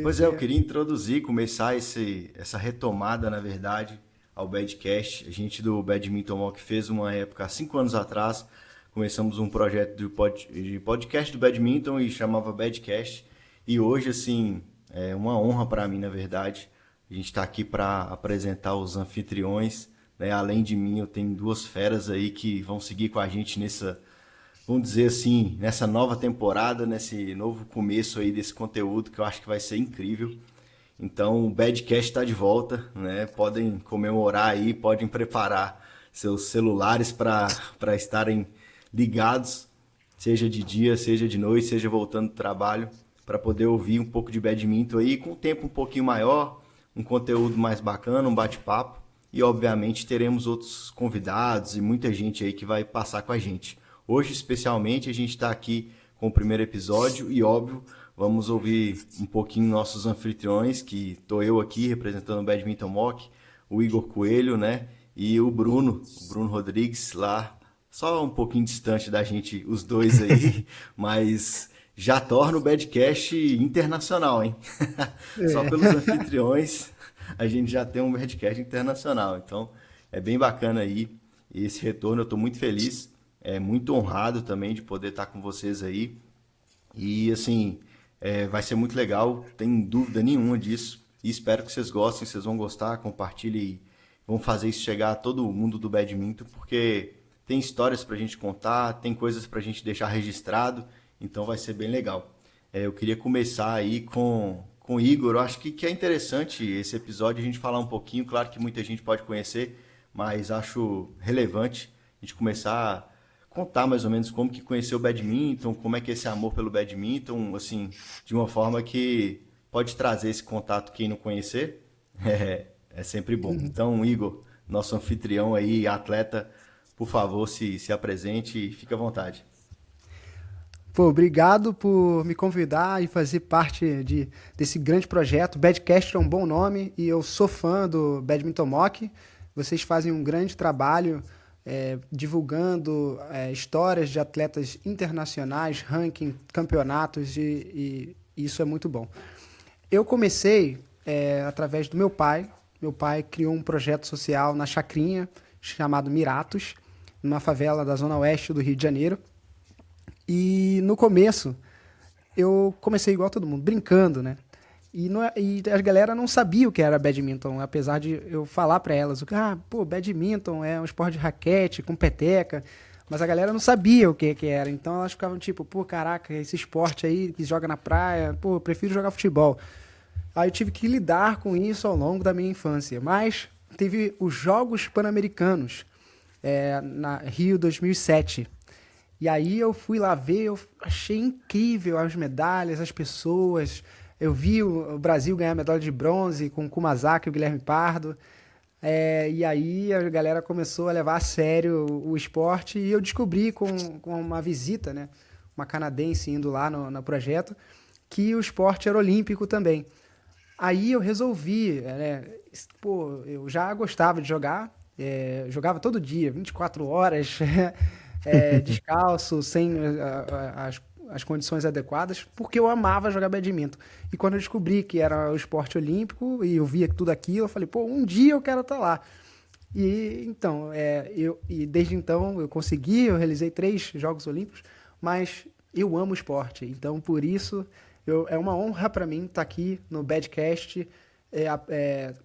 Pois é, eu queria introduzir, começar essa retomada, na verdade, ao Badcast. A gente do Badminton Mock fez uma época, há 5 anos atrás, começamos um projeto de podcast do Badminton e chamava Badcast. E hoje, assim, é uma honra para mim, na verdade. A gente está aqui para apresentar os anfitriões, né? Além de mim, eu tenho duas feras aí que vão seguir com a gente vamos dizer assim, nessa nova temporada, nesse novo começo aí desse conteúdo que eu acho que vai ser incrível. Então, o Badcast está de volta, né? Podem comemorar aí, podem preparar seus celulares para estarem ligados, seja de dia, seja de noite, seja voltando do trabalho, para poder ouvir um pouco de badminton aí, com um tempo um pouquinho maior, um conteúdo mais bacana, um bate-papo. E, obviamente, teremos outros convidados e muita gente aí que vai passar com a gente. Hoje, especialmente, a gente está aqui com o primeiro episódio e, óbvio, vamos ouvir um pouquinho nossos anfitriões, que estou eu aqui representando o Badminton Mock, o Igor Coelho, né? E o Bruno Rodrigues, lá, só um pouquinho distante da gente, os dois aí, mas já torna o Badcast internacional, hein? Só pelos É. anfitriões a gente já tem um Badcast internacional, então é bem bacana aí esse retorno, eu estou muito feliz, muito honrado também de poder estar com vocês aí. E assim, vai ser muito legal, tem dúvida nenhuma disso. E espero que vocês gostem, vocês vão gostar, compartilhem, vão fazer isso chegar a todo mundo do badminton, porque tem histórias pra gente contar, tem coisas pra gente deixar registrado, então vai ser bem legal. Eu queria começar aí com o Igor. Eu acho que é interessante esse episódio a gente falar um pouquinho, claro que muita gente pode conhecer, mas acho relevante a gente começar contar mais ou menos como que conheceu o badminton, como é que é esse amor pelo badminton, assim, de uma forma que pode trazer esse contato quem não conhecer, é sempre bom. Então, Igor, nosso anfitrião aí, atleta, por favor, se apresente e fique à vontade. Pô, obrigado por me convidar e fazer parte desse grande projeto. Badcast é um bom nome e eu sou fã do Badminton Mock. Vocês fazem um grande trabalho divulgando histórias de atletas internacionais, ranking, campeonatos e isso é muito bom. Eu comecei através do meu pai. Meu pai criou um projeto social na Chacrinha chamado Miratos, numa favela da zona oeste do Rio de Janeiro. E no começo, eu comecei igual todo mundo, brincando, né? E a galera não sabia o que era badminton, apesar de eu falar pra elas, pô, badminton é um esporte de raquete, com peteca, mas a galera não sabia o que era. Então elas ficavam tipo, pô, caraca, esse esporte aí que joga na praia, pô, eu prefiro jogar futebol. Aí eu tive que lidar com isso ao longo da minha infância. Mas teve os Jogos Pan-Americanos, na Rio 2007. E aí eu fui lá ver, eu achei incrível as medalhas, as pessoas. Eu vi o Brasil ganhar medalha de bronze com o Kumazaki e o Guilherme Pardo. E aí a galera começou a levar a sério o esporte e eu descobri com uma visita, né, uma canadense indo lá no projeto, que o esporte era olímpico também. Aí eu resolvi, né, pô, eu já gostava de jogar, jogava todo dia, 24 horas, descalço, sem as condições adequadas, porque eu amava jogar badminton. E quando eu descobri que era o esporte olímpico e eu via tudo aquilo, eu falei, pô, um dia eu quero estar lá. E então, e desde então eu consegui, eu realizei 3 Jogos Olímpicos, mas eu amo esporte. Então, por isso, é uma honra para mim estar aqui no Badcast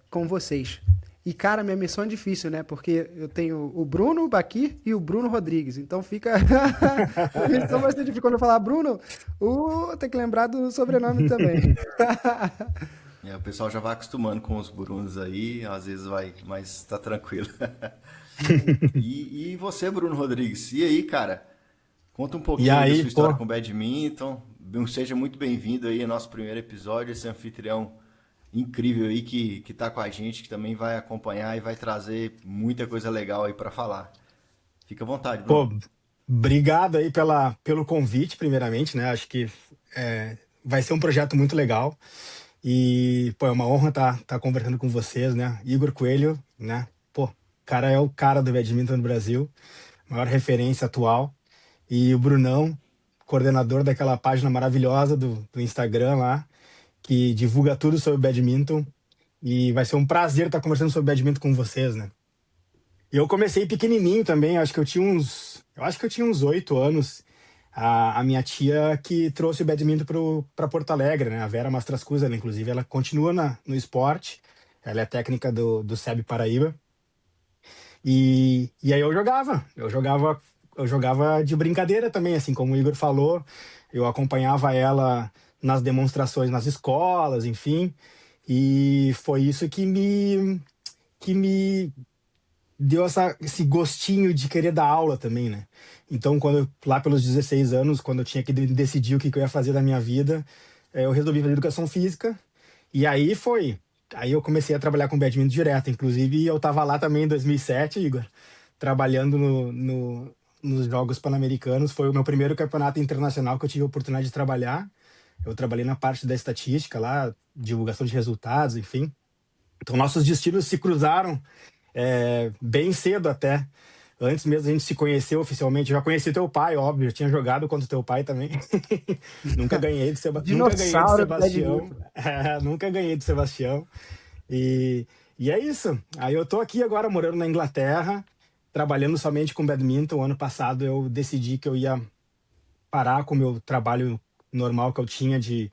com vocês. E, cara, minha missão é difícil, né? Porque eu tenho o Bruno Baqui e o Bruno Rodrigues. Então fica. A missão vai ser difícil. Quando eu falar Bruno, tem que lembrar do sobrenome também. O pessoal já vai acostumando com os Brunos aí, às vezes vai, mas tá tranquilo. E você, Bruno Rodrigues? E aí, cara? Conta um E pouquinho aí da aí, sua história pô, com o badminton. Seja muito bem-vindo aí ao nosso primeiro episódio, esse anfitrião incrível aí que tá com a gente, que também vai acompanhar e vai trazer muita coisa legal aí pra falar. Fica à vontade, Bruno. pô, obrigado aí pelo convite, primeiramente, né? Acho que vai ser um projeto muito legal. E, pô, é uma honra estar conversando com vocês, né? Igor Coelho, né? Pô, cara é o cara do badminton no Brasil, maior referência atual. E o Brunão, coordenador daquela página maravilhosa do Instagram lá, que divulga tudo sobre badminton. E vai ser um prazer estar conversando sobre badminton com vocês, né? Eu comecei pequenininho também, acho que eu tinha uns 8 anos. A minha tia que trouxe o badminton para Porto Alegre, né? A Vera Mastrascusa, ela, inclusive, ela continua no esporte. Ela é técnica do SEB Paraíba. E aí eu jogava de brincadeira também, assim como o Igor falou. Eu acompanhava ela nas demonstrações nas escolas, enfim. E foi isso que me deu esse gostinho de querer dar aula também, né? Então, lá pelos 16 anos, quando eu tinha que decidir o que eu ia fazer da minha vida, eu resolvi fazer educação física. E aí foi. Aí eu comecei a trabalhar com badminton direto. Inclusive, eu estava lá também em 2007, Igor, trabalhando nos Jogos Pan-Americanos. Foi o meu primeiro campeonato internacional que eu tive a oportunidade de trabalhar. Eu trabalhei na parte da estatística lá, divulgação de resultados, enfim. Então, nossos destinos se cruzaram bem cedo até. Antes mesmo a gente se conhecer oficialmente. Eu já conheci teu pai, óbvio. Eu tinha jogado contra teu pai também. Nunca ganhei nunca ganhei de Dinossauro do Sebastião. badminton. Nunca ganhei de Sebastião. E é isso. Aí eu tô aqui agora morando na Inglaterra, trabalhando somente com badminton. Ano passado eu decidi que eu ia parar com o meu trabalho normal que eu tinha de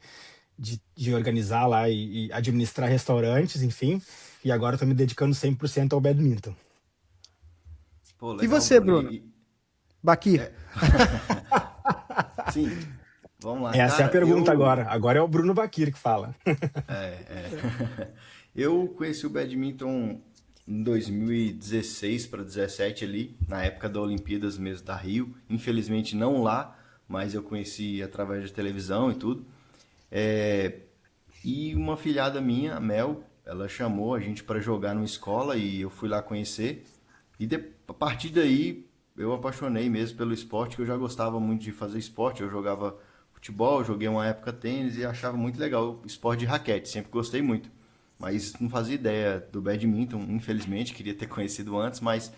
organizar lá e administrar restaurantes, enfim. E agora eu tô me dedicando 100% ao badminton. Pô, E legal, você, Bruno. Bruno? Baqui? Sim, vamos lá, Essa é a cara. pergunta agora. Agora é o Bruno Baquir que fala. Eu conheci o badminton em 2016 para 17 ali, na época da Olimpíadas mesmo da Rio. Infelizmente não lá, mas eu conheci através de televisão e tudo. É, E uma filhada minha, a Mel, ela chamou a gente para jogar numa escola e eu fui lá conhecer. A partir daí eu apaixonei mesmo pelo esporte, que eu já gostava muito de fazer esporte. Eu jogava futebol, joguei uma época tênis e achava muito legal o esporte de raquete, sempre gostei muito. Mas não fazia ideia do badminton, infelizmente, queria ter conhecido antes, mas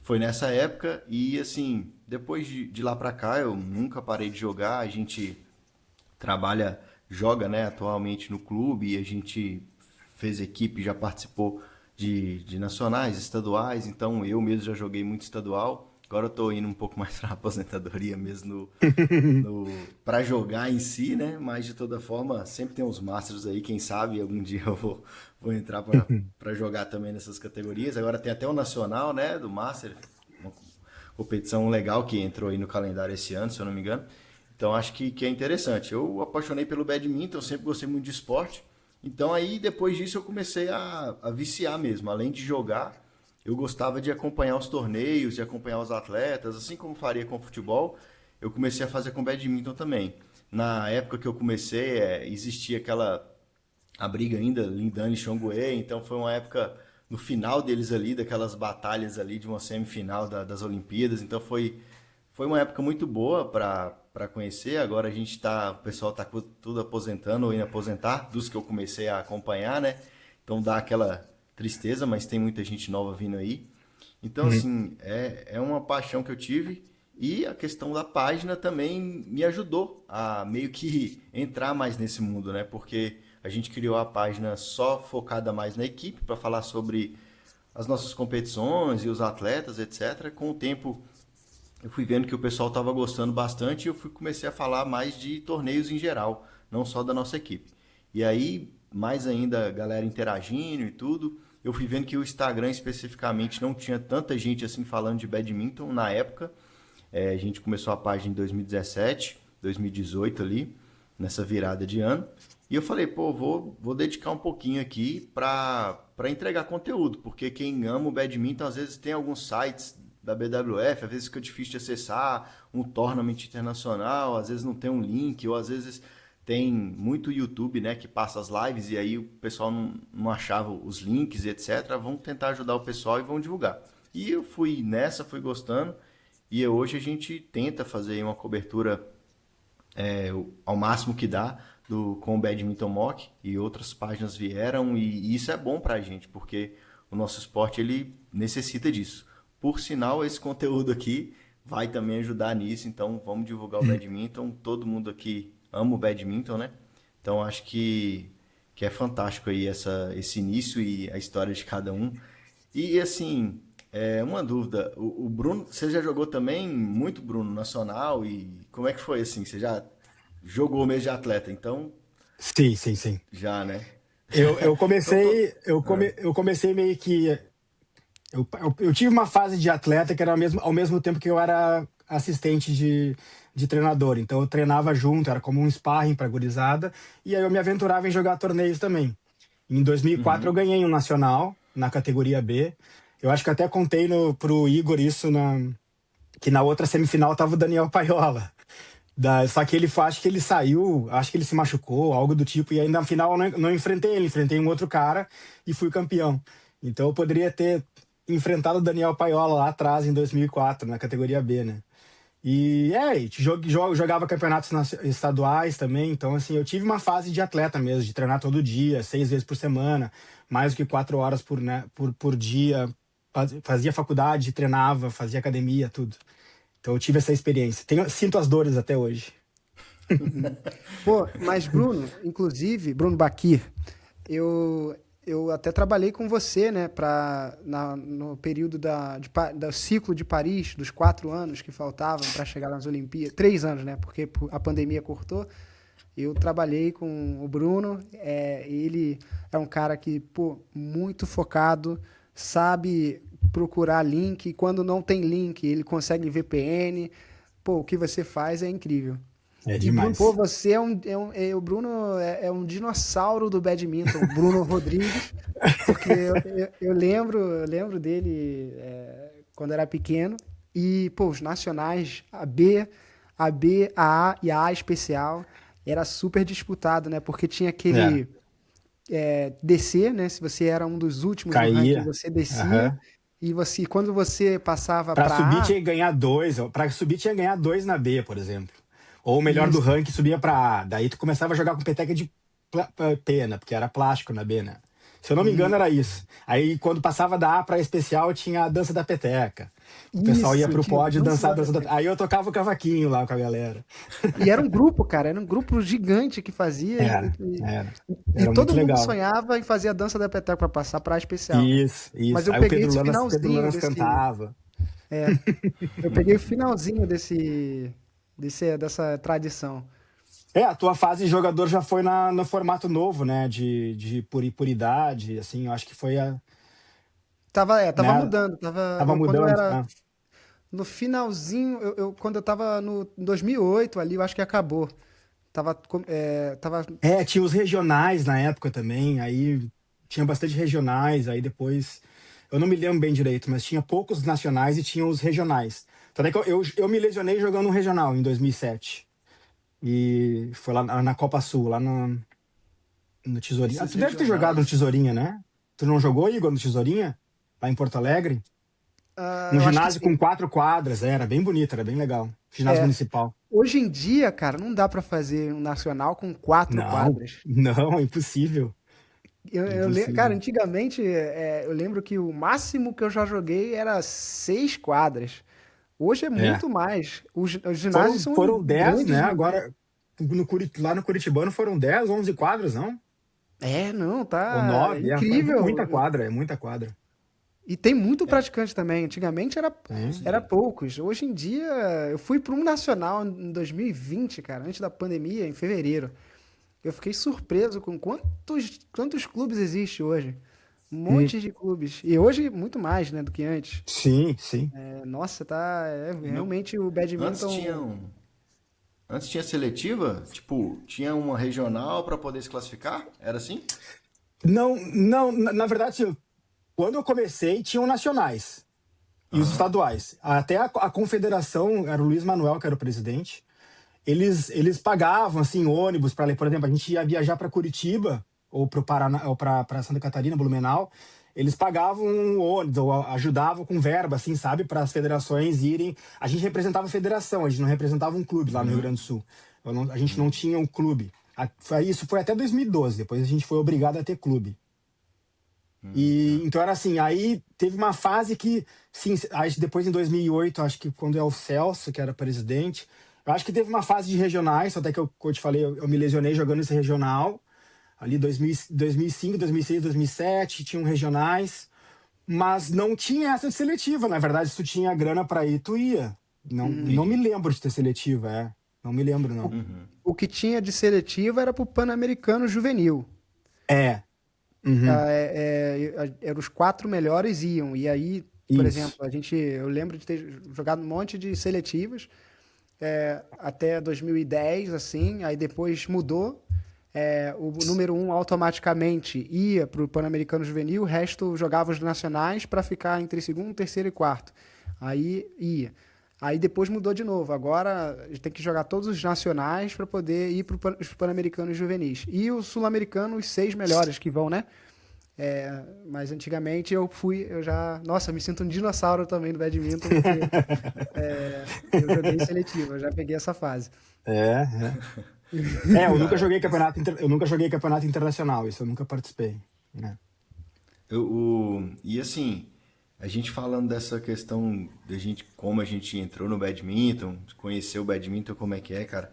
foi nessa época e assim, depois de lá pra cá eu nunca parei de jogar. A gente trabalha, joga, né, atualmente no clube e a gente fez equipe, já participou de nacionais, estaduais, então eu mesmo já joguei muito estadual. Agora eu tô indo um pouco mais pra aposentadoria mesmo para jogar em si, né? Mas de toda forma, sempre tem uns masters aí, quem sabe algum dia eu vou entrar para jogar também nessas categorias. Agora tem até o nacional, né, do Master, uma competição legal que entrou aí no calendário esse ano, se eu não me engano. Então acho que é interessante. Eu apaixonei pelo badminton, eu sempre gostei muito de esporte. Então aí depois disso eu comecei a viciar mesmo. Além de jogar, eu gostava de acompanhar os torneios, de acompanhar os atletas, assim como faria com o futebol, eu comecei a fazer com badminton também. Na época que eu comecei, existia a briga ainda, Lindane e Chonguê, então foi uma época no final deles ali, daquelas batalhas ali de uma semifinal das Olimpíadas, então foi uma época muito boa para conhecer. Agora o pessoal tá tudo aposentando ou indo aposentar, dos que eu comecei a acompanhar, né? Então dá aquela tristeza, mas tem muita gente nova vindo aí. Então, Uhum. assim, é uma paixão que eu tive e a questão da página também me ajudou a meio que entrar mais nesse mundo, né? Porque a gente criou a página só focada mais na equipe para falar sobre as nossas competições e os atletas, etc. Com o tempo, eu fui vendo que o pessoal estava gostando bastante e comecei a falar mais de torneios em geral, não só da nossa equipe. E aí, mais ainda, a galera interagindo e tudo, eu fui vendo que o Instagram especificamente não tinha tanta gente assim falando de badminton na época. A gente começou a página em 2017, 2018 ali, nessa virada de ano. E eu falei, pô, vou dedicar um pouquinho aqui para entregar conteúdo, porque quem ama o badminton às vezes tem alguns sites da BWF, às vezes fica difícil de acessar um tournament internacional, às vezes não tem um link, ou às vezes tem muito YouTube, né, que passa as lives e aí o pessoal não achava os links e etc. Vamos tentar ajudar o pessoal e vão divulgar. E eu fui nessa, fui gostando, e hoje a gente tenta fazer uma cobertura ao máximo que dá com o Badminton Mock, e outras páginas vieram, e isso é bom pra gente, porque o nosso esporte ele necessita disso. Por sinal, esse conteúdo aqui vai também ajudar nisso, então vamos divulgar o badminton. Todo mundo aqui ama o badminton, né? Então acho que é fantástico aí esse início e a história de cada um. E assim, uma dúvida, o Bruno, você já jogou também muito Bruno Nacional e como é que foi assim? Você já jogou mesmo de atleta, então Sim, sim, sim. já, né? Eu Então tô. comecei, Ah, eu comecei meio que. Eu tive uma fase de atleta que era ao mesmo tempo que eu era assistente de treinador. Então eu treinava junto, era como um sparring para gurizada, e aí eu me aventurava em jogar torneios também. Em 2004 eu uhum. ganhei um nacional na categoria B. Eu acho que até contei pro Igor isso, que na outra semifinal tava o Daniel Paiola. Só que acho que ele saiu, acho que ele se machucou, algo do tipo, e aí na final eu não enfrentei ele, enfrentei um outro cara e fui campeão. Então eu poderia ter enfrentado o Daniel Paiola lá atrás, em 2004, na categoria B, né? Jogava campeonatos estaduais também, então assim, eu tive uma fase de atleta mesmo, de treinar todo dia, 6 vezes por semana, mais do que 4 horas por dia, fazia faculdade, treinava, fazia academia, tudo. Então eu tive essa experiência. Sinto as dores até hoje. Uhum. Pô, mas Bruno, inclusive, Bruno Baquir, eu até trabalhei com você, né, no período do ciclo de Paris, dos 4 anos que faltavam para chegar nas Olimpíadas, 3 anos, né, porque a pandemia cortou. Eu trabalhei com o Bruno, ele é um cara que, pô, muito focado, sabe procurar link, e quando não tem link, ele consegue VPN. Pô, o que você faz é incrível. É E Bruno, pô, demais. você o Bruno é um dinossauro do badminton, o Bruno Rodrigues, porque eu lembro dele quando era pequeno, e, pô, os nacionais, a B, a A e a A especial, era super disputado, né? Porque tinha É, aquele descer, né? Se você era um dos últimos no ranking, caía. você descia, Aham. e quando você passava Pra para subir A, tinha que ganhar dois. Pra subir tinha que ganhar dois na B, por exemplo. Ou o melhor do isso, ranking subia pra A. Daí tu começava a jogar com peteca de pena, porque era plástico na B, né? Se eu não me engano, e era isso. Aí quando passava da A pra especial, tinha a dança da peteca. O pessoal ia isso, pro tinha pódio dança dançar a da dança da. peteca. Aí eu tocava o cavaquinho lá com a galera. E era um grupo, cara, era um grupo gigante que fazia Era, era. e Era muito todo mundo legal. sonhava em fazer a dança da peteca para passar para a especial, né? Isso, Mas isso. eu Aí o peguei esse Pedro finalzinho Lanas desse, cantava. eu peguei o finalzinho dessa tradição. A tua fase de jogador já foi no formato novo, né? Por idade, assim, eu acho que foi Tava né? mudando, Tava quando eu mudando, era né? no finalzinho, quando eu tava no em 2008 ali, eu acho que acabou. Tava Tinha os regionais na época também, aí tinha bastante regionais, aí depois, eu não me lembro bem direito, mas tinha poucos nacionais e tinha os regionais. Tanto é que eu me lesionei jogando um regional em 2007. E foi lá na Copa Sul, lá no Tesourinha. Ah, Esses tu deve ter jogado no regionais. Tesourinha, né? Tu não jogou, Igor, no Tesourinha? Lá em Porto Alegre? Um eu acho que ginásio com sim. 4 quadras, era bem bonito, era bem legal. Ginásio É, municipal. hoje em dia, cara, não dá pra fazer um nacional com 4 quadras. Não, é impossível. Cara, Impossível. antigamente eu lembro que o máximo que eu já joguei era 6 quadras. Hoje é É. muito mais. Os Foram, ginásios são foram 10, né? grandes demais. Agora, lá no Curitibano foram 10, 11 quadras, não? Não, Ou tá 9, é muita incrível. quadra, é muita quadra. E tem muito É, praticante também. Antigamente era sim. poucos. Hoje em dia, eu fui para um nacional em 2020, cara, antes da pandemia, em fevereiro. Eu fiquei surpreso com quantos clubes existe hoje. Um Hum, monte de clubes. E hoje, muito mais, né, do que antes. sim, sim. Nossa, No- realmente o antes tinha badminton. um, antes tinha seletiva, tipo, tinha uma regional para poder se classificar? Era assim? Não, não, na verdade, assim, quando eu comecei, tinham nacionais e os Aham. estaduais. Até a confederação, era o Luiz Manuel que era o presidente, eles pagavam, assim, ônibus para, por exemplo, a gente ia viajar para Curitiba ou para o Paraná, ou para Santa Catarina, Blumenau, eles pagavam um ônibus ou ajudavam com verba, assim, sabe, para as federações irem. A gente representava a federação, a gente não representava um clube lá no Rio Uhum. Grande do Sul. A gente não tinha um clube. Isso foi até 2012, depois a gente foi obrigado a ter clube. E Tá. então era assim, aí teve uma fase que, sim, depois em 2008, acho que quando é o Celso que era presidente, Eu acho que teve uma fase de regionais, até que eu te falei, eu me lesionei jogando esse regional, ali 2005, 2006, 2007, tinham regionais, mas não tinha essa de seletiva. Na verdade, se tu tinha grana para ir, tu ia. Não me Entendi. lembro de ter seletiva, é. Não me lembro, não. O que tinha de seletiva era pro Pan-Americano Juvenil. É. Uhum. Eram os 4 melhores iam. E aí, por exemplo, Isso. eu lembro de ter jogado um monte de seletivas até 2010, assim, aí depois mudou. O número um automaticamente ia para o Pan-Americano Juvenil, o resto jogava os nacionais para ficar entre segundo, terceiro e quarto. Aí ia. Aí depois mudou de novo. Agora a gente tem que jogar todos os nacionais para poder ir para os Pan-Americanos Juvenis. E o Sul-Americano, os 6 melhores que vão, né? Mas antigamente eu já. Nossa, me sinto um dinossauro também do badminton, porque eu joguei seletivo, eu já peguei essa fase. É, é. Eu nunca Cara, joguei eu nunca joguei campeonato internacional, isso eu nunca participei, né? e assim, a gente falando dessa questão da gente, como a gente entrou no badminton, de conhecer o badminton, como é que é, cara.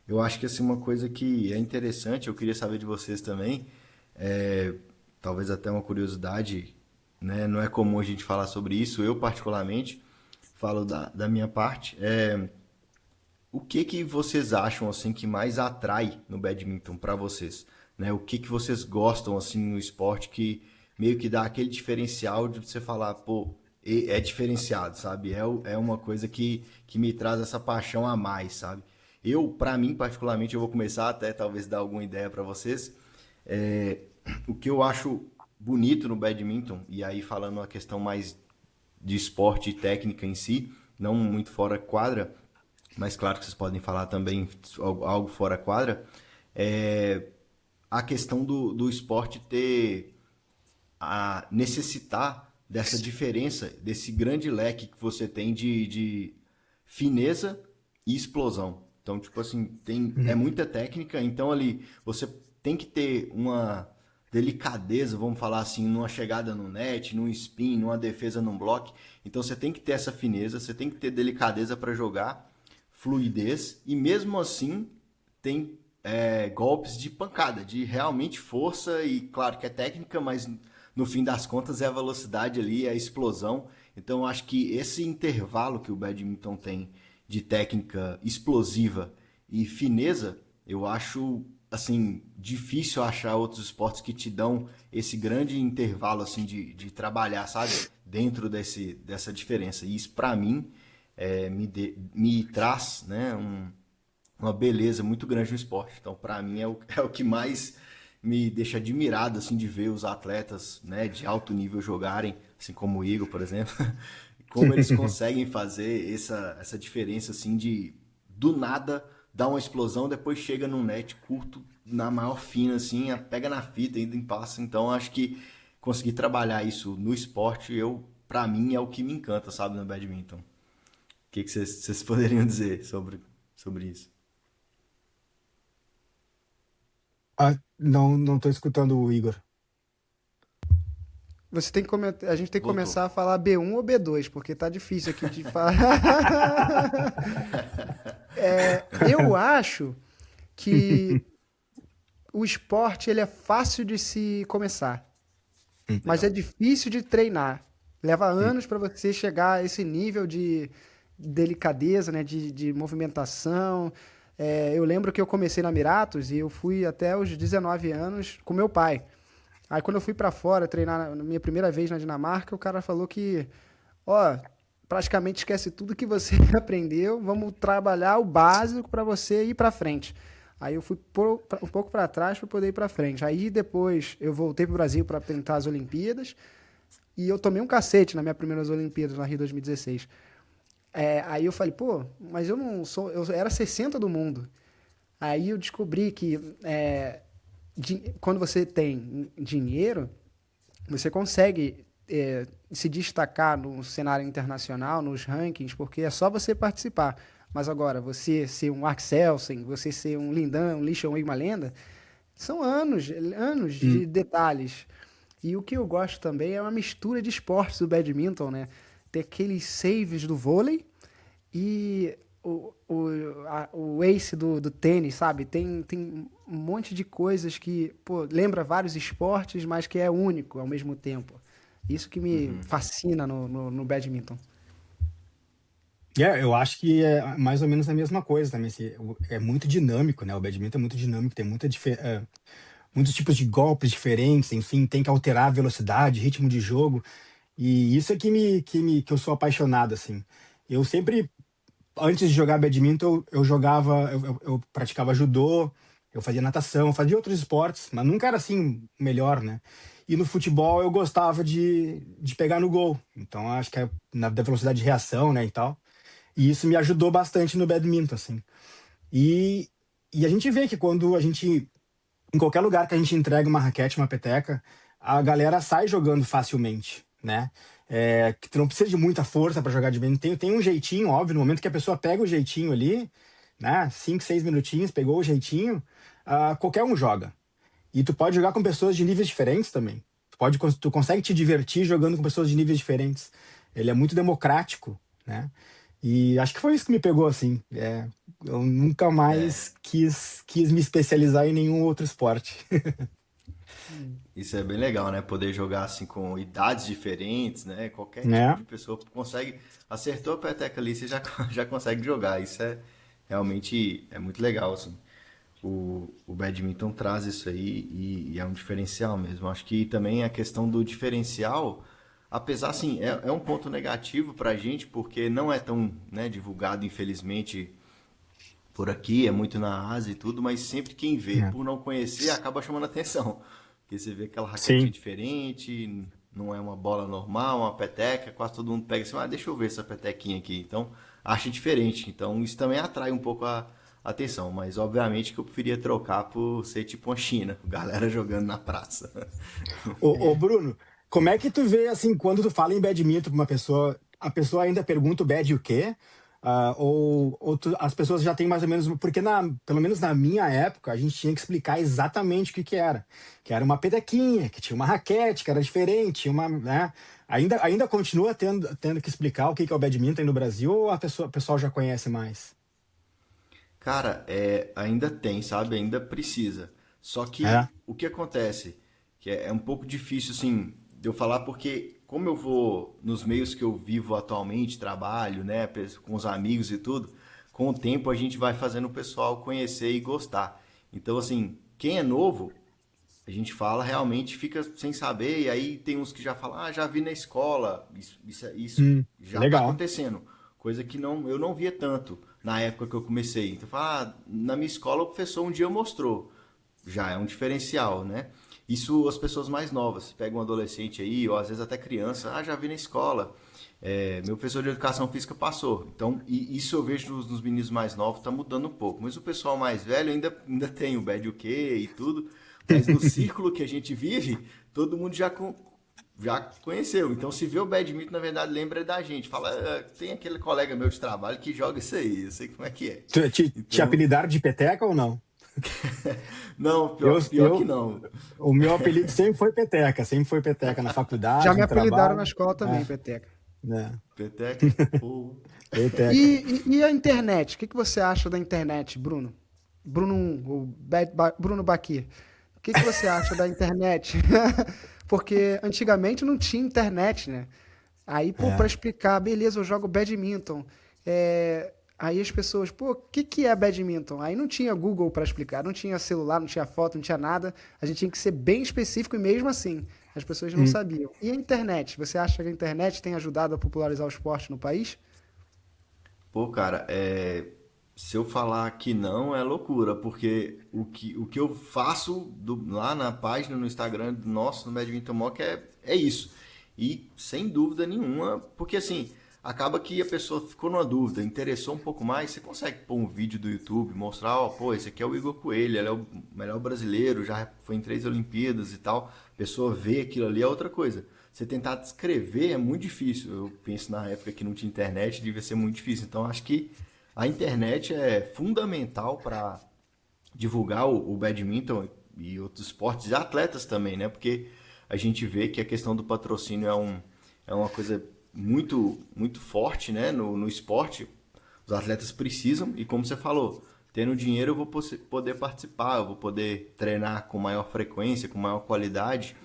Eu acho que assim, uma coisa que é interessante, eu queria saber de vocês também, é, talvez até uma curiosidade, né? Não é comum a gente falar sobre isso, eu particularmente falo da minha parte. O que que vocês acham assim que mais atrai no badminton para vocês, né? O que que vocês gostam assim no esporte que meio que dá aquele diferencial de você falar, pô, é diferenciado, sabe? É uma coisa que me traz essa paixão a mais, sabe? Eu, para mim particularmente, eu vou começar até talvez dar alguma ideia para vocês. É, o que eu acho bonito no badminton, e aí falando uma questão mais de esporte e técnica em si, não muito fora quadra, mas claro que vocês podem falar também algo fora quadra, é a questão do esporte ter a necessitar dessa diferença, desse grande leque que você tem de fineza e explosão. Então, tipo assim, é Uhum. muita técnica, então ali você tem que ter uma delicadeza, vamos falar assim, numa chegada no net, num spin, numa defesa num bloco. Então você tem que ter essa fineza, você tem que ter delicadeza para jogar, fluidez, e mesmo assim tem golpes de pancada, de realmente força, e claro que é técnica, mas no fim das contas é a velocidade ali, é a explosão. Então eu acho que esse intervalo que o badminton tem de técnica explosiva e fineza, eu acho assim difícil achar outros esportes que te dão esse grande intervalo assim de trabalhar, sabe? Dentro dessa diferença. E isso para mim me traz, né, uma beleza muito grande no esporte. Então, para mim, é o que mais me deixa admirado assim de ver os atletas, né, de alto nível jogarem, assim como o Igor, por exemplo, como eles conseguem fazer essa diferença assim de do nada dar uma explosão, depois chega num net curto na maior fina assim, pega na fita ainda em passo. Então, acho que conseguir trabalhar isso no esporte, para mim é o que me encanta, sabe, no badminton. O que vocês poderiam dizer sobre isso? Não tô escutando o Igor. A gente tem que Voltou. começar a falar B1 ou B2, porque tá difícil aqui de falar. Eu acho que o esporte ele é fácil de se começar, mas é Legal. difícil de treinar. Leva anos para você chegar a esse nível de delicadeza, né, de movimentação. Eu lembro que eu comecei na Miratos e eu fui até os 19 anos com meu pai. Aí quando eu fui para fora treinar na minha primeira vez na Dinamarca, o cara falou que, ó, praticamente esquece tudo que você aprendeu, vamos trabalhar o básico para você ir para frente. Aí eu fui um pouco para trás para poder ir para frente. Aí depois eu voltei para o Brasil para tentar as Olimpíadas e eu tomei um cacete na minha primeira Olimpíadas na Rio 2016. Aí eu falei, pô, mas eu não sou, eu era 60 do mundo. Aí eu descobri que quando você tem dinheiro, você consegue se destacar no cenário internacional, nos rankings, porque é só você participar. Mas agora, você ser um Axelsen, você ser um Lindan, um Lishan uma lenda, são anos de Hum. detalhes. E o que eu gosto também é uma mistura de esportes do badminton, né? Tem aqueles saves do vôlei e o ace do tênis, sabe? Tem um monte de coisas que, pô, lembra vários esportes, mas que é único ao mesmo tempo. Isso que me Uhum. fascina no badminton. Eu acho que é mais ou menos a mesma coisa também. Assim, é muito dinâmico, né? O badminton é muito dinâmico, tem muitos tipos de golpes diferentes, enfim, tem que alterar a velocidade, ritmo de jogo. E isso é que eu sou apaixonado, assim. Eu sempre, antes de jogar badminton, eu praticava judô, eu fazia natação, eu fazia outros esportes, mas nunca era assim o melhor, né? E no futebol eu gostava de pegar no gol. Então acho que é da velocidade de reação, né, e tal. E isso me ajudou bastante no badminton, assim. E, e a gente vê que quando a gente, em qualquer lugar que a gente entrega uma raquete, uma peteca, a galera sai jogando facilmente, né? Que tu não precisa de muita força para jogar de badminton. Tem um jeitinho, óbvio, no momento que a pessoa pega o jeitinho ali, né? 5, 6 minutinhos, pegou o jeitinho, qualquer um joga. E tu pode jogar com pessoas de níveis diferentes também. Tu consegue te divertir jogando com pessoas de níveis diferentes. Ele é muito democrático, né? E acho que foi isso que me pegou, assim. Eu nunca É, mais quis me especializar em nenhum outro esporte. isso é bem legal, né? Poder jogar assim com idades diferentes, né? Qualquer tipo Né? de pessoa consegue. Acertou a peteca ali, você já, já consegue jogar. Isso é realmente é muito legal, assim. O badminton traz isso aí e é um diferencial mesmo. Acho que também a questão do diferencial, apesar assim, é um ponto negativo pra gente, porque não é tão, né, divulgado, infelizmente, por aqui, é muito na Ásia e tudo, mas sempre quem vê, É. por não conhecer, acaba chamando atenção. Porque você vê aquela raquetinha Sim. diferente, não é uma bola normal, uma peteca, quase todo mundo pega assim, deixa eu ver essa petequinha aqui. Então, acha diferente. Então, isso também atrai um pouco a atenção, mas obviamente que eu preferia trocar por ser tipo uma China, galera jogando na praça. Ô, Bruno, como é que tu vê, assim, quando tu fala em badminton pra uma pessoa, a pessoa ainda pergunta o bad o quê? As pessoas já têm mais ou menos. Porque, pelo menos na minha época, a gente tinha que explicar exatamente o que que era. Que era uma petequinha, que tinha uma raquete, que era diferente, né? Ainda continua tendo que explicar o que que é o badminton aí no Brasil, ou o pessoal já conhece mais? Cara, ainda tem, sabe? Ainda precisa. Só É, que o que acontece? Que é um pouco difícil, assim, de eu falar, porque como eu vou nos meios que eu vivo atualmente, trabalho, né, com os amigos e tudo, com o tempo a gente vai fazendo o pessoal conhecer e gostar. Então, assim, quem é novo, a gente fala realmente, fica sem saber, e aí tem uns que já falam, já vi na escola, isso já está legal. acontecendo, coisa que não, eu não via tanto na época que eu comecei. Então, fala, na minha escola o professor um dia mostrou, já é um diferencial, né? Isso as pessoas mais novas, pega um adolescente aí, ou às vezes até criança, já vi na escola, meu professor de educação física passou. Então, e isso eu vejo nos meninos mais novos, tá mudando um pouco. Mas o pessoal mais velho ainda tem o bad o quê e tudo. Mas no círculo que a gente vive, todo mundo já conheceu. Então, se vê o badminton, na verdade, lembra da gente. Fala, tem aquele colega meu de trabalho que joga isso aí, eu sei como é que é. Te Então, apelidaram de peteca ou não? não, Eu, pior que eu, não. o meu apelido sempre foi peteca na Já faculdade, me no apelidaram na trabalho, escola também, né, Peteca. né, Peteca, pô. peteca. E a internet? O que você acha da internet, Bruno? Bruno 1, Bruno Baqui. O que você acha da internet? Porque antigamente não tinha internet, né? Aí, pô, É. pra explicar, beleza, eu jogo badminton. Aí as pessoas, pô, o que que é badminton? Aí não tinha Google pra explicar, não tinha celular, não tinha foto, não tinha nada. A gente tinha que ser bem específico e mesmo assim, as pessoas não Hum. sabiam. E a internet? Você acha que a internet tem ajudado a popularizar o esporte no país? Pô, cara, se eu falar que não é loucura, porque o que eu faço lá na página, no Instagram nosso, no Badminton Mock, é isso. E sem dúvida nenhuma, porque assim, acaba que a pessoa ficou numa dúvida, interessou um pouco mais, você consegue pôr um vídeo do YouTube, mostrar, ó, pô, esse aqui é o Igor Coelho, ele é o melhor brasileiro, já foi em 3 Olimpíadas e tal. A pessoa vê aquilo ali é outra coisa. Você tentar descrever é muito difícil. Eu penso na época que não tinha internet, devia ser muito difícil. Então acho que a internet é fundamental para divulgar o badminton e outros esportes e atletas também, né? Porque a gente vê que a questão do patrocínio é uma coisa muito, muito forte, né? No esporte. Os atletas precisam, e como você falou, tendo dinheiro eu vou poder participar, eu vou poder treinar com maior frequência, com maior qualidade.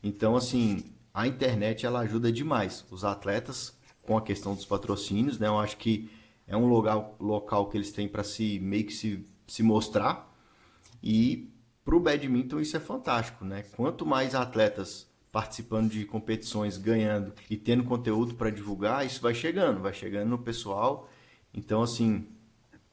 Então, assim, a internet ela ajuda demais os atletas com a questão dos patrocínios, né? Eu acho que é um local que eles têm para meio que se mostrar. E para o badminton isso é fantástico, né? Quanto mais atletas participando de competições, ganhando e tendo conteúdo para divulgar, isso vai chegando no pessoal. Então, assim,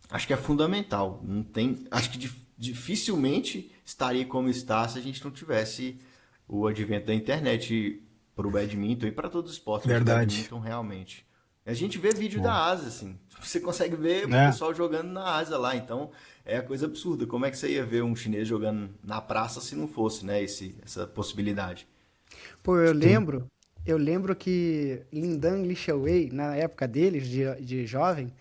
acho que é fundamental. Não tem, acho que dificilmente estaria como está se a gente não tivesse o advento da internet para o badminton e para todos os esportes, mas o Verdade. badminton realmente. A gente vê vídeo da Bom, Ásia, assim. Você consegue ver o né? pessoal jogando na Ásia lá, então é a coisa absurda. Como é que você ia ver um chinês jogando na praça se não fosse, né, essa possibilidade? Pô, Sim, eu lembro que Lindan Lixiaowei, na época deles, de jovem,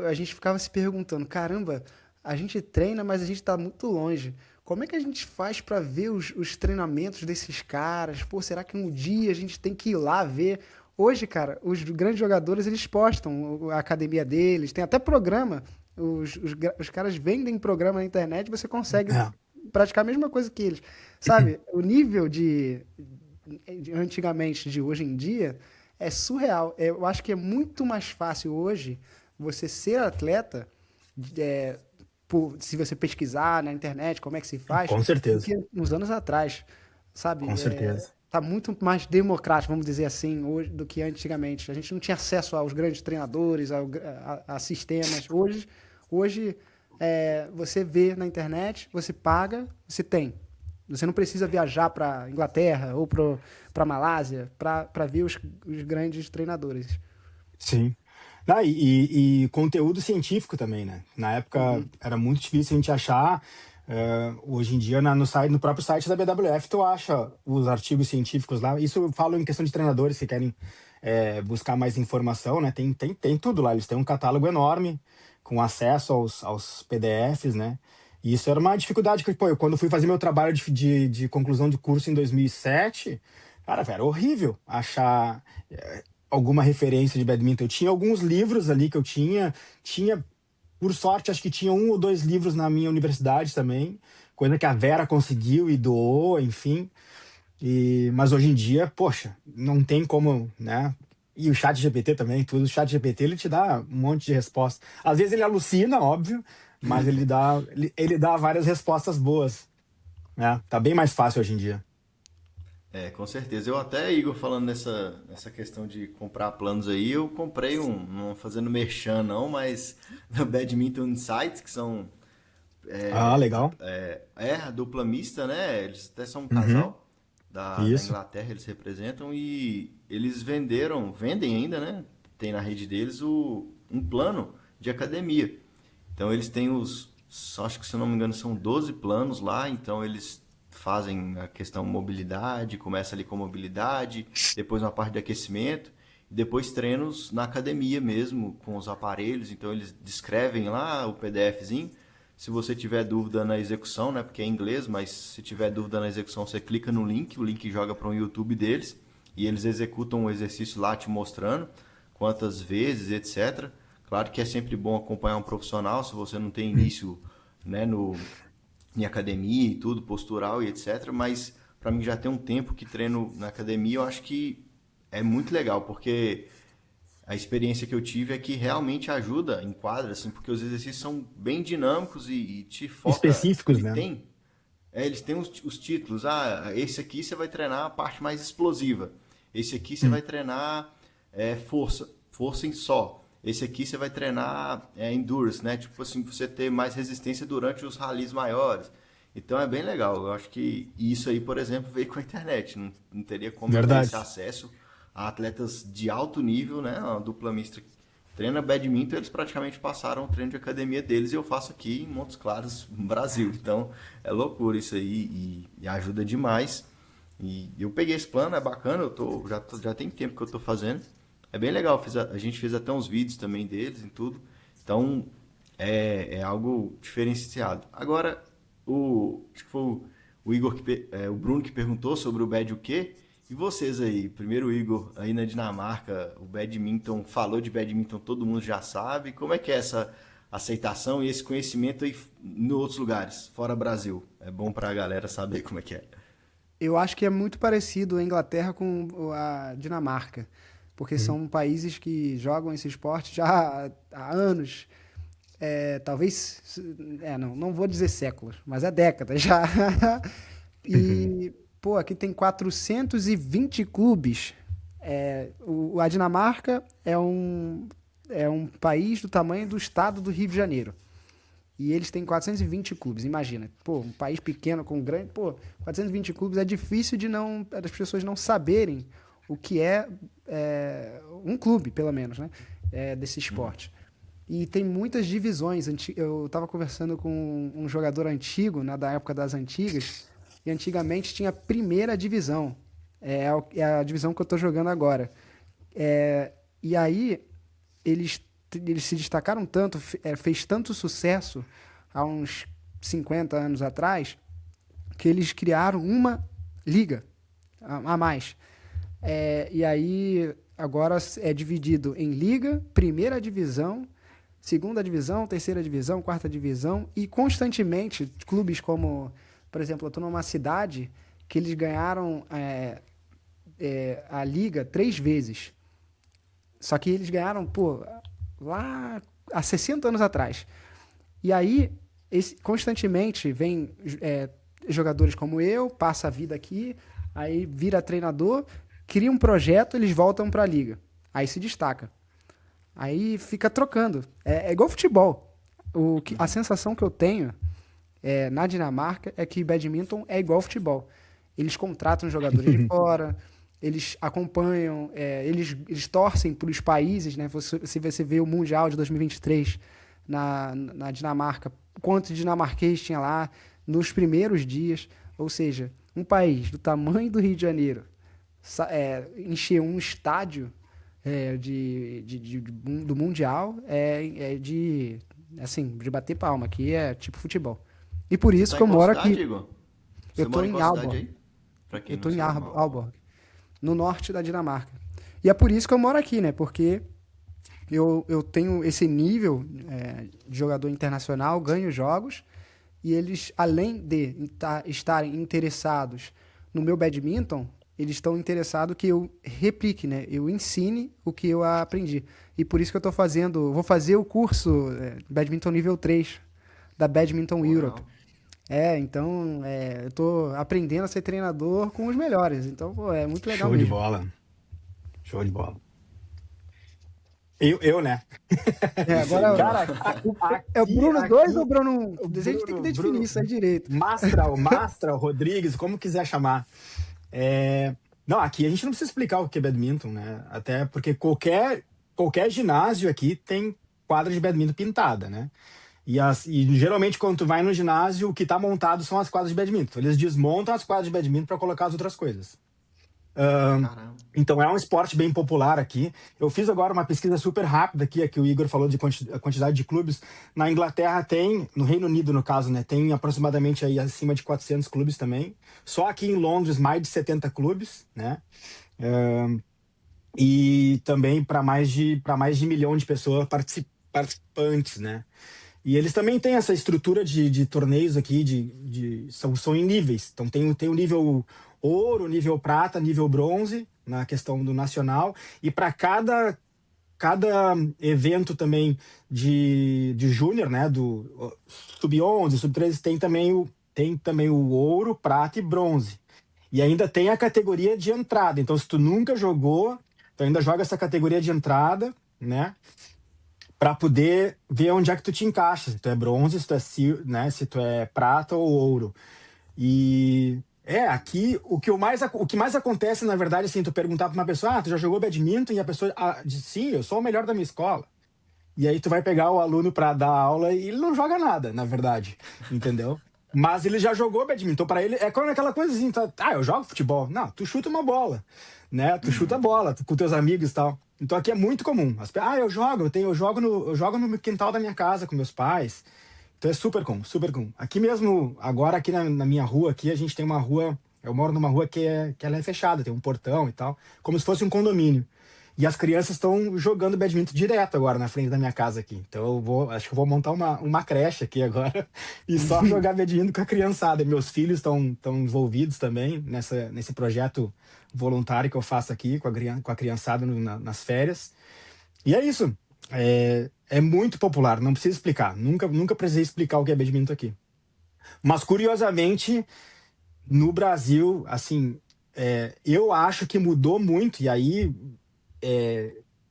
a gente ficava se perguntando, caramba, a gente treina, mas a gente está muito longe. Como é que a gente faz para ver os treinamentos desses caras? Pô, será que um dia a gente tem que ir lá ver? Hoje, cara, os grandes jogadores, eles postam a academia deles, tem até programa. Os caras vendem programa na internet, você consegue é. praticar a mesma coisa que eles. Sabe, o nível de antigamente de hoje em dia é surreal. Eu acho que é muito mais fácil hoje você ser atleta, é, se você pesquisar na internet como é que se faz, Com do certeza, que uns anos atrás, sabe? com certeza. Tá muito mais democrático, vamos dizer assim, hoje do que antigamente. A gente não tinha acesso aos grandes treinadores, a sistemas. Hoje você vê na internet, você paga, você tem. Você não precisa viajar para Inglaterra ou para Malásia para ver os grandes treinadores. Sim. Ah, e conteúdo científico também, né? Na época Uhum. era muito difícil a gente achar. Hoje em dia, no site, no próprio site da BWF, tu acha os artigos científicos lá. Isso eu falo em questão de treinadores que querem buscar mais informação, né? Tem tudo lá. Eles têm um catálogo enorme com acesso aos PDFs, né? E isso era uma dificuldade que, pô, quando eu fui fazer meu trabalho de conclusão de curso em 2007, cara, era horrível achar alguma referência de badminton. Eu tinha alguns livros ali que eu tinha, por sorte, acho que tinha um ou dois livros na minha universidade também, coisa que a Vera conseguiu e doou, enfim. Mas hoje em dia, poxa, não tem como, né? E o chat GPT também, tudo. O chat GPT ele te dá um monte de respostas. Às vezes ele alucina, óbvio, mas ele dá várias respostas boas, né? Tá bem mais fácil hoje em dia. É, com certeza. Eu até, Igor, falando nessa questão de comprar planos aí, eu comprei não fazendo merchan não, mas no Badminton Insights, que são Ah, legal. a dupla mista, né? Eles até são um Uhum, casal da isso. Inglaterra, eles representam e eles vendem ainda, né? Tem na rede deles um plano de academia. Então eles têm acho que se eu não me engano são 12 planos lá, então eles fazem a questão mobilidade, começa ali com mobilidade, depois uma parte de aquecimento, e depois treinos na academia mesmo, com os aparelhos, então eles descrevem lá o PDFzinho. Se você tiver dúvida na execução, né, porque é em inglês, mas se tiver dúvida na execução, você clica no link, o link joga para um YouTube deles, e eles executam o exercício lá te mostrando quantas vezes, etc. Claro que é sempre bom acompanhar um profissional, se você não tem início, né, em academia e tudo, postural e etc. Mas para mim já tem um tempo que treino na academia, eu acho que é muito legal, porque a experiência que eu tive é que realmente ajuda, enquadra, assim, porque os exercícios são bem dinâmicos e te foca. Específicos, né? Eles têm os títulos. Ah, esse aqui você vai treinar a parte mais explosiva. Esse aqui você Hum. vai treinar força em só. Esse aqui você vai treinar endurance, né? Tipo assim, você ter mais resistência durante os ralis maiores. Então é bem legal. Eu acho que isso aí, por exemplo, veio com a internet. Não teria como eu ter esse Verdade. acesso a atletas de alto nível, né? Uma dupla mista que treina badminton, eles praticamente passaram o treino de academia deles e eu faço aqui em Montes Claros, no Brasil. Então é loucura isso aí e ajuda demais. E eu peguei esse plano, é bacana, já tem tempo que eu tô fazendo. É bem legal, a gente fez até uns vídeos também deles e tudo. Então é algo diferenciado. Agora, acho que foi o Igor o Bruno que perguntou sobre o Bad o quê? E E vocês aí, primeiro o Igor, aí na Dinamarca, o badminton, falou de badminton, todo mundo já sabe. Como é que é essa aceitação e esse conhecimento aí em outros lugares, fora Brasil? É bom pra galera saber como é que é. Eu acho que é muito parecido a Inglaterra com a Dinamarca, porque Uhum. são países que jogam esse esporte já há anos. Talvez, não vou dizer séculos, mas é décadas já. E, pô, aqui tem 420 clubes. A Dinamarca é um país do tamanho do estado do Rio de Janeiro. E eles têm 420 clubes, imagina. Pô, um país pequeno com grande. Pô, 420 clubes é difícil das pessoas não saberem o que um clube, pelo menos, né? Desse esporte. E tem muitas divisões. Eu estava conversando com um jogador antigo, né, da época das antigas, e antigamente tinha a primeira divisão. É a divisão que eu estou jogando agora. E aí, eles, eles se destacaram tanto, fez tanto sucesso há uns 50 anos atrás, que eles criaram uma liga a mais. E aí, agora é dividido em liga, primeira divisão, segunda divisão, terceira divisão, quarta divisão, e constantemente, clubes como, por exemplo, eu estou numa cidade que eles ganharam a liga 3 vezes. Só que eles ganharam, pô, lá há 60 anos atrás. E aí, constantemente, vem jogadores como eu, passa a vida aqui, aí vira treinador, cria um projeto, eles voltam para a liga. Aí se destaca. Aí fica trocando. É igual futebol. A sensação que eu tenho na Dinamarca é que badminton é igual futebol. Eles contratam jogadores de fora, eles acompanham, eles torcem para os países, né? Se você vê o Mundial de 2023 na Dinamarca, quanto dinamarquês tinha lá nos primeiros dias. Ou seja, um país do tamanho do Rio de Janeiro encher um estádio do Mundial de bater palma, que é tipo futebol. E por Você isso tá que em eu qual moro cidade, aqui. Igor? Eu Você tô mora em em qual cidade Aalborg. aí? Pra quem Eu não tô em sabe, Aalborg, no norte da Dinamarca. E é por isso que eu moro aqui, né? Porque eu tenho esse nível de jogador internacional, ganho jogos, e eles, além de estarem interessados no meu badminton, eles estão interessados que eu replique, né? Eu ensine o que eu aprendi. E por isso que eu vou fazer o curso Badminton nível 3 da Badminton Pô, Europe. legal. Então, eu tô aprendendo a ser treinador com os melhores. Então, pô, é muito legal Show de mesmo. bola. Show de bola. Eu, né? Isso aí, Agora, Bruno. Cara, é o Bruno 2 ou o aqui, Bruno 1? o A gente tem que definir Bruno, isso aí direito. Mastra, o Rodrigues, como quiser chamar. Não, aqui a gente não precisa explicar o que é badminton, né? Até porque qualquer ginásio aqui tem quadra de badminton pintada, né? E geralmente quando tu vai no ginásio, o que tá montado são as quadras de badminton. Eles desmontam as quadras de badminton para colocar as outras coisas. Caramba. Então é um esporte bem popular aqui. Eu fiz agora uma pesquisa super rápida aqui, que o Igor falou de a quantidade de clubes. Na Inglaterra tem, no Reino Unido no caso, né, tem aproximadamente aí acima de 400 clubes também. Só aqui em Londres mais de 70 clubes, né? E também para mais de 1 milhão de pessoas participantes, né? E eles também têm essa estrutura de torneios aqui, são em níveis. Então tem o nível ouro, nível prata, nível bronze, na questão do nacional. E para cada evento também de júnior, né, do sub-11, sub-13, tem também o ouro, prata e bronze. E ainda tem a categoria de entrada. Então, se tu nunca jogou, tu ainda joga essa categoria de entrada, né? Para poder ver onde é que tu te encaixa, se tu é bronze, né, se tu é prata ou ouro. E aqui o que mais acontece, na verdade, assim, tu perguntar para uma pessoa, tu já jogou badminton? E a pessoa diz, sim, eu sou o melhor da minha escola. E aí tu vai pegar o aluno para dar aula e ele não joga nada, na verdade, entendeu? Mas ele já jogou badminton, para ele é como aquela coisa assim, eu jogo futebol. Não, tu chuta uma bola, né? Tu chuta a bola com teus amigos e tal. Então aqui é muito comum. Eu jogo no quintal da minha casa com meus pais. Então é super comum, super comum. Aqui mesmo, agora aqui na minha rua, aqui a gente tem uma rua Eu moro numa rua que ela é fechada, tem um portão e tal, como se fosse um condomínio. E as crianças estão jogando badminton direto agora na frente da minha casa aqui. Então acho que eu vou montar uma creche aqui agora e só jogar badminton com a criançada. Meus filhos estão envolvidos também nesse projeto voluntário que eu faço aqui com a criançada nas férias. E é isso. É muito popular, não precisa explicar. Nunca precisei explicar o que é badminton aqui. Mas, curiosamente, no Brasil, assim, eu acho que mudou muito. E aí,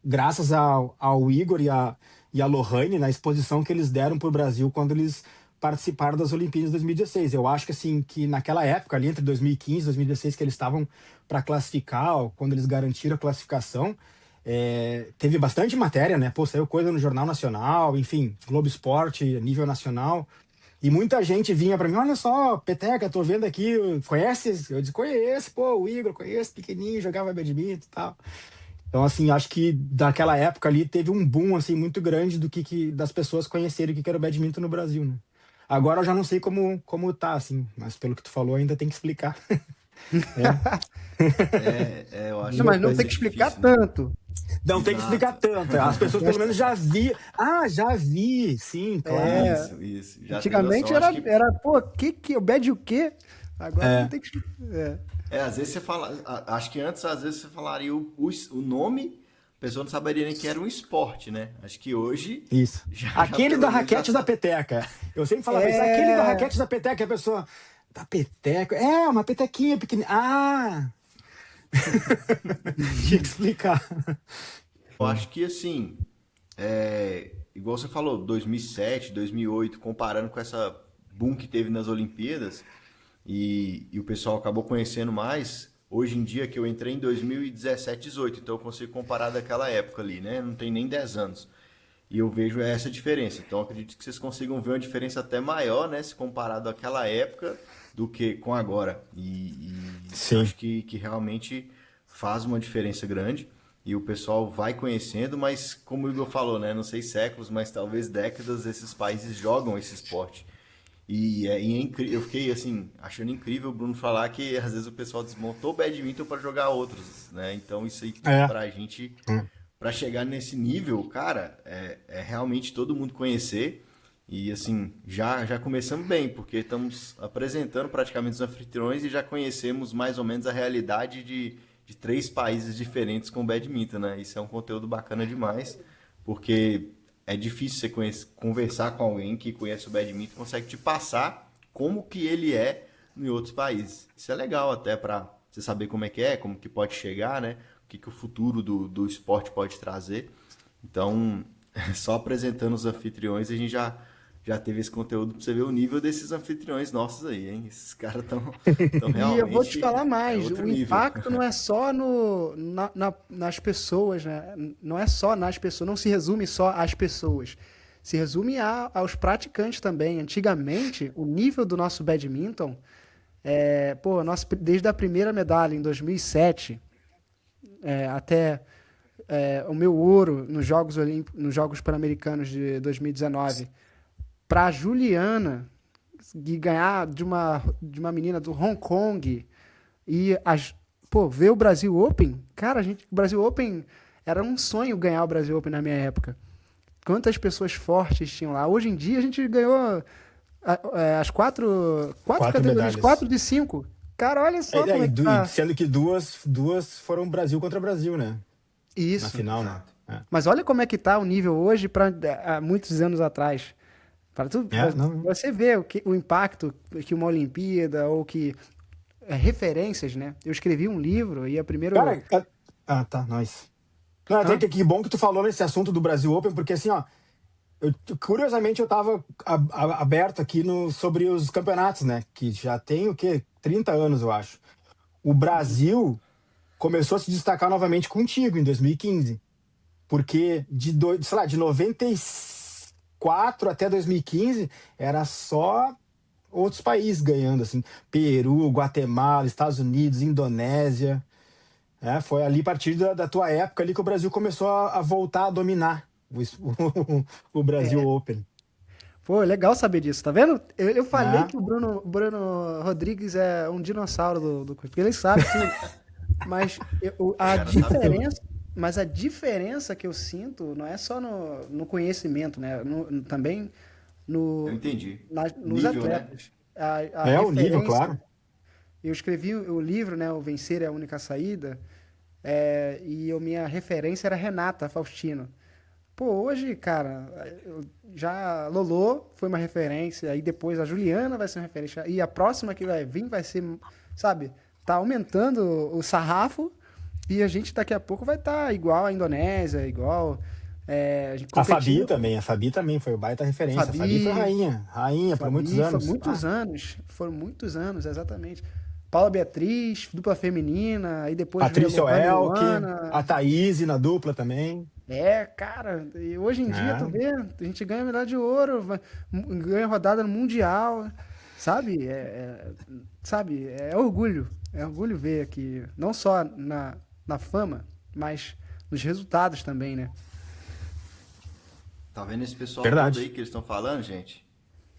graças ao Igor e a Lohane, na exposição que eles deram para o Brasil quando eles participaram das Olimpíadas de 2016. Eu acho que, assim, que naquela época, ali entre 2015 e 2016, que eles estavam para classificar, ou quando eles garantiram a classificação, teve bastante matéria, né? Pô, saiu coisa no Jornal Nacional, enfim, Globo Esporte, nível nacional. E muita gente vinha pra mim, olha só, peteca, tô vendo aqui, conhece? Eu disse, conheço, pô, o Igor, conheço, pequenininho, jogava badminton e tal. Então, assim, acho que daquela época ali teve um boom, assim, muito grande das pessoas conhecerem o que era o badminton no Brasil, né? Agora eu já não sei como tá, assim, mas pelo que tu falou ainda tem que explicar. Eu acho Não, que mas não vai tem ser que explicar difícil, né? tanto. Não tem que explicar Exato. tanto, as pessoas pelo menos já vi. Ah, já vi, sim, claro. Isso. Já tem Antigamente noção. Acho que pô, o bad o quê? Agora não tem que explicar. às vezes você fala. Acho que antes, às vezes, você falaria o nome, a pessoa não saberia nem que era um esporte, né? Acho que hoje. Isso. Já Aquele pelo da menos já raquete da sabe. peteca. Eu sempre falava isso. Aquele da raquete da peteca, a pessoa. Da peteca? Uma petequinha pequenininha. Ah! Tinha que explicar. Eu acho que assim. Igual você falou, 2007, 2008, comparando com essa boom que teve nas Olimpíadas, e o pessoal acabou conhecendo mais. Hoje em dia, que eu entrei em 2017, 18, então eu consigo comparar daquela época ali, né? Não tem nem 10 anos. E eu vejo essa diferença. Então acredito que vocês consigam ver uma diferença até maior, né? Se comparado àquela época do que com agora. E Sim. acho que realmente faz uma diferença grande. E o pessoal vai conhecendo, mas como o Igor falou, né? Não sei séculos, mas talvez décadas esses países jogam esse esporte. Eu fiquei assim, achando incrível o Bruno falar que às vezes o pessoal desmontou o badminton para jogar outros, né? Então isso aí É. pra gente, para chegar nesse nível, cara, é realmente todo mundo conhecer. E assim, já começamos bem, porque estamos apresentando praticamente os anfitriões e já conhecemos mais ou menos a realidade de 3 países diferentes com badminton, né? Isso é um conteúdo bacana demais, porque é difícil você conversar com alguém que conhece o badminton e consegue te passar como que ele é em outros países. Isso é legal até para você saber como é, como que pode chegar, né? O que o futuro do esporte pode trazer. Então, só apresentando os anfitriões, a gente já teve esse conteúdo para você ver o nível desses anfitriões nossos aí, hein? Esses caras estão E eu vou te realmente falar mais, outro o nível. impacto não é só nas pessoas, né? Não é só nas pessoas, não se resume só às pessoas. Se resume aos praticantes também. Antigamente, o nível do nosso badminton, desde a primeira medalha em 2007 até o meu ouro nos nos Jogos Pan-Americanos de 2019, para a Juliana de ganhar de uma menina do Hong Kong e ver o Brasil Open, cara, o Brasil Open era um sonho ganhar o Brasil Open na minha época. Quantas pessoas fortes tinham lá. Hoje em dia a gente ganhou as quatro categorias, medalhas. 4 de 5. Cara, olha só como é que tá. Sendo que duas foram Brasil contra Brasil, né? Na Isso. final, né? Mas olha como é que tá o nível hoje para há muitos anos atrás. Para você ver o impacto que uma Olimpíada ou que referências, né? Eu escrevi um livro e a primeira. Cara, tá, nós. Não, até que bom que tu falou nesse assunto do Brasil Open, porque assim, ó, curiosamente eu tava aberto aqui sobre os campeonatos, né? Que já tem o quê? 30 anos, eu acho. O Brasil começou a se destacar novamente contigo em 2015. Porque de 94 até 2015 era só outros países ganhando, assim, Peru, Guatemala, Estados Unidos, Indonésia. Foi ali a partir da tua época ali que o Brasil começou a voltar a dominar o Brasil Open. Pô, legal saber disso, tá vendo? Eu falei Né? que o Bruno Rodrigues é um dinossauro do quiz, porque ele sabe tudo. Mas O a cara sabe tudo. diferença, mas a diferença que eu sinto não é só no conhecimento, né? Também Eu no, entendi. nos Nível, né? atletas. A É o nível, referência. claro. Eu escrevi o livro, né? O Vencer é a Única Saída. E a minha referência era Renata Faustino. Pô, hoje, cara, já Lolo foi uma referência, aí depois a Juliana vai ser uma referência, e a próxima que vai vir vai ser, sabe, tá aumentando o sarrafo, e a gente daqui a pouco vai estar igual a Indonésia, igual a gente competindo. A Fabi também foi o baita referência. A Fabi foi Fabi, rainha, rainha por muitos Fabi, anos. Ah, foram muitos anos, exatamente. Paula Beatriz, dupla feminina, aí depois veio a Patrícia Lohane e Elk, a Luana. Thaís na dupla também. Cara, e hoje em dia, tu Né? vê, a gente ganha medalha de ouro, ganha rodada no Mundial, sabe? Sabe, é orgulho ver aqui, não só na fama, mas nos resultados também, né? Tá vendo esse pessoal todo aí Verdade. que eles estão falando, gente?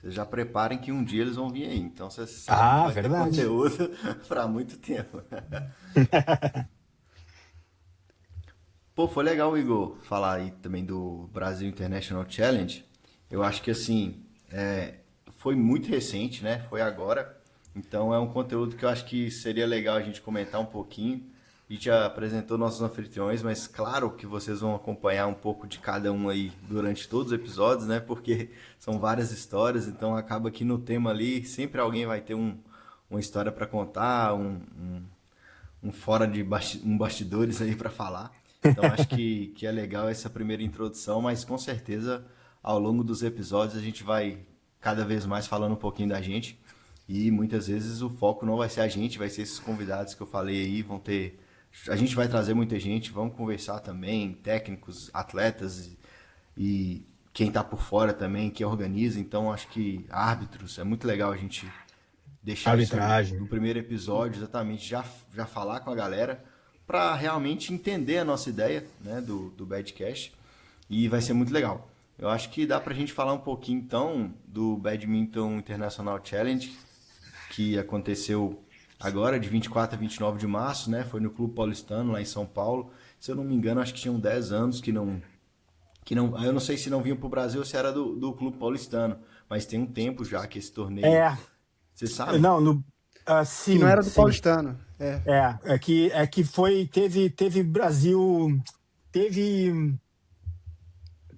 Vocês já preparem que um dia eles vão vir aí. Então vocês sabem que Ah, vai ter verdade. conteúdo para muito tempo. Pô, foi legal, Igor, falar aí também do Brasil International Challenge. Eu acho que assim, foi muito recente, né? Foi agora. Então é um conteúdo que eu acho que seria legal a gente comentar um pouquinho. A gente já apresentou nossos anfitriões, mas claro que vocês vão acompanhar um pouco de cada um aí durante todos os episódios, né? Porque são várias histórias, então acaba que no tema ali sempre alguém vai ter uma história para contar, um fora de bastidores aí para falar. Então acho que é legal essa primeira introdução, mas com certeza ao longo dos episódios a gente vai cada vez mais falando um pouquinho da gente e muitas vezes o foco não vai ser a gente, vai ser esses convidados que eu falei aí, vão ter. A gente vai trazer muita gente, vamos conversar também, técnicos, atletas e quem está por fora também, quem organiza. Então acho que árbitros, é muito legal a gente deixar isso no Arbitragem. primeiro episódio, exatamente, já falar com a galera para realmente entender a nossa ideia, né, do Badcast e vai ser muito legal. Eu acho que dá para a gente falar um pouquinho então do Badminton International Challenge que aconteceu agora de 24 a 29 de março, né? Foi no Clube Paulistano lá em São Paulo. Se eu não me engano, acho que tinham 10 anos que não, eu não sei se não vinham para o Brasil ou se era do Clube Paulistano, mas tem um tempo já que esse torneio, É, você sabe? não, no, Que não sim, era do sim. paulistano. É que teve Brasil, teve,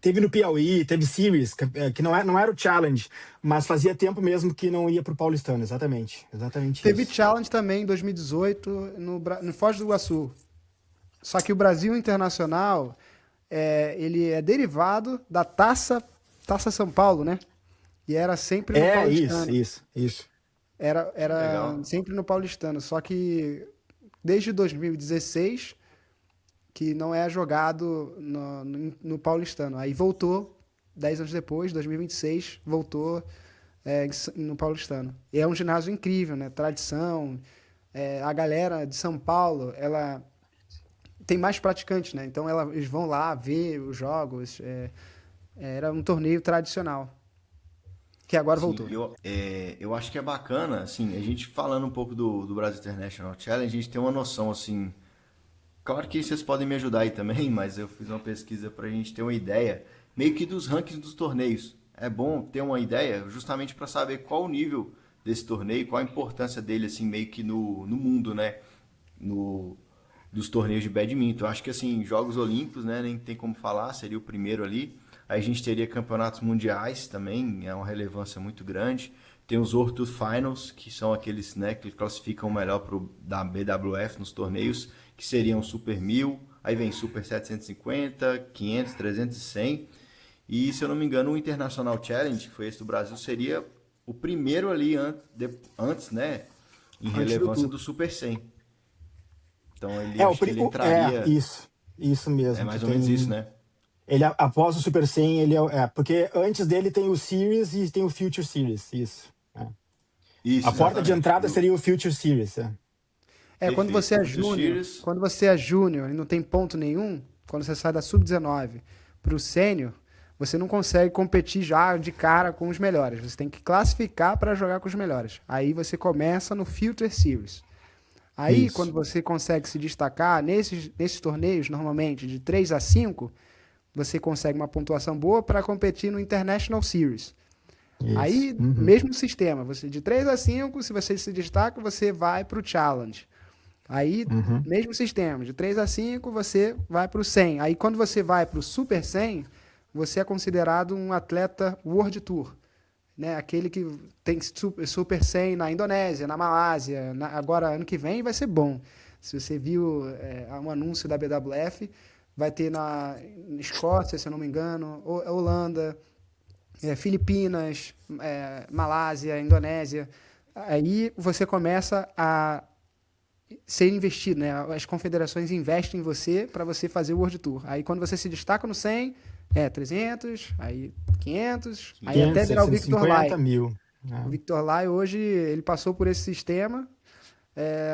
teve no Piauí, teve Series, que não era o Challenge, mas fazia tempo mesmo que não ia pro Paulistano, exatamente, exatamente Teve isso. Challenge também em 2018 no Foz do Iguaçu. Só que o Brasil Internacional, ele é derivado da Taça São Paulo, né? E era sempre no É isso, paulistano. isso, isso. Que Era legal. sempre no paulistano. Só que desde 2016 que não é jogado no paulistano. Aí voltou, 10 anos depois, 2026, voltou no paulistano. E é um ginásio incrível, né? Tradição. A galera de São Paulo, ela tem mais praticantes, né? Então eles vão lá ver os jogos. Era um torneio tradicional, que agora Sim, voltou. eu acho que é bacana, assim, a gente falando um pouco do Brasil International Challenge, a gente tem uma noção, assim, claro que vocês podem me ajudar aí também, mas eu fiz uma pesquisa para a gente ter uma ideia, meio que dos rankings dos torneios. É bom ter uma ideia justamente para saber qual o nível desse torneio, qual a importância dele, assim, meio que no mundo, né? No, dos torneios de badminton. Eu acho que, assim, Jogos Olímpicos, né? Nem tem como falar, seria o primeiro ali. Aí a gente teria campeonatos mundiais também, é uma relevância muito grande. Tem os World Tour Finals, que são aqueles, né, que classificam melhor da BWF nos torneios, que seriam Super 1000, aí vem Super 750, 500, 300 e 100. E, se eu não me engano, o International Challenge, que foi esse do Brasil, seria o primeiro ali antes, né, em Antes do relevância tour. do Super 100. Então, acho que ele É, entraria, isso é mesmo. Tu mais ou menos isso, tem, né? após o Super 100, porque antes dele tem o Series e tem o Future Series, isso. É. A Isso, porta de exatamente. entrada seria o Future Series, é. Quando Perfeito. você é Future júnior, Series. quando você é júnior e não tem ponto nenhum, quando você sai da sub-19 para o sênior, você não consegue competir já de cara com os melhores. Você tem que classificar para jogar com os melhores. Aí você começa no Future Series. Aí, quando Isso. você consegue se destacar nesses torneios, normalmente de 3 a 5, você consegue uma pontuação boa para competir no International Series. Isso. Aí, Uhum. mesmo sistema, você de 3 a 5, se você se destaca, você vai para o Challenge. Aí, Uhum. mesmo sistema, de 3 a 5, você vai para o 100. Aí, quando você vai para o Super 100, você é considerado um atleta World Tour, né? Aquele que tem Super 100 na Indonésia, na Malásia. Agora, ano que vem, vai ser bom. Se você viu um anúncio da BWF, vai ter na Escócia, se eu não me engano, Holanda, Filipinas, Malásia, Indonésia. Aí você começa a ser investido, né? As confederações investem em você para você fazer o World Tour. Aí quando você se destaca no 100, 300, aí 500, aí até 500, virar o Victor 750 Lai. mil. O Né? Victor Lai hoje, ele passou por esse sistema,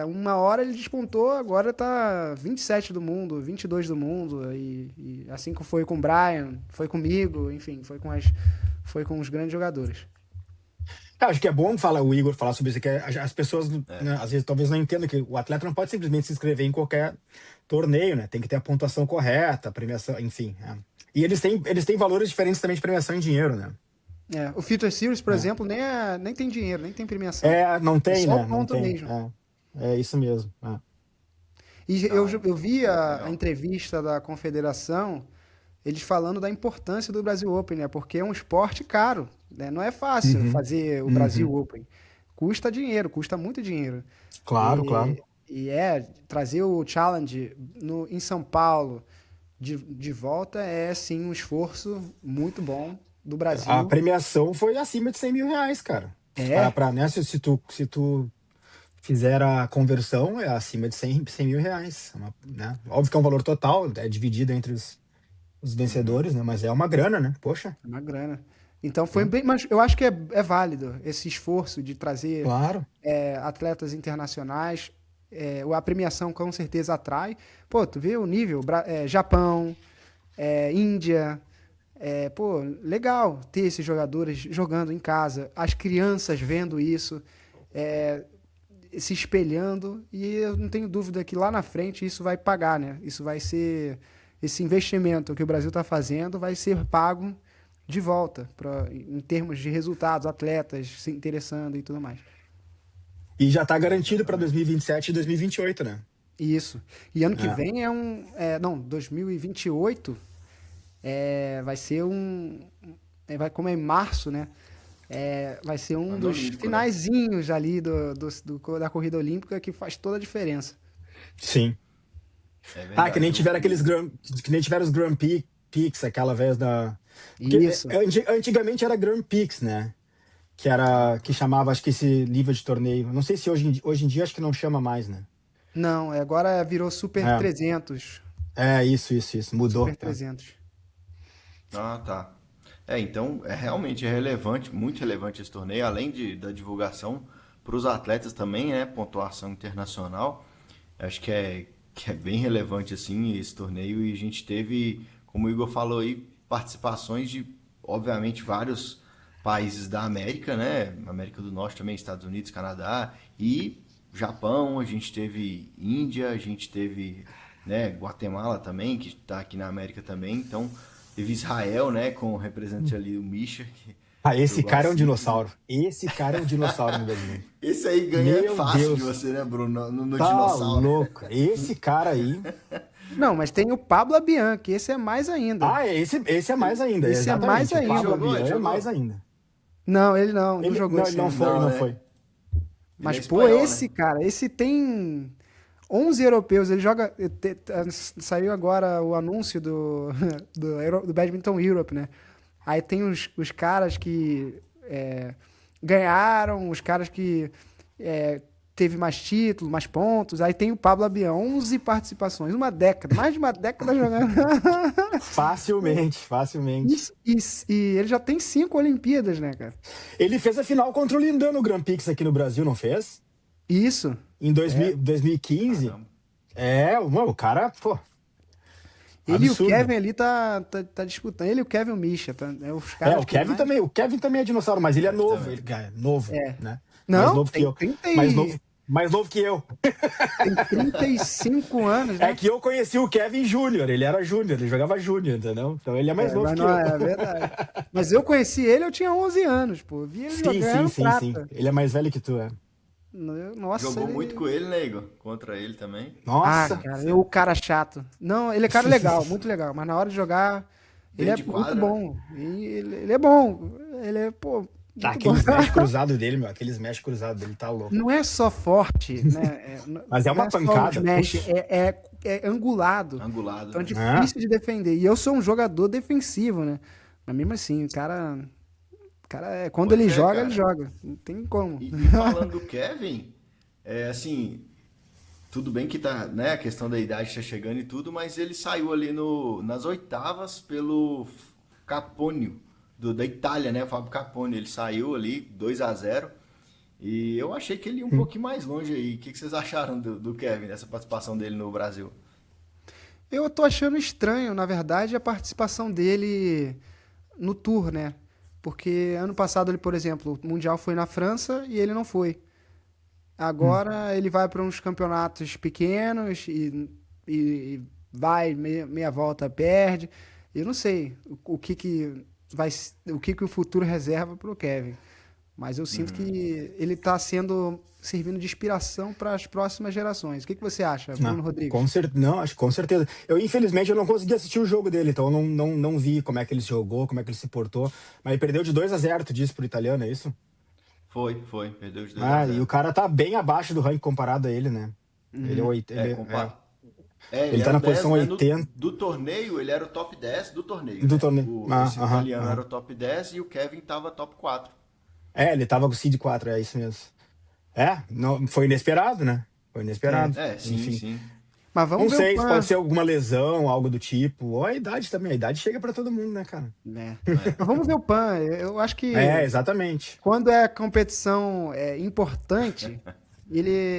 uma hora ele despontou, agora tá 27 do mundo, 22 do mundo, e assim que foi com o Brian, foi comigo, enfim, foi com os grandes jogadores. Eu acho que é bom o Igor falar sobre isso, que as pessoas, né, às vezes, talvez não entendam que o atleta não pode simplesmente se inscrever em qualquer torneio, né? Tem que ter a pontuação correta, a premiação, enfim. E eles têm valores diferentes também de premiação em dinheiro, né? O Future Series, por É, exemplo, nem tem dinheiro, nem tem premiação. não É tem, só o né? Não ponto tem. mesmo. É isso mesmo. E Ah, eu vi a legal. entrevista da confederação, eles falando da importância do Brasil Open, né? Porque é um esporte caro, né? Não é fácil Uhum, fazer o Brasil uhum. Open. Custa dinheiro, custa muito dinheiro. Claro, claro. E trazer o Challenge em São Paulo de volta é, sim, um esforço muito bom do A Brasil. premiação foi acima de 100 mil reais, cara. Se parar É, pra, né, se tu fizer a conversão, é acima de 100 mil reais. Né? Óbvio que é um valor total, é dividido entre os Uhum. vencedores, né? Mas é uma grana, né? Poxa, é uma grana. Então foi né? bem, mas eu acho que é válido esse esforço de trazer Claro. atletas internacionais. A premiação com certeza atrai. Pô, tu vê o nível, Japão, Índia. Pô, legal ter esses jogadores jogando em casa, as crianças vendo isso, é, se espelhando, e eu não tenho dúvida que lá na frente isso vai pagar, né? Isso vai ser, esse investimento que o Brasil está fazendo vai ser pago de volta, em termos de resultados, atletas se interessando e tudo mais. E já tá garantido para Exatamente. 2027 e 2028, né? Isso. E ano que É. vem não, 2028 vai ser como é em março, né? Vai ser um Ano dos olímpico, né? finaizinhos ali da corrida olímpica que faz toda a diferença. Sim. É Que verdade. nem tiveram que nem tiveram os Grand Prix aquela vez da. Porque Isso. antigamente era Grand Prix, né? Ah, Que tá. chamava, acho que esse nível de torneio. Não sei se hoje em dia acho que não chama mais, né? Não, agora virou Super É, 300. isso, mudou. Super 300. Ah, tá. Então realmente é relevante, muito relevante esse torneio, além da divulgação para os atletas também, né? Pontuação internacional. Acho que é bem relevante assim esse torneio e a gente teve, como o Igor falou aí, participações de, obviamente, vários países da América, né? América do Norte também, Estados Unidos, Canadá e Japão, a gente teve Índia, a gente teve, né, Guatemala também, que está aqui na América também, então teve Israel, né, com o representante ali, o Misha, que Esse jogou cara é um assim. dinossauro. Esse cara é um dinossauro no badminton. Esse aí ganha Meu fácil de Deus. você, né, Bruno, no Tá dinossauro. louco. Esse cara aí. Não, mas tem o Pablo Abian, que esse é mais ainda. Esse é mais ainda, Esse é mais exatamente. O Ele ainda. Pablo jogou? Ele Abian é mais jogou? ainda. Não, ele não Ele jogou não, esse ele não ano. foi, Não, não né? foi. Ele é Mas, pô, espanhol, né? esse cara, esse tem 11 europeus. Ele joga. Saiu agora o anúncio do Badminton Europe, né? Aí tem os caras que ganharam, os caras que teve mais títulos, mais pontos. Aí tem o Pablo Abian, 11 participações, mais de uma década jogando. Facilmente, facilmente. E ele já tem 5 Olimpíadas, né, cara? Ele fez a final contra o Lindão no Grand Prix aqui no Brasil, não fez? Isso. Em 2015. Caramba. O cara, pô. Ele e o Absurdo. Kevin ali tá disputando. Ele e o Kevin e o Misha. É os caras O que Kevin mais. também. O Kevin também é dinossauro, mas ele é Kevin novo. também. Ele é novo, É. né? Mais Não, novo que tem eu. 30 Mais e, novo, mais novo que eu. tem 35 anos, É né? que eu conheci o Kevin Júnior. Ele era Júnior, ele jogava Júnior, entendeu? Então ele é mais É, novo mas que não eu. é verdade. Mas eu conheci ele, eu tinha 11 anos, pô. Vi ele Sim, sim, jogando sim, sim. prata. Ele é mais velho que tu, é. Nossa, Jogou muito ele. com ele, né, Igor? Contra ele também. Ah, Nossa. cara, o cara chato. Não, ele é cara legal, muito legal. Mas na hora de jogar, ele Dentro é de muito quadra, né? bom. E ele é bom. Ele é, pô, Ah, muito bom. aqueles mexe cruzado dele, meu. Aqueles mexe cruzado dele, tá louco. Não é só forte, né? Mas é Não uma é só o pancada. smash, Putz. é angulado. Angulado, Então é né? Ah, difícil de defender. E eu sou um jogador defensivo, né? Mas mesmo assim, quando ele Pois é, joga, ele cara. joga. Não tem como. E falando do Kevin, assim, tudo bem que tá, né, a questão da idade tá chegando e tudo, mas ele saiu ali no, nas oitavas pelo Capônio, da Itália, né, o Fábio Capônio. Ele saiu ali 2-0 e eu achei que ele ia um pouquinho mais longe aí. O que vocês acharam do Kevin, dessa participação dele no Brasil? Eu tô achando estranho, na verdade, a participação dele no Tour, né? Porque ano passado ele, por exemplo, o Mundial foi na França e ele não foi. Agora ele vai para uns campeonatos pequenos e vai, meia volta perde. Eu não sei o que que o futuro reserva para o Kevin. Mas eu sinto que ele está servindo de inspiração para as próximas gerações. O que que você acha, não, Bruno Rodrigues? não, acho que com certeza. Infelizmente, eu não consegui assistir o jogo dele, então eu não vi como é que ele jogou, como é que ele se portou. Mas ele perdeu de 2-0, tu disse pro italiano, é isso? Foi, perdeu de 2 a Ah, e o 0 cara tá bem abaixo do ranking comparado a ele, né? Ele é, É, ele ele tá era o na 10, posição né? 80 Do torneio, ele era o top 10 do torneio, do né? torneio. Esse Aham, italiano era aham. o top 10 e o Kevin tava top 4. Ele tava com o Seed 4, é isso mesmo. Não, foi inesperado, né? Foi É. inesperado. É, sim, Enfim. sim. Mas Não vamos ver o sei se pode Pan. ser alguma lesão, algo do tipo. Ou a idade também. A idade chega pra todo mundo, né, cara? Né? É, Mas vamos ver o Pan. Eu acho que Exatamente. quando é competição importante,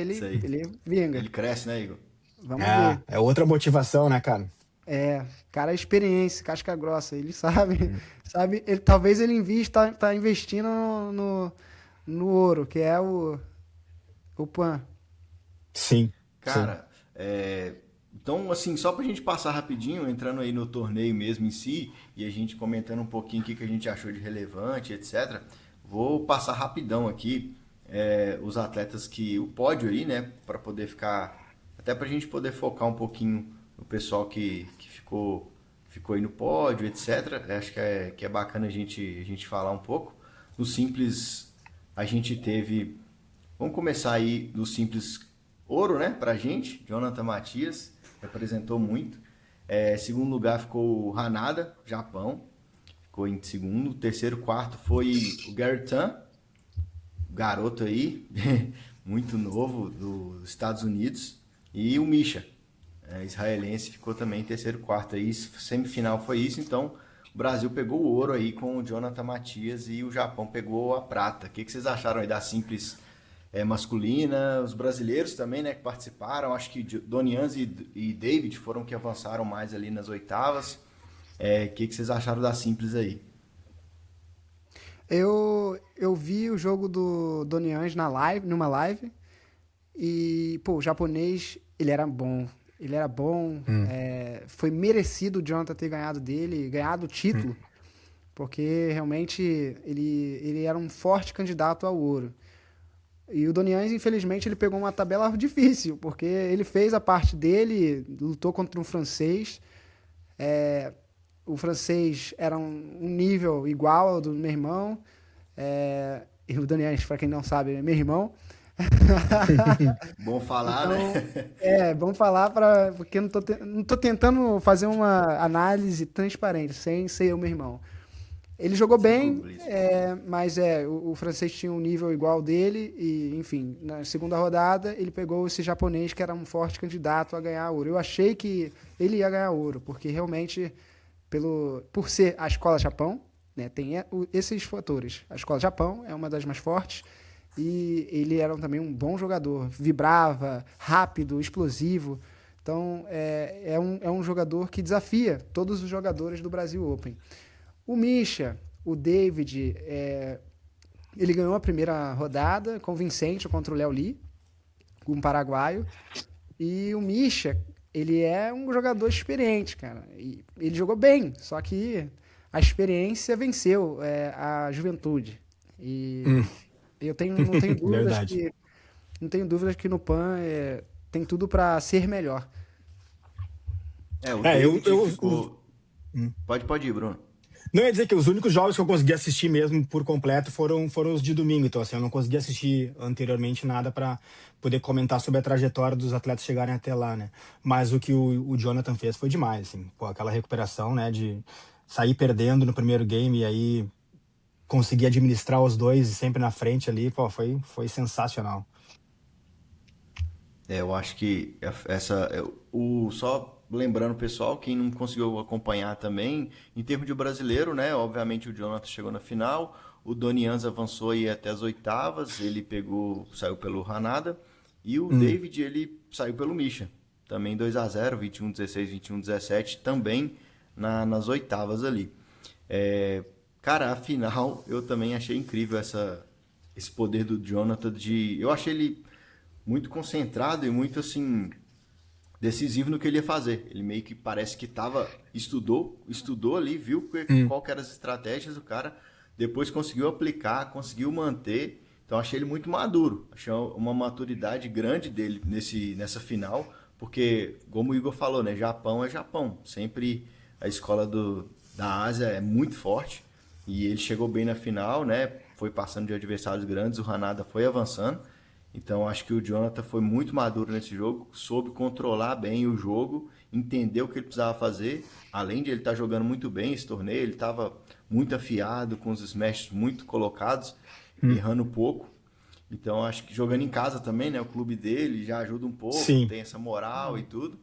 isso aí. ele vinga. Ele cresce, né, Igor? Vamos ver. É outra motivação, né, cara? Cara, é experiência, casca grossa. Ele sabe, sabe. Talvez ele tá investindo no ouro, que é o Pan. Sim, sim. Cara, então, assim, só pra gente passar rapidinho, entrando aí no torneio mesmo em si, e a gente comentando um pouquinho o que a gente achou de relevante, etc. Vou passar rapidão aqui os atletas o pódio aí, né, pra poder ficar, até pra gente poder focar um pouquinho no pessoal que ficou aí no pódio, etc. Acho que é bacana a gente falar um pouco. No simples, a gente teve. Vamos começar aí do simples ouro, né, pra gente. Jonathan Matias representou muito. Segundo lugar ficou o Hanada, Japão. Ficou em segundo. Terceiro, quarto foi o Gary Tan, garoto aí, muito novo, dos Estados Unidos. E o Misha, israelense, ficou também em terceiro, quarto aí. Semifinal foi isso, então o Brasil pegou o ouro aí com o Jonathan Matias e o Japão pegou a prata. O que vocês acharam aí da simples masculina? Os brasileiros também, né, que participaram. Acho que Donians e David foram que avançaram mais ali nas oitavas. O que vocês acharam da simples aí? Eu vi o jogo do Donians numa live, e, pô, o japonês, ele era bom. Ele era bom. Foi merecido o Jonathan ter ganhado o título, porque realmente ele era um forte candidato ao ouro. E o Donians, infelizmente, ele pegou uma tabela difícil, porque ele fez a parte dele, lutou contra um francês. O francês era um nível igual ao do meu irmão. E o Donians, para quem não sabe, é meu irmão. Bom falar, Então, né? vamos falar porque eu não tô tentando fazer uma análise transparente, sem ser o meu irmão. Ele jogou Sem bem, clubismo. mas o francês tinha um nível igual dele, e, enfim, na segunda rodada ele pegou esse japonês que era um forte candidato a ganhar ouro. Eu achei que ele ia ganhar ouro, porque realmente, por ser a Escola Japão, né, tem esses fatores. A Escola Japão é uma das mais fortes, e ele era também um bom jogador, vibrava, rápido, explosivo. Então, é um jogador que desafia todos os jogadores do Brasil Open. O Misha, o David, ele ganhou a primeira rodada convincente contra o Léo Lee, um paraguaio. E o Misha, ele é um jogador experiente, cara. E ele jogou bem, só que a experiência venceu a juventude. E eu não tenho dúvidas Verdade. que no PAN tem tudo para ser melhor. O É, David eu, ficou. Pode ir, Bruno. Não, ia dizer que os únicos jogos que eu consegui assistir mesmo por completo foram os de domingo. Então, assim, eu não consegui assistir anteriormente nada para poder comentar sobre a trajetória dos atletas chegarem até lá, né? Mas o que o Jonathan fez foi demais, assim. Pô, aquela recuperação, né, de sair perdendo no primeiro game e aí conseguir administrar os dois e sempre na frente ali, pô, foi sensacional. Eu acho que só lembrando, pessoal, quem não conseguiu acompanhar também, em termos de brasileiro, né? Obviamente o Jonathan chegou na final, o Donians avançou aí até as oitavas, ele saiu pelo Hanada, e o David, ele saiu pelo Misha, também 2-0, 21-16, 21-17, também nas oitavas ali. Cara, a final eu também achei incrível esse poder do Jonathan eu achei ele muito concentrado e muito assim decisivo no que ele ia fazer. Ele meio que parece que estudou ali, viu qual que eram as estratégias do cara, depois conseguiu aplicar, conseguiu manter. Então achei ele muito maduro. Achei uma maturidade grande dele nessa final, porque como o Igor falou, né, Japão é Japão. Sempre a escola da Ásia é muito forte e ele chegou bem na final, né? Foi passando de adversários grandes, o Hanada foi avançando. Então acho que o Jonathan foi muito maduro nesse jogo, soube controlar bem o jogo, entendeu o que ele precisava fazer. Além de ele estar jogando muito bem esse torneio, ele estava muito afiado, com os smashes muito colocados, errando pouco. Então acho que jogando em casa também, né? O clube dele já ajuda um pouco, Sim. tem essa moral e tudo.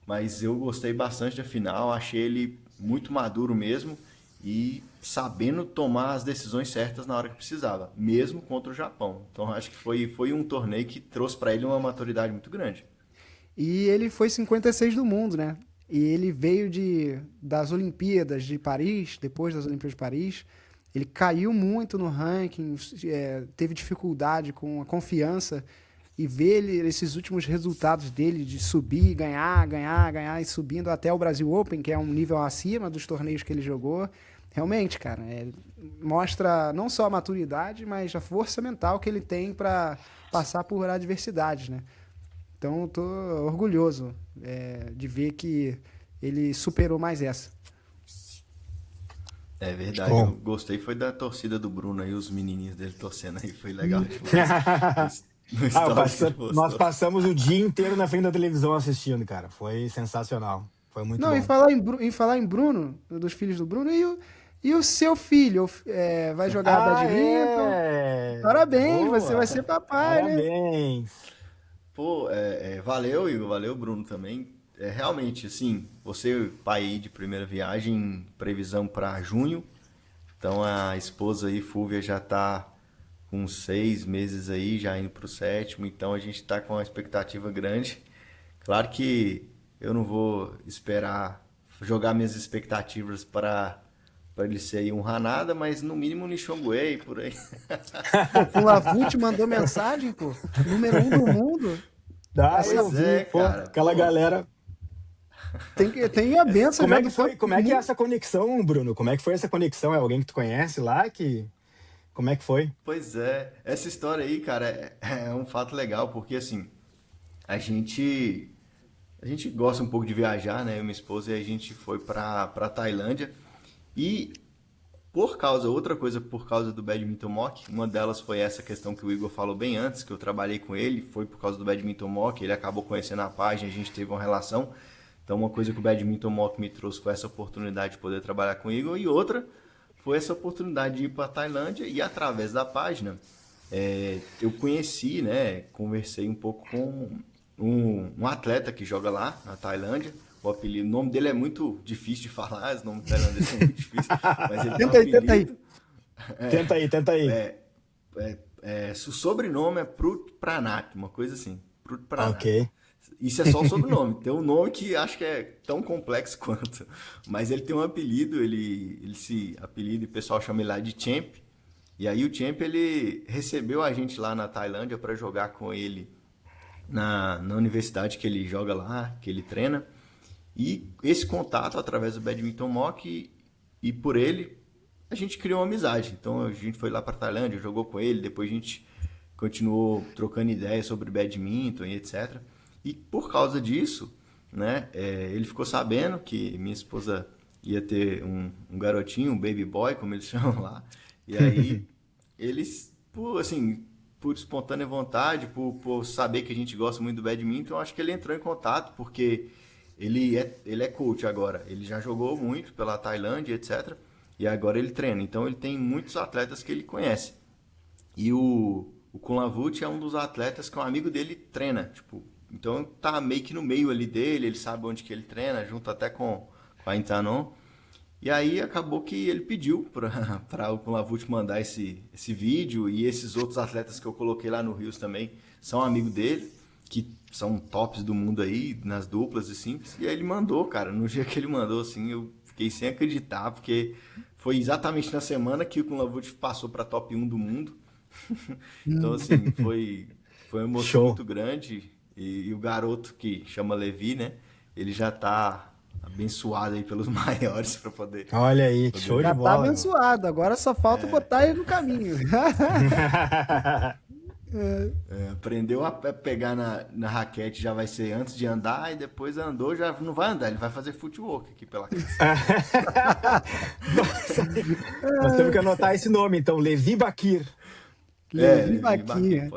Mas eu gostei bastante da final, achei ele muito maduro mesmo e sabendo tomar as decisões certas na hora que precisava, mesmo contra o Japão. Então acho que foi um torneio que trouxe para ele uma maturidade muito grande. E ele foi 56 do mundo, né? E ele veio das Olimpíadas de Paris, depois das Olimpíadas de Paris. Ele caiu muito no ranking, teve dificuldade com a confiança. E ver esses últimos resultados dele de subir, ganhar e subindo até o Brasil Open, que é um nível acima dos torneios que ele jogou. Realmente, cara, mostra não só a maturidade, mas a força mental que ele tem para passar por adversidades, né? Então, eu tô orgulhoso de ver que ele superou mais essa. É verdade, eu Bom. gostei foi da torcida do Bruno aí, os menininhos dele torcendo aí, foi legal demais. No stories que ele Nós postou. passamos o dia inteiro na frente da televisão assistindo, cara. Foi sensacional. Foi muito Não, bom. em falar em Bruno, dos filhos do Bruno, e o seu filho vai jogar badminton? É! Parabéns, você vai Boa! ser papai, né? Parabéns! Pô, valeu, Igor, valeu, Bruno, também. Realmente, assim, você, pai aí de primeira viagem, previsão para junho. Então a esposa aí, Fúvia, já tá com 6 meses aí, já indo pro sétimo. Então a gente tá com uma expectativa grande. Claro que eu não vou esperar jogar minhas expectativas para ele ser aí um Hanada, mas no mínimo um Nishonguei, por aí. Pô, o Lavute mandou mensagem, pô. Número 1 do mundo. Eu Pois vi, é, pô, cara. aquela Pô, galera. Tem a benção Como já é que do fã. foi? Como é que é essa conexão, Bruno? Como é que foi essa conexão? É alguém que tu conhece lá? Como é que foi? pois é, essa história aí, cara, é um fato legal, porque assim, a gente a gente gosta um pouco de viajar, né? Eu e minha esposa, e a gente foi pra Tailândia. E outra coisa por causa do Badminton Mock, uma delas foi essa questão que o Igor falou bem antes, que eu trabalhei com ele, foi por causa do Badminton Mock, ele acabou conhecendo a página, a gente teve uma relação. Então uma coisa que o Badminton Mock me trouxe foi essa oportunidade de poder trabalhar com o Igor, e outra foi essa oportunidade de ir para a Tailândia, e através da página eu conheci, né, conversei um pouco com um atleta que joga lá na Tailândia. O nome dele é muito difícil de falar, os nomes tailandeses são muito difíceis, mas ele tem um Tenta aí. apelido. Tenta aí. O sobrenome é Prut Pranat, uma coisa assim. Prut Pranat. Ok. Isso é só o sobrenome. Tem um nome que acho que é tão complexo quanto. Mas ele tem um apelido, ele se apelida e o pessoal chama ele lá de Champ. E aí o Champ, ele recebeu a gente lá na Tailândia para jogar com ele na universidade que ele joga lá, que ele treina. E esse contato através do Badminton Mock e por ele, a gente criou uma amizade. Então a gente foi lá para Tailândia, jogou com ele, depois a gente continuou trocando ideias sobre badminton e etc. E por causa disso, né, ele ficou sabendo que minha esposa ia ter um garotinho, um baby boy, como eles chamam lá. E aí, eles, por espontânea vontade, por saber que a gente gosta muito do badminton, acho que ele entrou em contato, porque ele é coach agora. Ele já jogou muito pela Tailândia, etc. E agora ele treina. Então, ele tem muitos atletas que ele conhece. E o Kunlavut é um dos atletas que um amigo dele treina, tipo, então tá meio que no meio ali dele, ele sabe onde que ele treina, junto até com a Intanon. E aí acabou que ele pediu para o Kunlavut mandar esse vídeo, e esses outros atletas que eu coloquei lá no Rios também são amigos dele, que são tops do mundo aí, nas duplas e simples. E aí ele mandou, cara, no dia que ele mandou, assim, eu fiquei sem acreditar, porque foi exatamente na semana que o Kunlavut passou para top 1 do mundo. Então, assim, foi uma emoção Show. muito grande. E o garoto que chama Levi, né? Ele já tá abençoado aí pelos maiores para poder. Olha aí, show de Já tá bola. irmão. abençoado, agora só falta botar ele no caminho. Aprendeu a pegar na raquete, já vai ser antes de andar, e depois andou, já não vai andar, ele vai fazer footwork aqui pela casa. Nós temos que anotar esse nome, então, Levi Bakir. Levi Levi Bakir.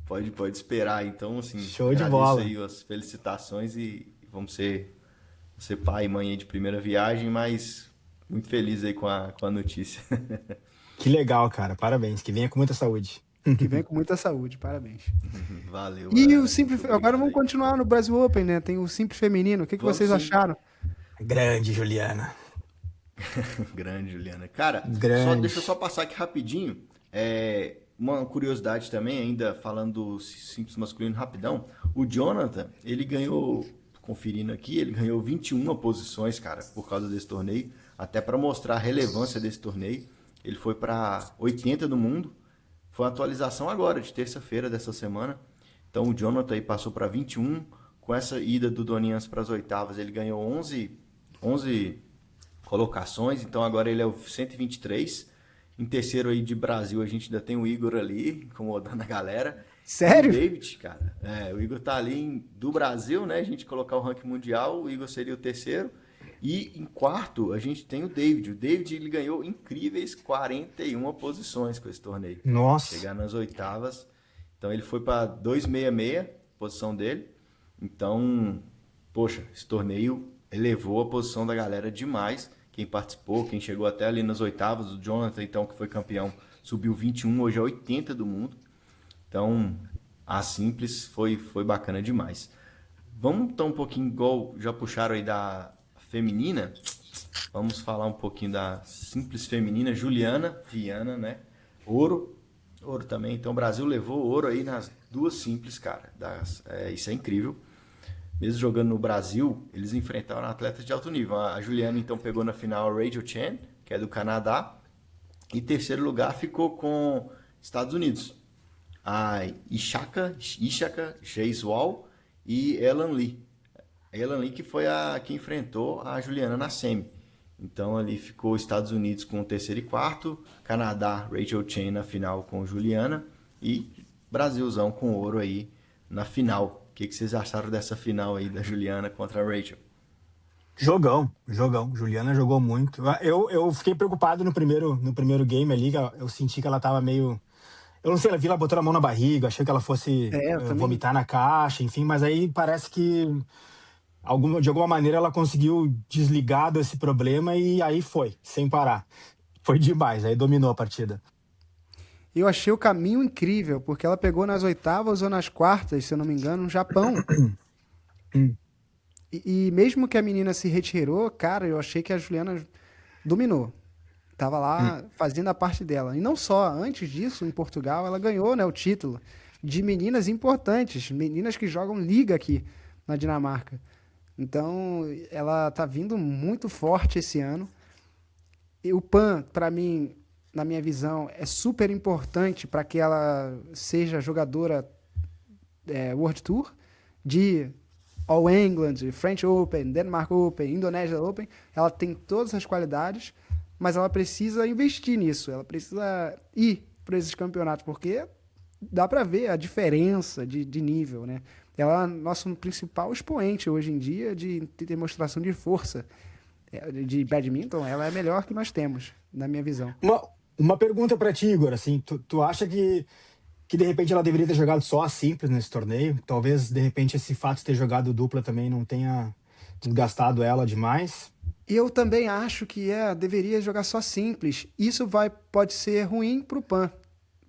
Bakir, pode esperar. Então, assim, Show de agradeço bola. aí as felicitações e vamos ser pai e mãe aí de primeira viagem, mas muito feliz aí com a notícia. Que legal, cara. Parabéns. Que venha com muita saúde. Que vem com muita saúde, parabéns. Valeu. E galera, o Simples. muito Agora obrigado vamos aí. continuar no Brasil Open, né? Tem o Simples Feminino. O que Vamos vocês sim. acharam? Grande, Juliana. Grande, Juliana. Cara, Grande. deixa eu só passar aqui rapidinho. Uma curiosidade também, ainda falando do simples masculino rapidão. O Jonathan, ele ganhou, conferindo aqui, ele ganhou 21 posições, cara, por causa desse torneio. Até para mostrar a relevância desse torneio. Ele foi para 80 do mundo. Foi uma atualização agora, de terça-feira dessa semana. Então o Jonathan aí passou para 21. Com essa ida do Donians para as oitavas, ele ganhou 11 colocações. Então agora ele é o 123. Em terceiro aí de Brasil, a gente ainda tem o Igor ali, incomodando a galera. Sério? E o David, cara. O Igor tá ali do Brasil, né? A gente colocar o ranking mundial, o Igor seria o terceiro. E em quarto, a gente tem o David. O David, ele ganhou incríveis 41 posições com esse torneio. Nossa. Chegar nas oitavas. Então ele foi para 266, posição dele. Então, poxa, esse torneio elevou a posição da galera demais. Quem participou, quem chegou até ali nas oitavas, o Jonathan, então, que foi campeão, subiu 21, hoje é 80 do mundo. Então, a simples foi bacana demais. Vamos então um pouquinho, igual já puxaram aí da feminina, vamos falar um pouquinho da simples feminina, Juliana Viana, né? Ouro também. Então, o Brasil levou ouro aí nas duas simples, cara. Isso é incrível. Mesmo jogando no Brasil, eles enfrentaram atletas de alto nível. A Juliana, então, pegou na final a Rachel Chen, que é do Canadá. E terceiro lugar ficou com Estados Unidos. A Ishaka Jaiswal e Ellen Lee. A Ellen Lee que foi a que enfrentou a Juliana na semi. Então, ali ficou Estados Unidos com o terceiro e quarto. Canadá, Rachel Chen na final com Juliana. E Brasilzão com ouro aí na final. O que vocês acharam dessa final aí da Juliana contra a Rachel? Jogão. Juliana jogou muito. Eu fiquei preocupado no primeiro game ali, que eu senti que ela tava meio... Eu não sei, ela botou a mão na barriga, achei que ela fosse eu também. vomitar na caixa, enfim, mas aí parece que de alguma maneira ela conseguiu desligar desse problema e aí foi, sem parar. Foi demais, aí dominou a partida. Eu achei o caminho incrível, porque ela pegou nas oitavas ou nas quartas, se eu não me engano, no Japão. E mesmo que a menina se retirou, cara, eu achei que a Juliana dominou. Tava lá fazendo a parte dela. E não só, antes disso, em Portugal, ela ganhou, né, o título de meninas importantes, meninas que jogam liga aqui na Dinamarca. Então, ela tá vindo muito forte esse ano. E o PAN, para mim, na minha visão, é super importante para que ela seja jogadora World Tour, de All England, French Open, Denmark Open, Indonesia Open. Ela tem todas as qualidades, mas ela precisa investir nisso. Ela precisa ir para esses campeonatos, porque dá para ver a diferença de nível, né? Ela é nosso principal expoente hoje em dia de demonstração de força de badminton. Ela é a melhor que nós temos, na minha visão. Uma pergunta para ti, Igor, assim, tu acha que de repente ela deveria ter jogado só a simples nesse torneio? Talvez, de repente, esse fato de ter jogado dupla também não tenha desgastado ela demais? Eu também acho que deveria jogar só simples. Isso pode ser ruim para o PAN,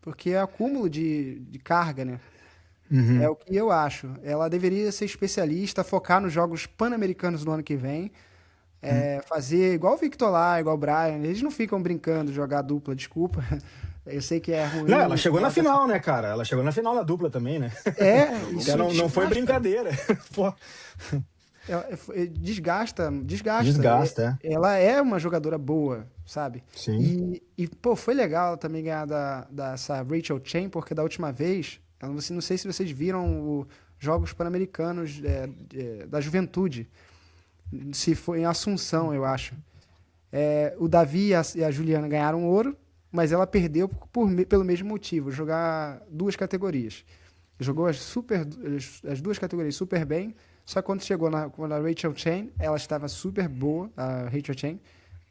porque é acúmulo de carga, né? É o que eu acho. Ela deveria ser especialista, focar nos Jogos Pan-Americanos no ano que vem, fazer igual o Victor lá, igual o Brian. Eles não ficam brincando, jogar dupla, desculpa. Eu sei que é ruim. Não, ela chegou na final, né, cara? Ela chegou na final da dupla também, né? Isso não foi brincadeira. Pô. Desgasta. Desgasta, é. Ela é uma jogadora boa, sabe? Sim. Pô, foi legal também ganhar dessa Rachel Chen, porque da última vez, não sei se vocês viram os Jogos Pan-Americanos da Juventude, se foi em Assunção, eu acho. O Davi e a Juliana ganharam ouro, mas ela perdeu pelo mesmo motivo, jogar duas categorias. Jogou as duas categorias super bem, só que quando chegou na Rachel Chen, ela estava super boa, a Rachel Chen,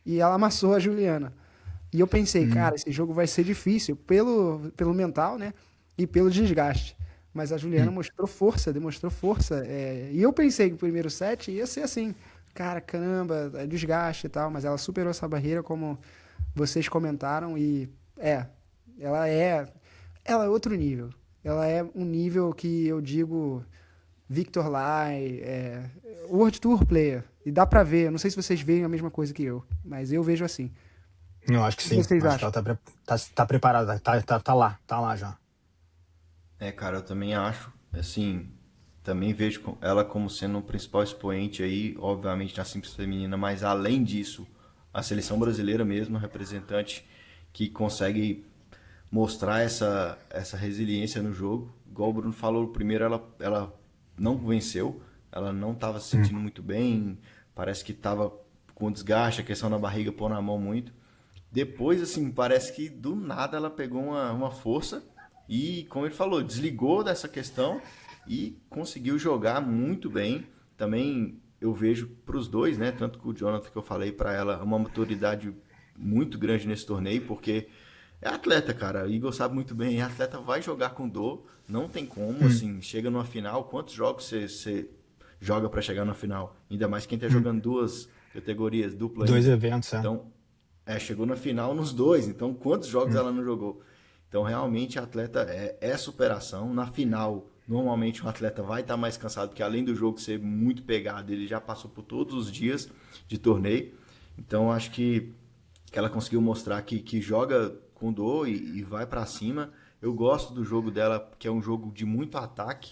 e ela amassou a Juliana. E eu pensei, cara, esse jogo vai ser difícil pelo mental, né? E pelo desgaste. Mas a Juliana demonstrou força. E eu pensei que o primeiro set ia ser assim, cara, caramba, desgaste e tal, mas ela superou essa barreira, como vocês comentaram, e ela é outro nível. Ela é um nível que eu digo Victor Lai, World Tour player. E dá pra ver, não sei se vocês veem a mesma coisa que eu, mas eu vejo assim. Eu acho que sim. Vocês acho acham? que ela tá preparada, tá lá já. Cara, eu também acho, assim, também vejo ela como sendo o principal expoente aí, obviamente, na simples feminina, mas além disso, a seleção brasileira mesmo, representante que consegue mostrar essa resiliência no jogo. Igual o Bruno falou, primeiro ela não venceu, ela não estava se sentindo muito bem, parece que estava com desgaste, a questão da barriga pôr na mão muito. Depois, assim, parece que do nada ela pegou uma força e, como ele falou, desligou dessa questão e conseguiu jogar muito bem. Também eu vejo para os dois, né, tanto que o Jonathan, que eu falei para ela, uma maturidade muito grande nesse torneio, porque é atleta, cara. O Igor sabe muito bem, atleta vai jogar com dor, não tem como, assim, chega numa final, quantos jogos você joga para chegar na final? Ainda mais quem tá jogando duas categorias, dupla. Dois eventos, Então, chegou na final nos dois, então quantos jogos ela não jogou? Então, realmente, a atleta é superação. Na final, normalmente, um atleta vai estar mais cansado, porque além do jogo ser muito pegado, ele já passou por todos os dias de torneio. Então, acho que ela conseguiu mostrar que joga com dor e vai para cima. Eu gosto do jogo dela, que é um jogo de muito ataque,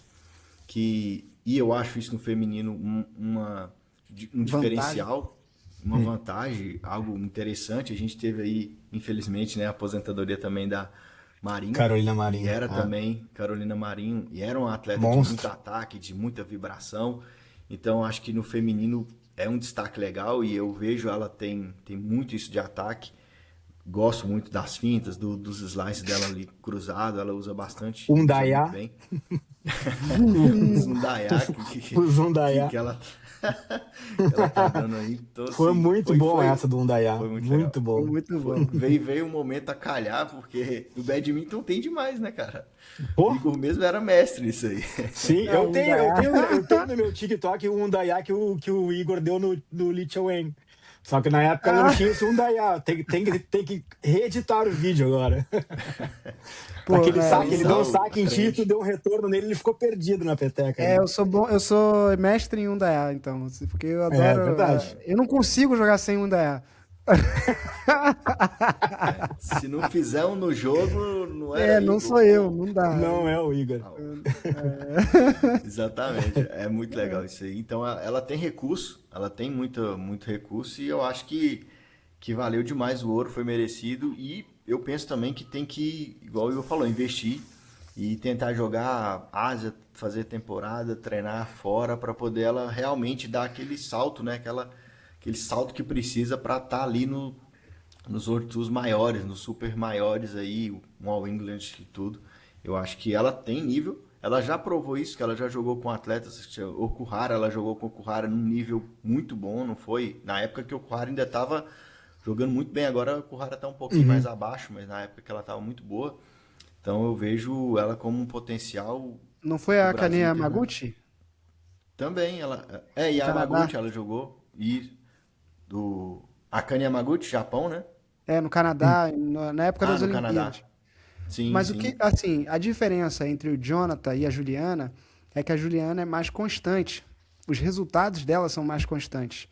e eu acho isso no feminino um diferencial, uma vantagem, algo interessante. A gente teve aí, infelizmente, né, a aposentadoria também da Marinho. Carolina Marinho. E era também Carolina Marinho, e era um atleta de muito ataque, de muita vibração. Então, acho que no feminino é um destaque legal, e eu vejo ela tem muito isso de ataque. Gosto muito das fintas, dos slices dela ali cruzado, ela usa bastante. Undaiá. Undaiá. Que ela tá dando aí. Então, assim, foi muito bom essa do Undaiá. Foi muito bom. Muito bom. Veio um momento a calhar, porque no badminton tem demais, né, cara? Pô. O Igor mesmo era mestre nisso aí. Sim, eu tenho no meu TikTok o Undaiá que o Igor deu no Lee Chuen. Só que na época não tinha esse Undaiá. Tem que reeditar o vídeo agora. Pô, aquele saque, ele deu um saque em ti, tu deu um retorno nele, ele ficou perdido na peteca. Né? Eu sou mestre em Undaiá, então, porque eu adoro. É verdade. Eu não consigo jogar sem Undaiá. Se não fizer um no jogo, não era É, não Igor, sou eu, pô. não dá. Não é o Igor. Exatamente, é muito legal isso aí. Então ela tem recurso, ela tem muito recurso e eu acho que valeu demais o ouro, foi merecido. E eu penso também que tem que, igual o Igor falou, investir e tentar jogar Ásia, fazer temporada, treinar fora para poder ela realmente dar aquele salto, né? Aquele salto que precisa para estar ali no, nos World maiores, nos super maiores aí, um All England e tudo. Eu acho que ela tem nível. Ela já provou isso, que ela já jogou com atletas, o Okuhara, ela jogou com o Okuhara num nível muito bom, não foi? Na época que o Okuhara ainda estava jogando muito bem, agora o Okuhara está um pouquinho mais Uhum. abaixo, mas na época que ela estava muito boa. Então eu vejo ela como um potencial Não foi que o a Brasil Kane interna... Yamaguchi, Também ela é do Canadá? Yamaguchi ela jogou e do Akane Yamaguchi, Japão, né? É, no Canadá, na época Ah, das no Olimpíadas. Canadá. Sim, Mas o que, sim. assim, a diferença entre o Jonathan e a Juliana é que a Juliana é mais constante. Os resultados dela são mais constantes.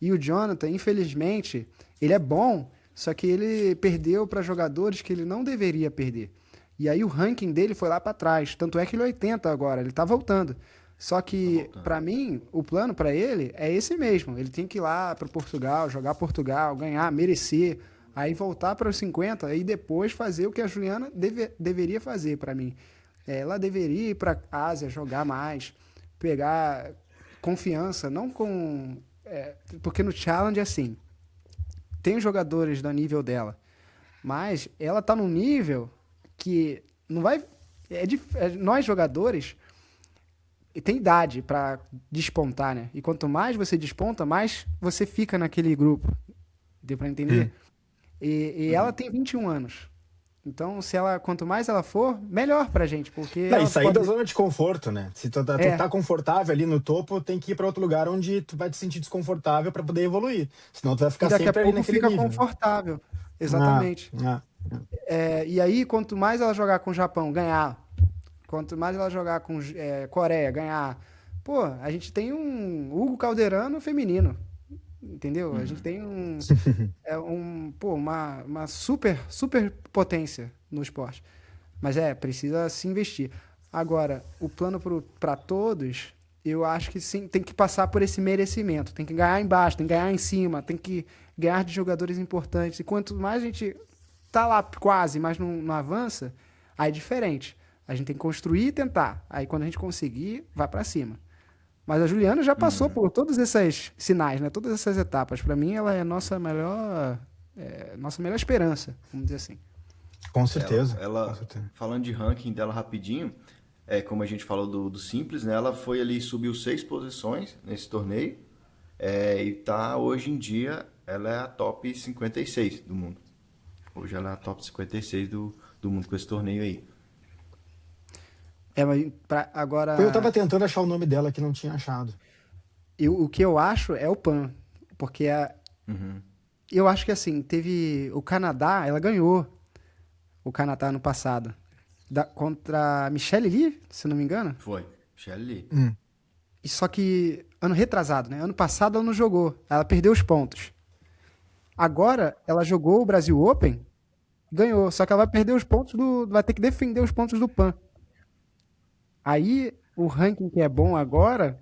E o Jonathan, infelizmente, ele é bom, só que ele perdeu para jogadores que ele não deveria perder. E aí o ranking dele foi lá para trás. Tanto é que ele é 80 agora, ele tá voltando. Só Tá que, voltando. para mim, o plano para ele é esse mesmo. Ele tem que ir lá para Portugal, jogar Portugal, ganhar, merecer, aí voltar para os 50 e depois fazer o que a Juliana deveria fazer para mim. Ela deveria ir para Ásia, jogar mais, pegar confiança, não com. Porque no challenge é assim, tem jogadores do nível dela, mas ela tá num nível que não vai. Nós jogadores e tem idade para despontar, né? E quanto mais você desponta, mais você fica naquele grupo. Deu para entender? Hum. E ela Uhum. tem 21 anos. Então, se ela, quanto mais ela for, melhor pra gente, porque Não, e ela sair da pode. zona de conforto, né? Se tu É, tá confortável ali no topo, tem que ir para outro lugar onde tu vai te sentir desconfortável para poder evoluir. Senão tu vai e ficar daqui a sempre ali pouco naquele fica nível, né? confortável. Ah, Exatamente. ah, E aí, quanto mais ela jogar com o Japão, ganhar. Quanto mais ela jogar com Coreia, ganhar. Pô, a gente tem um Hugo Calderano feminino. Entendeu? A gente Uhum. tem pô, uma super potência no esporte. Mas precisa se investir. Agora, o plano para todos, eu acho que sim, tem que passar por esse merecimento. Tem que ganhar embaixo, tem que ganhar em cima, tem que ganhar de jogadores importantes. E quanto mais a gente tá lá quase, mas não avança, aí é diferente. A gente tem que construir e tentar. Aí quando a gente conseguir, vai para cima. Mas a Juliana já passou Uhum. por todos esses sinais, né? Todas essas etapas. Para mim, ela é a nossa melhor esperança, vamos dizer assim. com Ela, certeza, com ela, certeza. falando de ranking dela rapidinho, como a gente falou do Simples, né? Ela foi ali, subiu 6 posições nesse torneio. E tá, hoje em dia, ela é a top 56 do mundo. Hoje ela é a top 56 do mundo com esse torneio aí. Mas Pô, eu tava agora, tentando achar o nome dela que não tinha achado. o que eu acho é o PAN. Porque Uhum. eu acho que assim, teve. O Canadá, ela ganhou o Canadá no passado. Contra a Michelle Lee, se não me engano. Foi. Shelly. Hum. E só que ano retrasado, né? Ano passado ela não jogou. Ela perdeu os pontos. Agora ela jogou o Brasil Open, ganhou. Só que ela vai perder os pontos do. Vai ter que defender os pontos do PAN. Aí o ranking que é bom agora,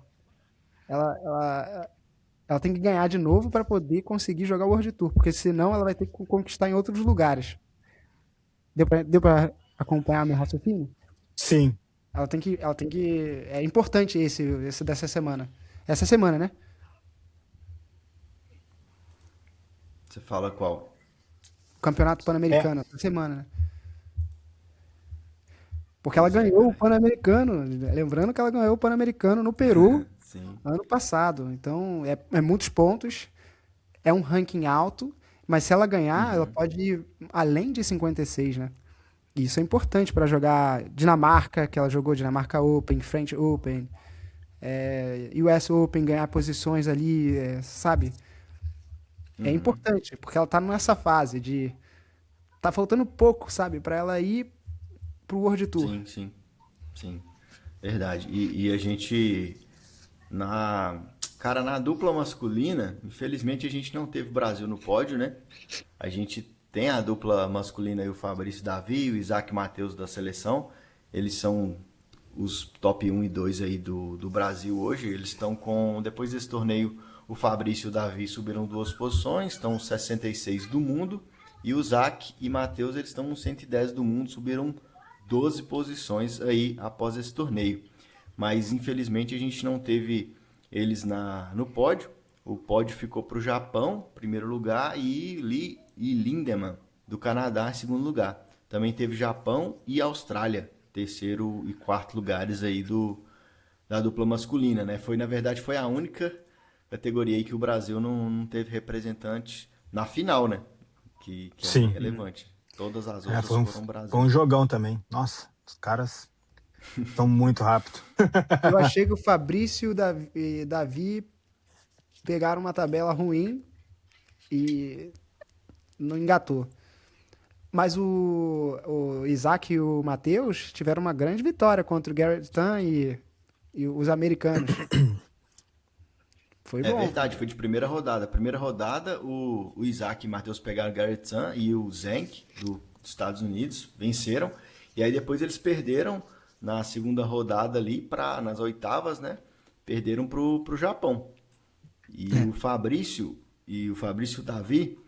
ela tem que ganhar de novo para poder conseguir jogar o World Tour. Porque senão ela vai ter que conquistar em outros lugares. Deu pra acompanhar meu raciocínio? Sim. Ela tem que. É importante esse dessa semana. Essa semana, né? Você fala qual? Campeonato É, Pan-Americano, essa semana, né? Porque ela Pois é, ganhou o cara. Pan-Americano. Lembrando que ela ganhou o Pan-Americano no Peru Sim. ano passado. Então, é muitos pontos, é um ranking alto, mas se ela ganhar, ela Uhum. pode ir além de 56, né? E isso é importante para jogar Dinamarca, que ela jogou Dinamarca Open, French Open, US Open, ganhar posições ali, sabe? É Uhum. importante, porque ela tá nessa fase de. Tá faltando pouco, sabe? Pra ela ir pro World Tour. Sim, sim. Sim. Verdade. E a gente. Na. Cara, na dupla masculina, infelizmente a gente não teve Brasil no pódio, né? A gente tem a dupla masculina aí, o Fabrício Davi e o Isaac Matheus da seleção. Eles são os top 1 e 2 aí do Brasil hoje. Eles estão com, depois desse torneio, o Fabrício e o Davi subiram 2 posições, estão 66 do mundo. E o Isaac e Matheus, eles estão 110 do mundo, subiram 12 posições aí após esse torneio. Mas infelizmente a gente não teve eles no pódio. O pódio ficou para o Japão, primeiro lugar, e Lee e Lindemann, do Canadá, em segundo lugar. Também teve Japão e Austrália, terceiro e quarto lugares aí da dupla masculina, né? Na verdade, foi a única categoria aí que o Brasil não teve representante na final, né? Que é Sim. relevante. Todas as outras foram Brasil. Foi um jogão também. Nossa, os caras estão muito rápido. Eu achei que o Fabrício e o Davi pegaram uma tabela ruim e não engatou. Mas o Isaac e o Matheus tiveram uma grande vitória contra o Garrett Tan e os americanos. Foi É bom. verdade, foi de primeira rodada. Primeira rodada, o Isaac e o Matheus pegaram o Garrett Tan e o Zenk, dos Estados Unidos, venceram. E aí depois eles perderam na segunda rodada ali, nas oitavas, né? Perderam pro Japão. E o Fabrício e o Davi,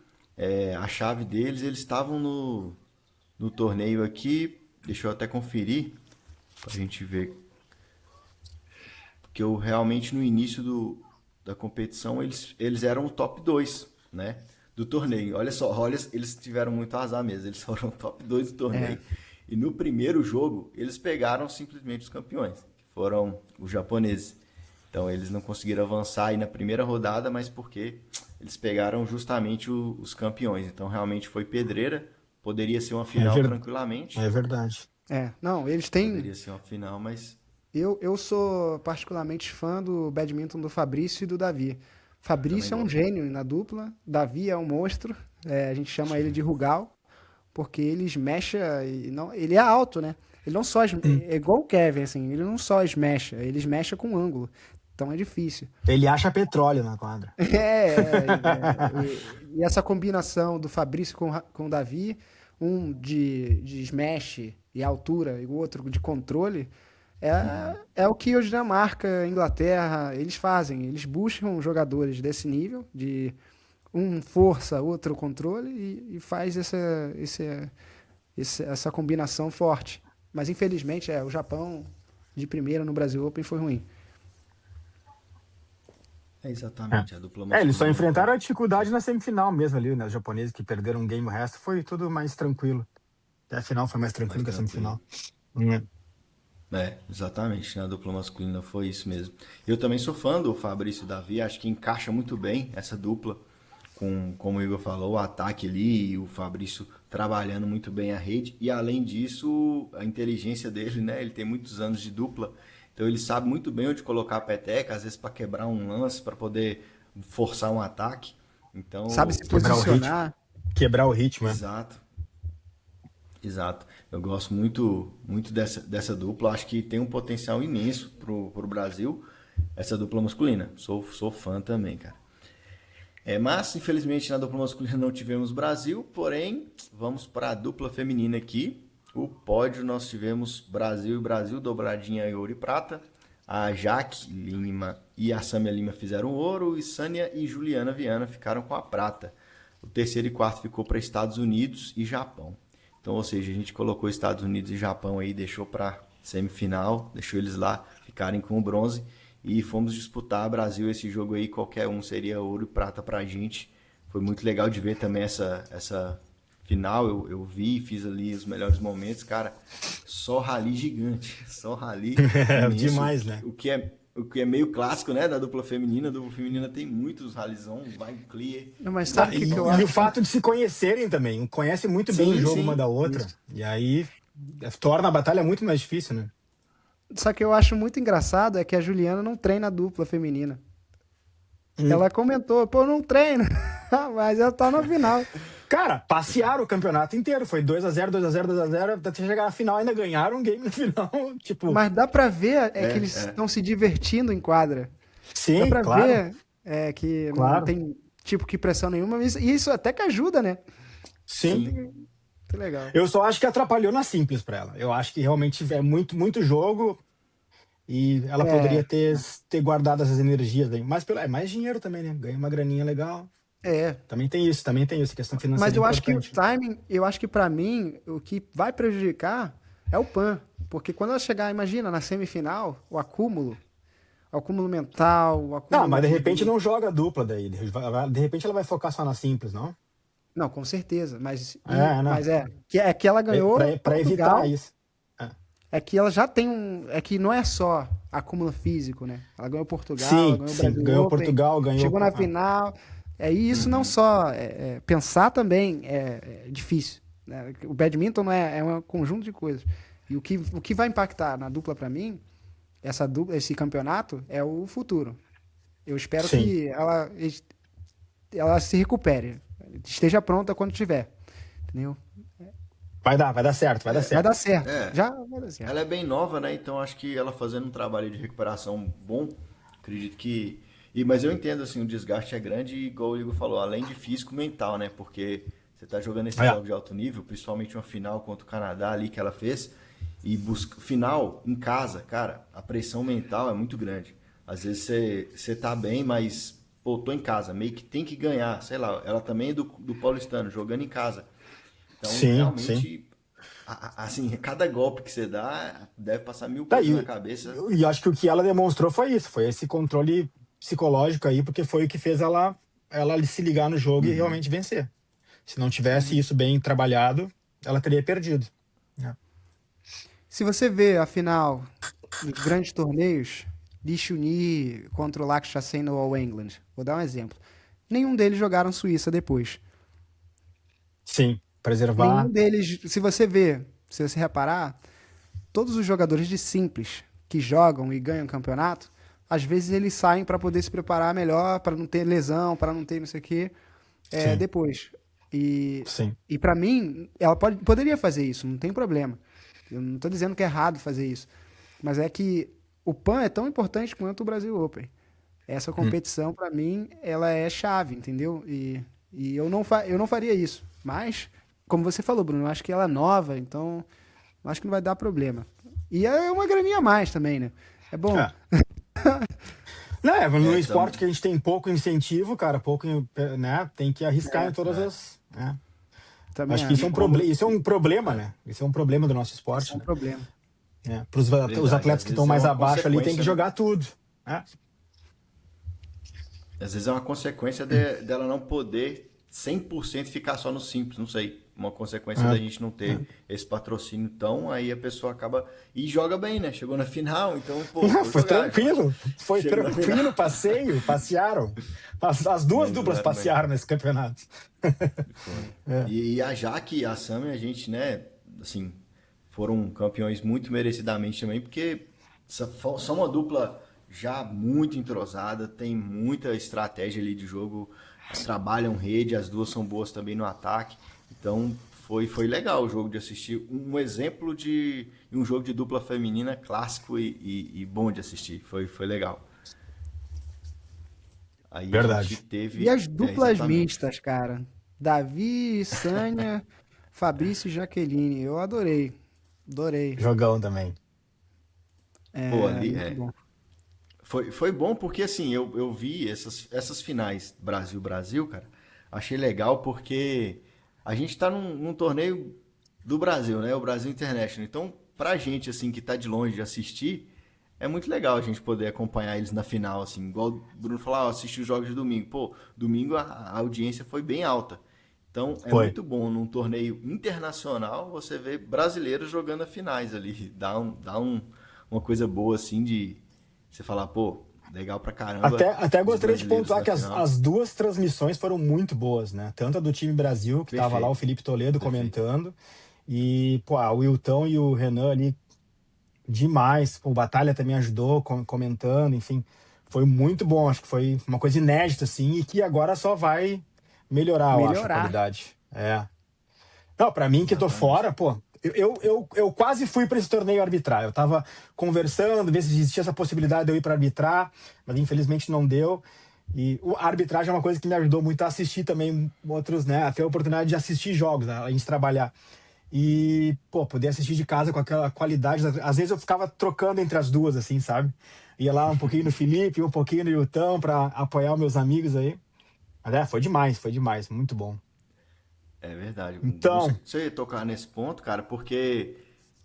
a chave deles, eles estavam no torneio aqui. Deixa eu até conferir, pra gente ver. Porque eu realmente no início da competição, eles eram o top 2, né, do torneio. Olha só, eles tiveram muito azar mesmo, eles foram o top 2 do torneio. E no primeiro jogo, eles pegaram simplesmente os campeões, que foram os japoneses. Então eles não conseguiram avançar aí na primeira rodada, mas porque eles pegaram justamente os campeões. Então realmente foi pedreira, poderia ser uma final tranquilamente. É verdade. Não, eles têm... Poderia ser uma final, mas... Eu sou particularmente fã do badminton do Fabrício e do Davi. Fabrício é um gênio na dupla, Davi é um monstro, a gente chama ele de Rugal, porque eles mexem, ele é alto, né? Ele não só, é igual o Kevin, assim, ele não só smasha, eles mexem com ângulo, então é difícil. Ele acha petróleo na quadra. E essa combinação do Fabrício com o Davi, um de smash e altura e o outro de controle, é o que a Dinamarca, a Inglaterra, eles fazem. Eles buscam jogadores desse nível, de um força, outro controle, e faz essa combinação forte. Mas infelizmente o Japão de primeira no Brasil Open foi ruim. Exatamente, a dupla masculina. Eles só enfrentaram a dificuldade na semifinal mesmo ali, né? Os japoneses que perderam um game, o resto foi tudo mais tranquilo. Até a final foi mais tranquilo que a semifinal. Exatamente, na dupla masculina foi isso mesmo. Eu também sou fã do Fabrício e Davi, acho que encaixa muito bem essa dupla, como o Igor falou, o ataque ali, e o Fabrício trabalhando muito bem a rede, e além disso, a inteligência dele, né? Ele tem muitos anos de dupla, então ele sabe muito bem onde colocar a peteca, às vezes para quebrar um lance, para poder forçar um ataque. Então, sabe se posicionar. Quebrar o ritmo, Exato. Eu gosto muito dessa dupla. Acho que tem um potencial imenso pro Brasil, essa dupla masculina. Sou fã também, cara. Mas, infelizmente, na dupla masculina não tivemos Brasil, porém, vamos para a dupla feminina aqui. O pódio nós tivemos Brasil, dobradinha ouro e prata. A Jaque Lima e a Samia Lima fizeram ouro e Sânia e Juliana Viana ficaram com a prata. O terceiro e quarto ficou para Estados Unidos e Japão. Então, ou seja, a gente colocou Estados Unidos e Japão aí, deixou para semifinal, deixou eles lá ficarem com o bronze e fomos disputar Brasil esse jogo aí, qualquer um seria ouro e prata pra gente. Foi muito legal de ver também essa final, eu vi, fiz ali os melhores momentos, cara, só rally gigante, só rally imenso, demais, né? O que é meio clássico, né, da dupla feminina. A dupla feminina tem muitos rallyzão, vai clear. Não, mas sabe o que eu acho? E o fato de se conhecerem também, conhecem muito bem o jogo uma da outra, e aí torna a batalha muito mais difícil, né? Só que eu acho muito engraçado é que a Juliana não treina a dupla feminina. Ela comentou, pô, não treina, mas ela tá na final. Cara, passearam o campeonato inteiro, foi 2-0, 2-0, 2-0, até chegar na final, ainda ganharam um game no final, tipo... Mas dá pra ver que eles estão se divertindo em quadra. Dá Sim, pra claro, ver que não claro. tem tipo que pressão nenhuma, e isso até que ajuda, né? Sim. Sim. Muito legal. Eu só acho que atrapalhou na simples para ela. Eu acho que realmente é muito, muito jogo e ela É, poderia ter guardado essas energias aí. Mas é mais dinheiro também, né? Ganha uma graninha legal. é. Também tem isso. A questão Mas financeira é eu acho que o importante. timing, eu acho que pra mim, o que vai prejudicar é o PAN. Porque quando ela chegar, imagina, na semifinal, o acúmulo mental, o Não, acúmulo mas de repente de. não joga dupla daí. De repente ela vai focar só na simples, não? Não, com certeza. Não. Mas que ela ganhou Para evitar Portugal, isso. É. é que ela já tem um. É que não é só acúmulo físico, né? Ela ganhou Portugal, ela Sim, ganhou o sim. Brasil Ganhou Open, Portugal, ganhou. chegou na final. E isso não Uhum. só. Pensar também é difícil. Né? O badminton é um conjunto de coisas. E o que vai impactar na dupla para mim, esse campeonato, é o futuro. Eu espero Sim. que ela se recupere, esteja pronta quando tiver. Entendeu? Vai dar certo, vai dar Vai dar certo. certo. É, Já vai dar certo. ela é bem nova, né? Então acho que ela fazendo um trabalho de recuperação bom, acredito que. Mas eu entendo assim, o desgaste é grande, e, igual o Igor falou, além de físico, mental, né? Porque você tá jogando esses É. jogos de alto nível, principalmente uma final contra o Canadá ali que ela fez, e busca final em casa, cara, a pressão mental é muito grande. Às vezes você tá bem, mas pô, tô em casa, meio que tem que ganhar, sei lá, ela também é do paulistano, jogando em casa. Então, Sim, sim. realmente, assim, cada golpe que você dá deve passar mil Tá, coisas na cabeça. e acho que o que ela demonstrou foi isso, foi esse controle psicológico aí, porque foi o que fez ela se ligar no jogo e Uhum. realmente vencer. Se não tivesse Uhum. isso bem trabalhado, ela teria perdido. É. Se você vê a final nos grandes torneios, Lee Chun-Yi contra o Lakshya Sen no All England, vou dar um exemplo. Nenhum deles jogaram Suíça depois. Sim, Nenhum preservar. deles, se você reparar, todos os jogadores de simples que jogam e ganham campeonato, às vezes eles saem para poder se preparar melhor, para não ter lesão, para não ter não sei o quê, Sim, depois. E, sim. e para mim, ela poderia fazer isso, não tem problema. Eu não estou dizendo que é errado fazer isso, mas é que o PAN é tão importante quanto o Brasil Open. Essa Hum. competição, para mim, ela é chave, entendeu? E eu não faria isso. Mas, como você falou, Bruno, eu acho que ela é nova, então eu acho que não vai dar problema. E é uma graninha a mais também, né? É bom. É. Não, no É, esporte que a gente tem pouco incentivo, cara, pouco, né? Tem que arriscar em todas é. as. Né? Também Acho que E acho. como. isso é um problema, É, né? Isso é um problema do nosso Esse esporte, é um né? problema. Para os verdade, atletas às que estão vezes é mais uma abaixo ali tem que consequência, né? jogar tudo. Né? Às vezes é uma consequência dela não poder 100% ficar só no simples, não sei. Uma consequência da É. gente não ter esse patrocínio. Então, aí a pessoa acaba. E joga bem, né? Chegou na final, então, pô, vou Foi jogar. tranquilo, foi Chego na final. tranquilo, passeio, passearam. As duas Mas duplas jogaram bem. passearam nesse campeonato. Foi. É. E a Jaque e a Sam, a gente, né, assim, foram campeões muito merecidamente também, porque são uma dupla já muito entrosada, tem muita estratégia ali de jogo, trabalham rede, as duas são boas também no ataque. Então foi legal o jogo de assistir. Um exemplo de um jogo de dupla feminina clássico e bom de assistir. Foi legal. Aí a gente Verdade. E teve. as É, duplas exatamente. mistas, cara? Davi, Sânia, Fabrício e Jaqueline. Eu adorei. Adorei. Jogão também. Pô, É ali, muito bom. foi bom porque assim, eu vi essas finais Brasil-Brasil, cara. Achei legal porque a gente tá num torneio do Brasil, né? O Brasil International. Então, pra gente, assim, que tá de longe de assistir, é muito legal a gente poder acompanhar eles na final, assim. Igual o Bruno falou, ah, assistir os jogos de domingo. Pô, domingo a audiência foi bem alta. Então, é Foi. muito bom num torneio internacional você ver brasileiros jogando a finais ali. Uma coisa boa, assim, de você falar, pô, legal pra caramba Até os gostaria de brasileiros pontuar na que final. as duas transmissões foram muito boas, né? Tanto a do time Brasil, que estava lá o Perfeito, Felipe Toledo perfeito. comentando, e pô, o Wilton e o Renan ali demais. O Batalha também ajudou comentando, enfim, foi muito bom. Acho que foi uma coisa inédita, assim, e que agora só vai melhorar, eu acho, a Melhorar. qualidade. É. Não, pra mim que tô Exatamente. fora, pô, Eu quase fui para esse torneio arbitrar. Eu estava conversando, ver se existia essa possibilidade de eu ir para arbitrar, mas infelizmente não deu. E a arbitragem é uma coisa que me ajudou muito a assistir também outros, né? A ter a oportunidade de assistir jogos, né? A gente trabalhar. E, pô, poder assistir de casa com aquela qualidade. Às vezes eu ficava trocando entre as duas, assim, sabe? Ia lá um pouquinho no Felipe, um pouquinho no Yutão para apoiar os meus amigos aí. Mas foi demais, muito bom. É verdade. Então, Você tocar nesse ponto, cara, porque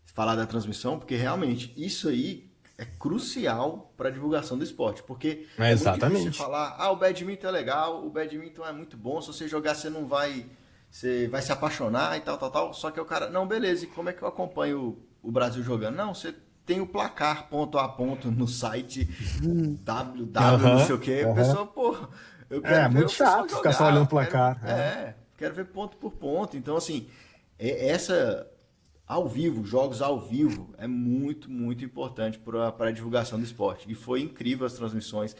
falar da transmissão, porque realmente isso aí é crucial para a divulgação do esporte, porque é muito difícil exatamente. falar, o badminton é legal, o badminton é muito bom, se você jogar você vai se apaixonar e tal, tal, tal, só que o cara, não, beleza, e como é que eu acompanho o Brasil jogando? Não, você tem o placar ponto a ponto no site www, não sei o que, a pessoa, pô, eu quero ver Muito o pessoal chato ficar só olhando o jogar, placar. quero ver ponto por ponto. Então, assim, essa ao vivo, jogos ao vivo, é muito, muito importante para a divulgação do esporte. E foi incrível as transmissões,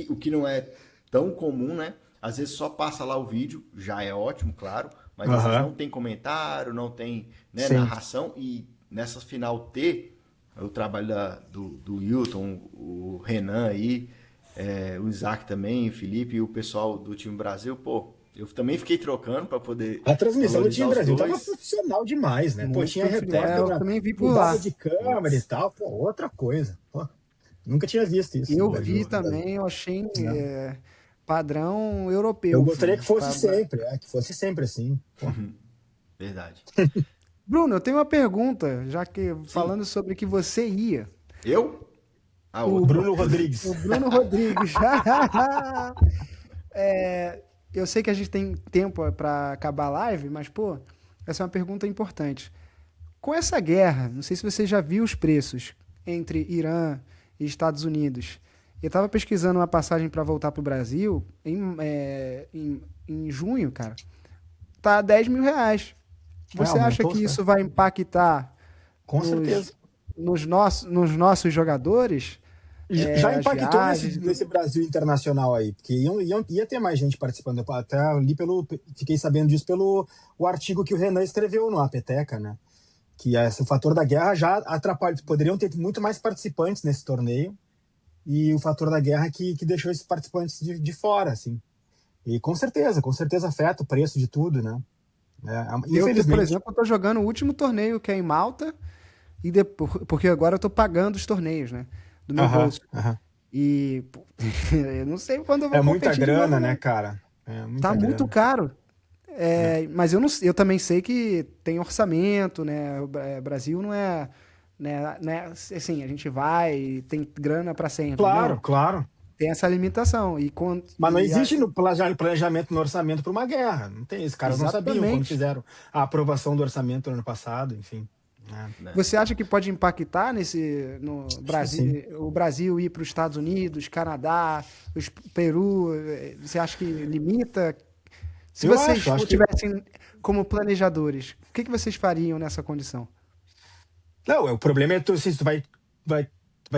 o que não é tão comum, né? Às vezes só passa lá o vídeo, já é ótimo, claro, mas às vezes não tem comentário, não tem, né, narração. E nessa final T, o trabalho do Wilton, o Renan aí, o Isaac também, o Felipe e o pessoal do time Brasil, pô, eu também fiquei trocando para poder A transmissão do valorizar time os Brasil tava dois. profissional demais, né? Pô, Muito tinha profissional. repórter, Eu também vi por lá. mudava de câmera e tal. Pô, outra coisa. Pô, nunca tinha visto isso no Eu Brasil. vi também, eu achei Né? padrão Eu europeu. gostaria que fosse Pra- sempre, que fosse sempre assim. Pô. Verdade. Bruno, eu tenho uma pergunta, já que Sim. falando sobre que você ia. Eu? A O outra. Bruno Rodrigues. O Bruno Rodrigues. Eu sei que a gente tem tempo para acabar a live, mas, pô, essa é uma pergunta importante. Com essa guerra, não sei se você já viu os preços entre Irã e Estados Unidos. Eu estava pesquisando uma passagem para voltar para o Brasil em junho, cara. Tá R$ 10.000. Você acha aumentou, que né? isso vai impactar Com certeza. nos nossos jogadores? Já As impactou viagens? nesse Brasil internacional aí, porque ia ter mais gente participando. Eu até li fiquei sabendo disso pelo o artigo que o Renan escreveu no Apeteca, né? Que o fator da guerra já atrapalha. Poderiam ter muito mais participantes nesse torneio e o fator da guerra que deixou esses participantes de fora, assim. E com certeza afeta o preço de tudo, né? Por Infelizmente. exemplo, eu tô jogando o último torneio que é em Malta, porque agora eu tô pagando os torneios, né? Do meu bolso. E pô, eu não sei quando eu vou É muita competir de grana, novo, né, não. cara? É muita Tá muito grana. caro. Mas eu também sei que tem orçamento, né? O Brasil não é, né, assim, a gente vai e tem grana para sempre. Claro, Não, claro. tem essa limitação. Mas não existe no planejamento no orçamento para uma guerra. Não tem isso. Os caras não sabiam quando Exatamente. fizeram a aprovação do orçamento no ano passado, enfim. Você acha que pode impactar no Acho que sim. Brasil, o Brasil ir para os Estados Unidos, Canadá, Peru? Você acha que limita? Se Eu vocês acho que. tivessem como planejadores, o que vocês fariam nessa condição? Não, o problema é que tu vai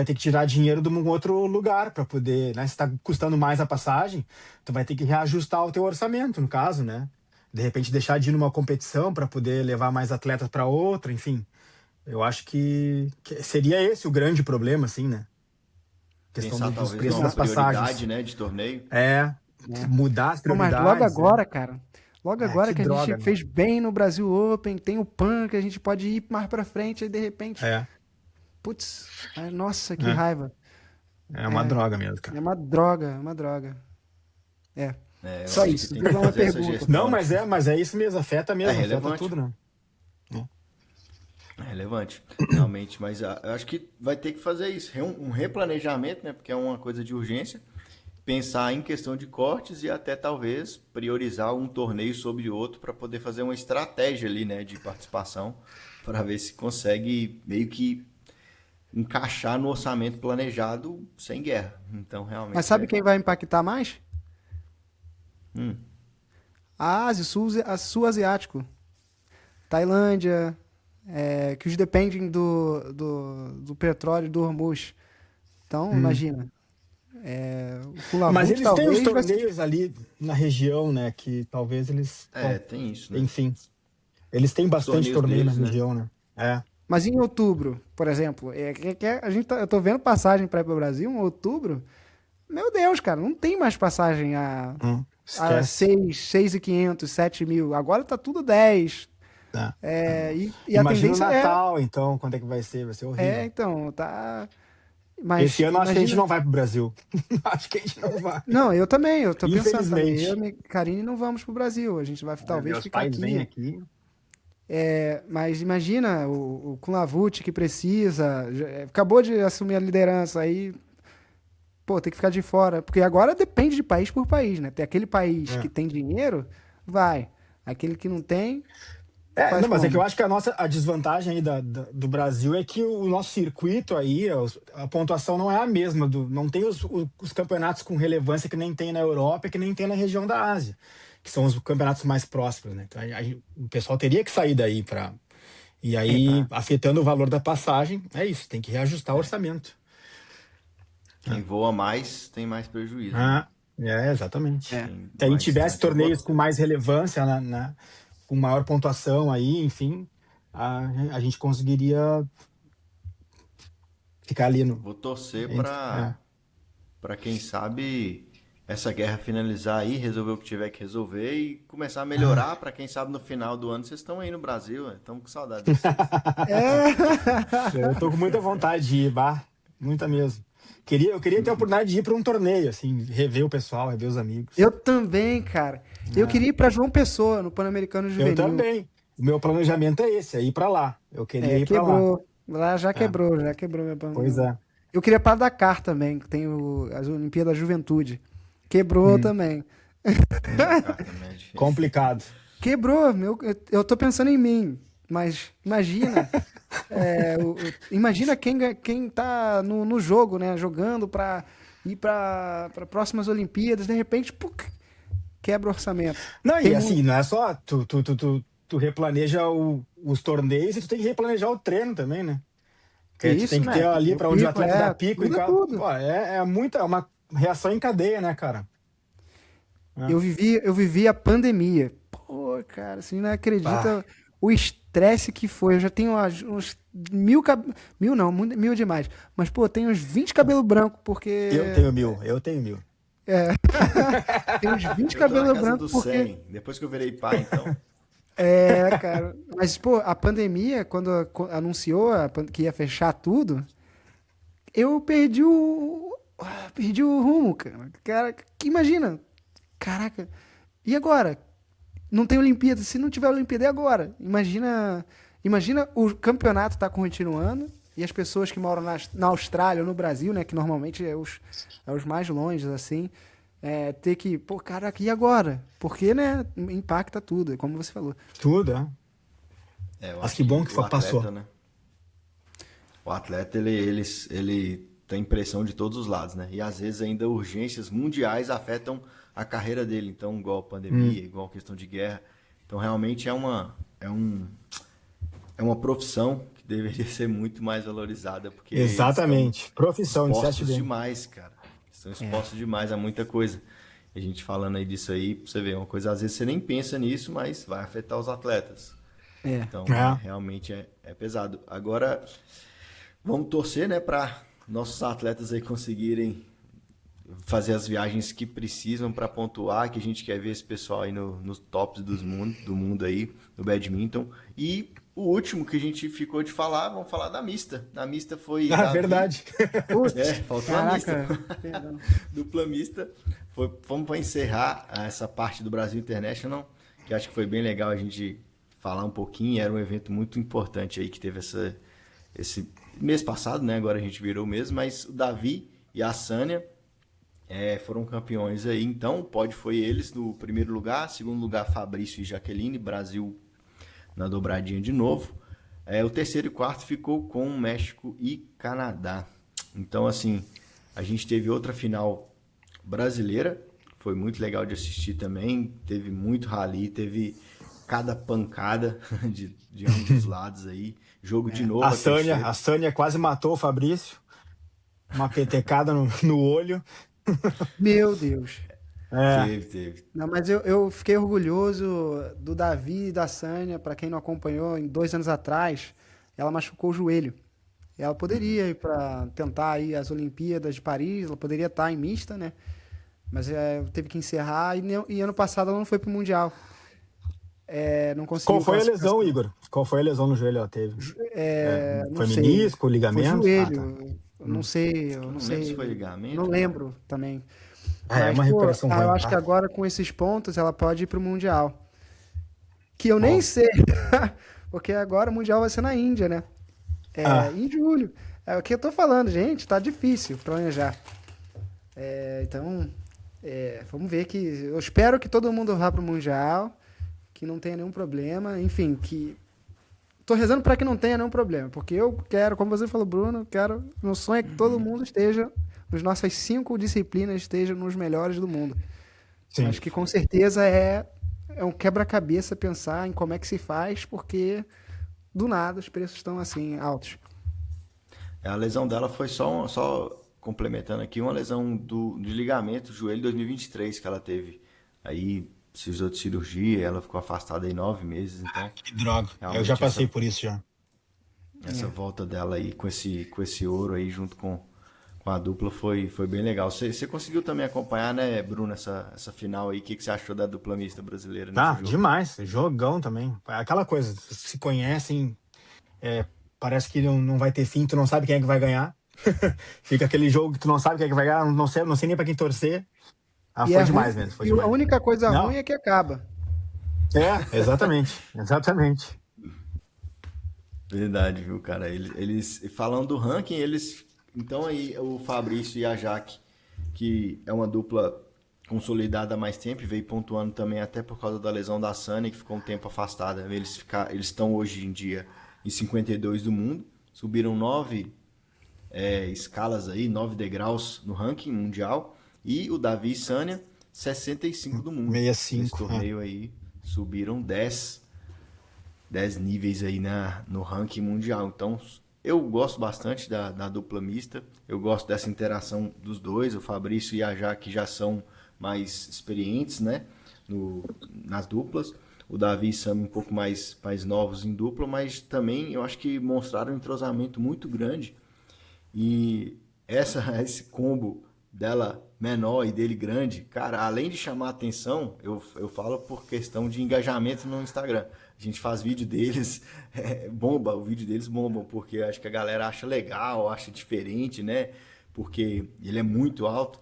ter que tirar dinheiro de um outro lugar para poder, né? Se está custando mais a passagem, tu vai ter que reajustar o teu orçamento, no caso, né? De repente deixar de ir numa competição para poder levar mais atletas para outra, enfim. Eu acho que seria esse o grande problema, assim, né? Questão Pensar dos talvez preços numa das passagens. prioridade, né, de torneio. Mudar as Pô, mas logo prioridades. Né? agora, cara. Logo agora Que que a droga, gente fez bem no Brasil Open, tem o PAN, que a gente pode ir mais pra frente, e de repente, É, putz, nossa, que é, raiva. é uma droga mesmo, cara. É uma droga. É, Eu só acho que isso. tem Vou que dar uma fazer essa pergunta. gestão. Não, mas é isso mesmo, afeta mesmo, É afeta relevante. tudo, né? É relevante, realmente, mas eu acho que vai ter que fazer isso, um replanejamento, né, porque é uma coisa de urgência, pensar em questão de cortes e até talvez priorizar um torneio sobre outro para poder fazer uma estratégia ali, né, de participação, para ver se consegue meio que encaixar no orçamento planejado sem guerra. Então, realmente. Mas sabe quem vai impactar mais? Hum. A Ásia, sul asiático. Tailândia, que os dependem do petróleo do Hormuz. Então, imagina. O Mas Lavute eles têm os talvez vai ser. torneios ali na região, né? Que talvez eles. Tem isso, né? Enfim. Eles têm bastante torneios torneio deles, na né? região, né? É. Mas em outubro, por exemplo, eu tô vendo passagem para ir pro Brasil em outubro. Meu Deus, cara, não tem mais passagem a Esquece. 6.500, 7.000. Agora tá tudo 10. Tá. E a Imagina o tendência Natal, então, quando é que vai ser? Vai ser horrível. então, tá. Esse Mas ano acho que a gente imagina. não vai pro Brasil. Acho que a gente não vai. Não, eu também, eu tô pensando também. Eu e a Infelizmente. minha Karine não vamos pro Brasil. A gente vai talvez Meus ficar pais vêm aqui. aqui. Mas imagina o Kunlavut que precisa, acabou de assumir a liderança aí, pô, tem que ficar de fora. Porque agora depende de país por país, né? Tem aquele país que É. tem dinheiro, vai. Aquele que não tem, Não, faz mas é que eu como? acho que a desvantagem aí do Brasil é que o nosso circuito aí, a pontuação não é a mesma, não tem os campeonatos com relevância que nem tem na Europa e que nem tem na região da Ásia, que são os campeonatos mais próximos, né? Então o pessoal teria que sair daí para. E aí, Ah, afetando o valor da passagem, é isso, tem que reajustar o É. orçamento. Quem voa mais tem mais prejuízo, né? Ah, exatamente. é. Tem Se a gente mais tivesse distância. torneios com mais relevância, com maior pontuação aí, enfim, a gente conseguiria ficar ali no. Vou torcer Entre, para quem sabe essa guerra finalizar aí, resolver o que tiver que resolver e começar a melhorar para quem sabe no final do ano vocês estão aí no Brasil, estamos com saudade de vocês. Eu tô com muita vontade de ir, bah, muita mesmo. Eu queria ter a oportunidade de ir para um torneio, assim, rever o pessoal, rever os amigos. Eu também, cara. Eu É, queria ir pra João Pessoa, no Pan-Americano eu Juvenil. também. O meu planejamento é esse, é ir para lá. Eu queria ir para lá. Quebrou. Lá É, já quebrou pois é. Eu queria para Dakar também, que tem as Olimpíadas da Juventude. Quebrou Hum, também. Dakar também é difícil. complicado. Quebrou, eu tô pensando em mim, mas imagina, imagina quem tá no jogo, né, jogando pra ir pra próximas Olimpíadas, de repente, puc, quebra o orçamento. Não, Tem e muito, assim, não é só tu replaneja os torneios e tu tem que replanejar o treino também, né? Porque tu tem isso, que ter ali o para onde o pico, atleta dá pico e muda tudo. pô, é uma reação em cadeia, né, cara? É. Eu vivi a pandemia. Pô, cara, você não Ah, acredita o estresse que foi. Eu já tenho uns mil, mil não, mil demais. Mas, pô, tenho uns 20 cabelo branco, porque. eu tenho mil. Tem uns 20 Eu tô na cabelo casa branco, dos porque. 100, depois que eu virei pai, então. Cara. Mas, pô, a pandemia, quando anunciou que ia fechar tudo, eu perdi o rumo, cara. Cara, que imagina. Caraca. E agora? Não tem Olimpíada. Se não tiver Olimpíada, é agora. Imagina o campeonato tá continuando e as pessoas que moram na Austrália ou no Brasil, né, que normalmente é os mais longe, assim, ter que, pô, caraca, e agora? Porque, né, impacta tudo, é como você falou. Tudo, é. Eu Mas acho que bom que que o passou. atleta, né? O atleta, ele tem pressão de todos os lados, né? E às vezes ainda urgências mundiais afetam a carreira dele. Então, igual Hum, pandemia, igual questão de guerra. Então, realmente é uma profissão que deveria ser muito mais valorizada, porque eles estão exatamente. Profissão, disseste expostos bem. demais, cara. Estão É, expostos demais a muita coisa. A gente falando aí disso aí, pra você ver, é uma coisa, às vezes você nem pensa nisso, mas vai afetar os atletas. é. Então, É. realmente é pesado. Agora, vamos torcer, né, para nossos atletas aí conseguirem fazer as viagens que precisam para pontuar, que a gente quer ver esse pessoal aí nos tops do mundo aí, no badminton. E o último que a gente ficou de falar, vamos falar da mista. Na mista foi Ah, Davi, verdade. Putz, faltou a mista, caraca, perdão. dupla mista. Vamos para encerrar essa parte do Brasil International, que acho que foi bem legal a gente falar um pouquinho. Era um evento muito importante aí que teve esse mês passado, né? Agora a gente virou mesmo, mas o Davi e a Sânia foram campeões aí. Então, o pódio foi eles no primeiro lugar, segundo lugar Fabrício e Jaqueline, Brasil na dobradinha de novo. O terceiro e quarto ficou com México e Canadá. Então, assim, a gente teve outra final brasileira, foi muito legal de assistir também. Teve muito rally, teve cada pancada de ambos os lados aí. Jogo de A novo aquele Sânia, a cheiro. Sânia quase matou o Fabrício. Uma petecada no olho. Meu Deus. É, Teve. Não, mas eu fiquei orgulhoso do Davi e da Sânia, para quem não acompanhou, em 2 anos atrás, ela machucou o joelho. Ela poderia ir para tentar ir às Olimpíadas de Paris, ela poderia estar em mista, né? Mas teve que encerrar e ano passado ela não foi pro Mundial. Não Qual conseguiu foi a lesão, classificação. Igor? Qual foi a lesão no joelho que ela teve? Não Foi sei. menisco, Foi ligamento? Ah, tá. joelho. Eu não sei, eu Eu não não lembro se sei. foi Não ligamento, cara. lembro também. É Mas, uma pô, recuperação eu ruim, acho que tá? agora com esses pontos ela pode ir pro Mundial. Que eu nem Bom. sei, porque agora o Mundial vai ser na Índia, né? Ah, Em julho. É o que eu tô falando, gente, tá difícil planejar. Então, vamos ver que. Eu espero que todo mundo vá pro Mundial, que não tenha nenhum problema. Enfim, que. Tô rezando para que não tenha nenhum problema, porque eu quero, como você falou, Bruno, eu quero. Meu sonho é que todo mundo esteja, nas nossas 5 disciplinas, esteja nos melhores do mundo. sim. Acho que com certeza é um quebra-cabeça pensar em como é que se faz, porque do nada os preços estão assim altos. A lesão dela foi só complementando aqui, uma lesão de ligamento do joelho 2023 que ela teve. Aí precisou de cirurgia, ela ficou afastada aí 9 meses, então Que droga. Eu já realmente passei por isso já. essa volta dela aí com esse ouro aí junto com a dupla foi bem legal. Você conseguiu também acompanhar, né, Bruno, essa final aí? O que você achou da dupla mista brasileira nesse Ah, jogo? demais. Jogão também. É aquela coisa, se conhecem, parece que não vai ter fim, tu não sabe quem é que vai ganhar. Fica aquele jogo que tu não sabe quem é que vai ganhar, não sei nem pra quem torcer. Ah, E foi é ruim, demais mesmo, foi e a demais. única coisa ruim Não, é que acaba. exatamente, exatamente. Verdade, viu, cara? Eles falando do ranking, eles. Então aí o Fabrício e a Jaque, que é uma dupla consolidada há mais tempo, e veio pontuando também até por causa da lesão da Sânia, que ficou um tempo afastada. Eles estão hoje em dia em 52 do mundo, subiram 9 escalas aí, 9 degraus no ranking mundial, e o Davi e Sânia, 65 do mundo. Nesse 65. torneio aí, subiram 10 níveis aí no ranking mundial. Então, eu gosto bastante da dupla mista. Eu gosto dessa interação dos dois. O Fabrício e a Jaque já são mais experientes, né? Nas duplas. O Davi e Sam um pouco mais novos em dupla, mas também eu acho que mostraram um entrosamento muito grande. E esse combo dela menor e dele grande, cara, além de chamar atenção, eu falo por questão de engajamento no Instagram. A gente faz vídeo deles, bomba, o vídeo deles bomba, porque acho que a galera acha legal, acha diferente, né? Porque ele é muito alto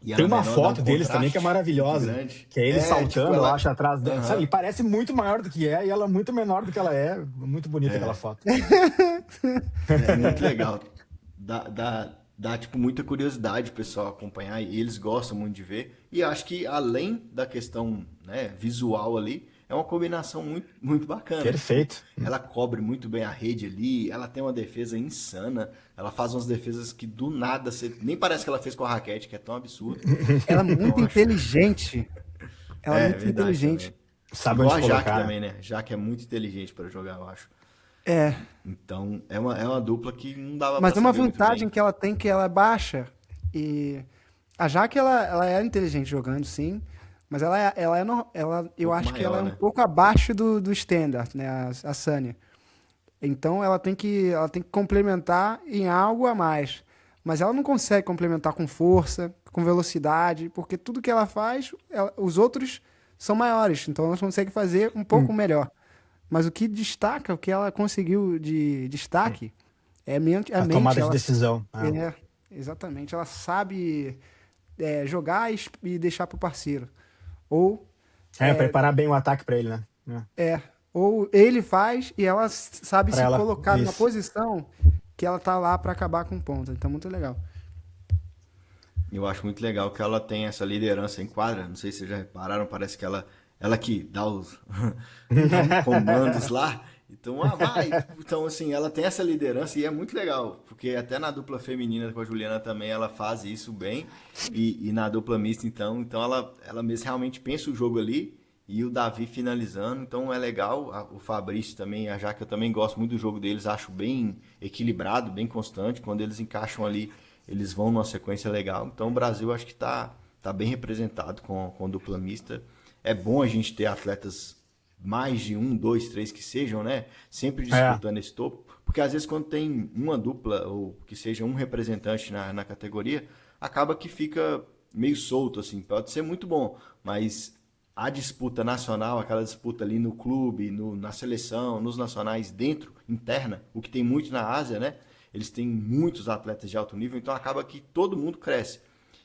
e Tem ela uma menor dá um foto deles também que é contraste muito maravilhosa, grande. que é ele Tipo, saltando, eu ela. acho, atrás dela. Sabe, Aham. e parece muito maior do que é, e ela muito menor do que ela é. Muito bonita aquela foto. É muito legal. Dá, tipo, muita curiosidade o pessoal acompanhar e eles gostam muito de ver. E acho que além da questão, né, visual ali, é uma combinação muito, muito bacana. Tipo, Perfeito. ela cobre muito bem a rede ali, ela tem uma defesa insana, ela faz umas defesas que do nada você nem parece que ela fez com a raquete, que é tão absurdo. Ela é Então muito eu acho. inteligente. Ela é É muito verdade também. inteligente. Sabe Igual onde a Jaque colocar, né? também, né? Jaque é muito inteligente para jogar, eu acho. É, Então é uma dupla que não dava mas para tem uma saber muito vantagem bem. que ela tem, que ela é baixa. E a Jaque, ela é inteligente jogando, sim. Mas Um eu pouco acho que ela é maior, um né? pouco abaixo do standard, né? A Sânia. Então ela tem que complementar em algo a mais. Mas ela não consegue complementar com força, com velocidade, porque tudo que ela faz, os outros são maiores. Então ela consegue fazer um pouco Hum. melhor. Mas o que destaca, o que ela conseguiu de destaque, a A mente. tomada de Ela, decisão. exatamente. Ela sabe jogar e deixar pro parceiro. Ou Preparar bem o ataque pra ele, né? É, ou ele faz e ela sabe Pra se ela. colocar numa Isso. posição que ela tá lá pra acabar com ponta. Então, muito legal. Eu acho muito legal que ela tem essa liderança em quadra. Não sei se vocês já repararam, parece que ela que dá os comandos lá. Então, vai. Então, assim, ela tem essa liderança e é muito legal, porque até na dupla feminina com a Juliana também ela faz isso bem. E na dupla mista, então ela mesmo realmente pensa o jogo ali e o Davi finalizando. Então é legal. O Fabrício também, a Jaque, eu também gosto muito do jogo deles, acho bem equilibrado, bem constante. Quando eles encaixam ali, eles vão numa sequência legal. Então o Brasil acho que tá bem representado com dupla mista. É bom a gente ter atletas mais de um, dois, três que sejam, né? Sempre disputando esse topo. Porque às vezes quando tem uma dupla, ou que seja um representante na categoria, acaba que fica meio solto, assim. Pode ser muito bom, mas a disputa nacional, aquela disputa ali no clube, na seleção, nos nacionais, dentro, interna, o que tem muito na Ásia, né? Eles têm muitos atletas de alto nível, então acaba que todo mundo cresce.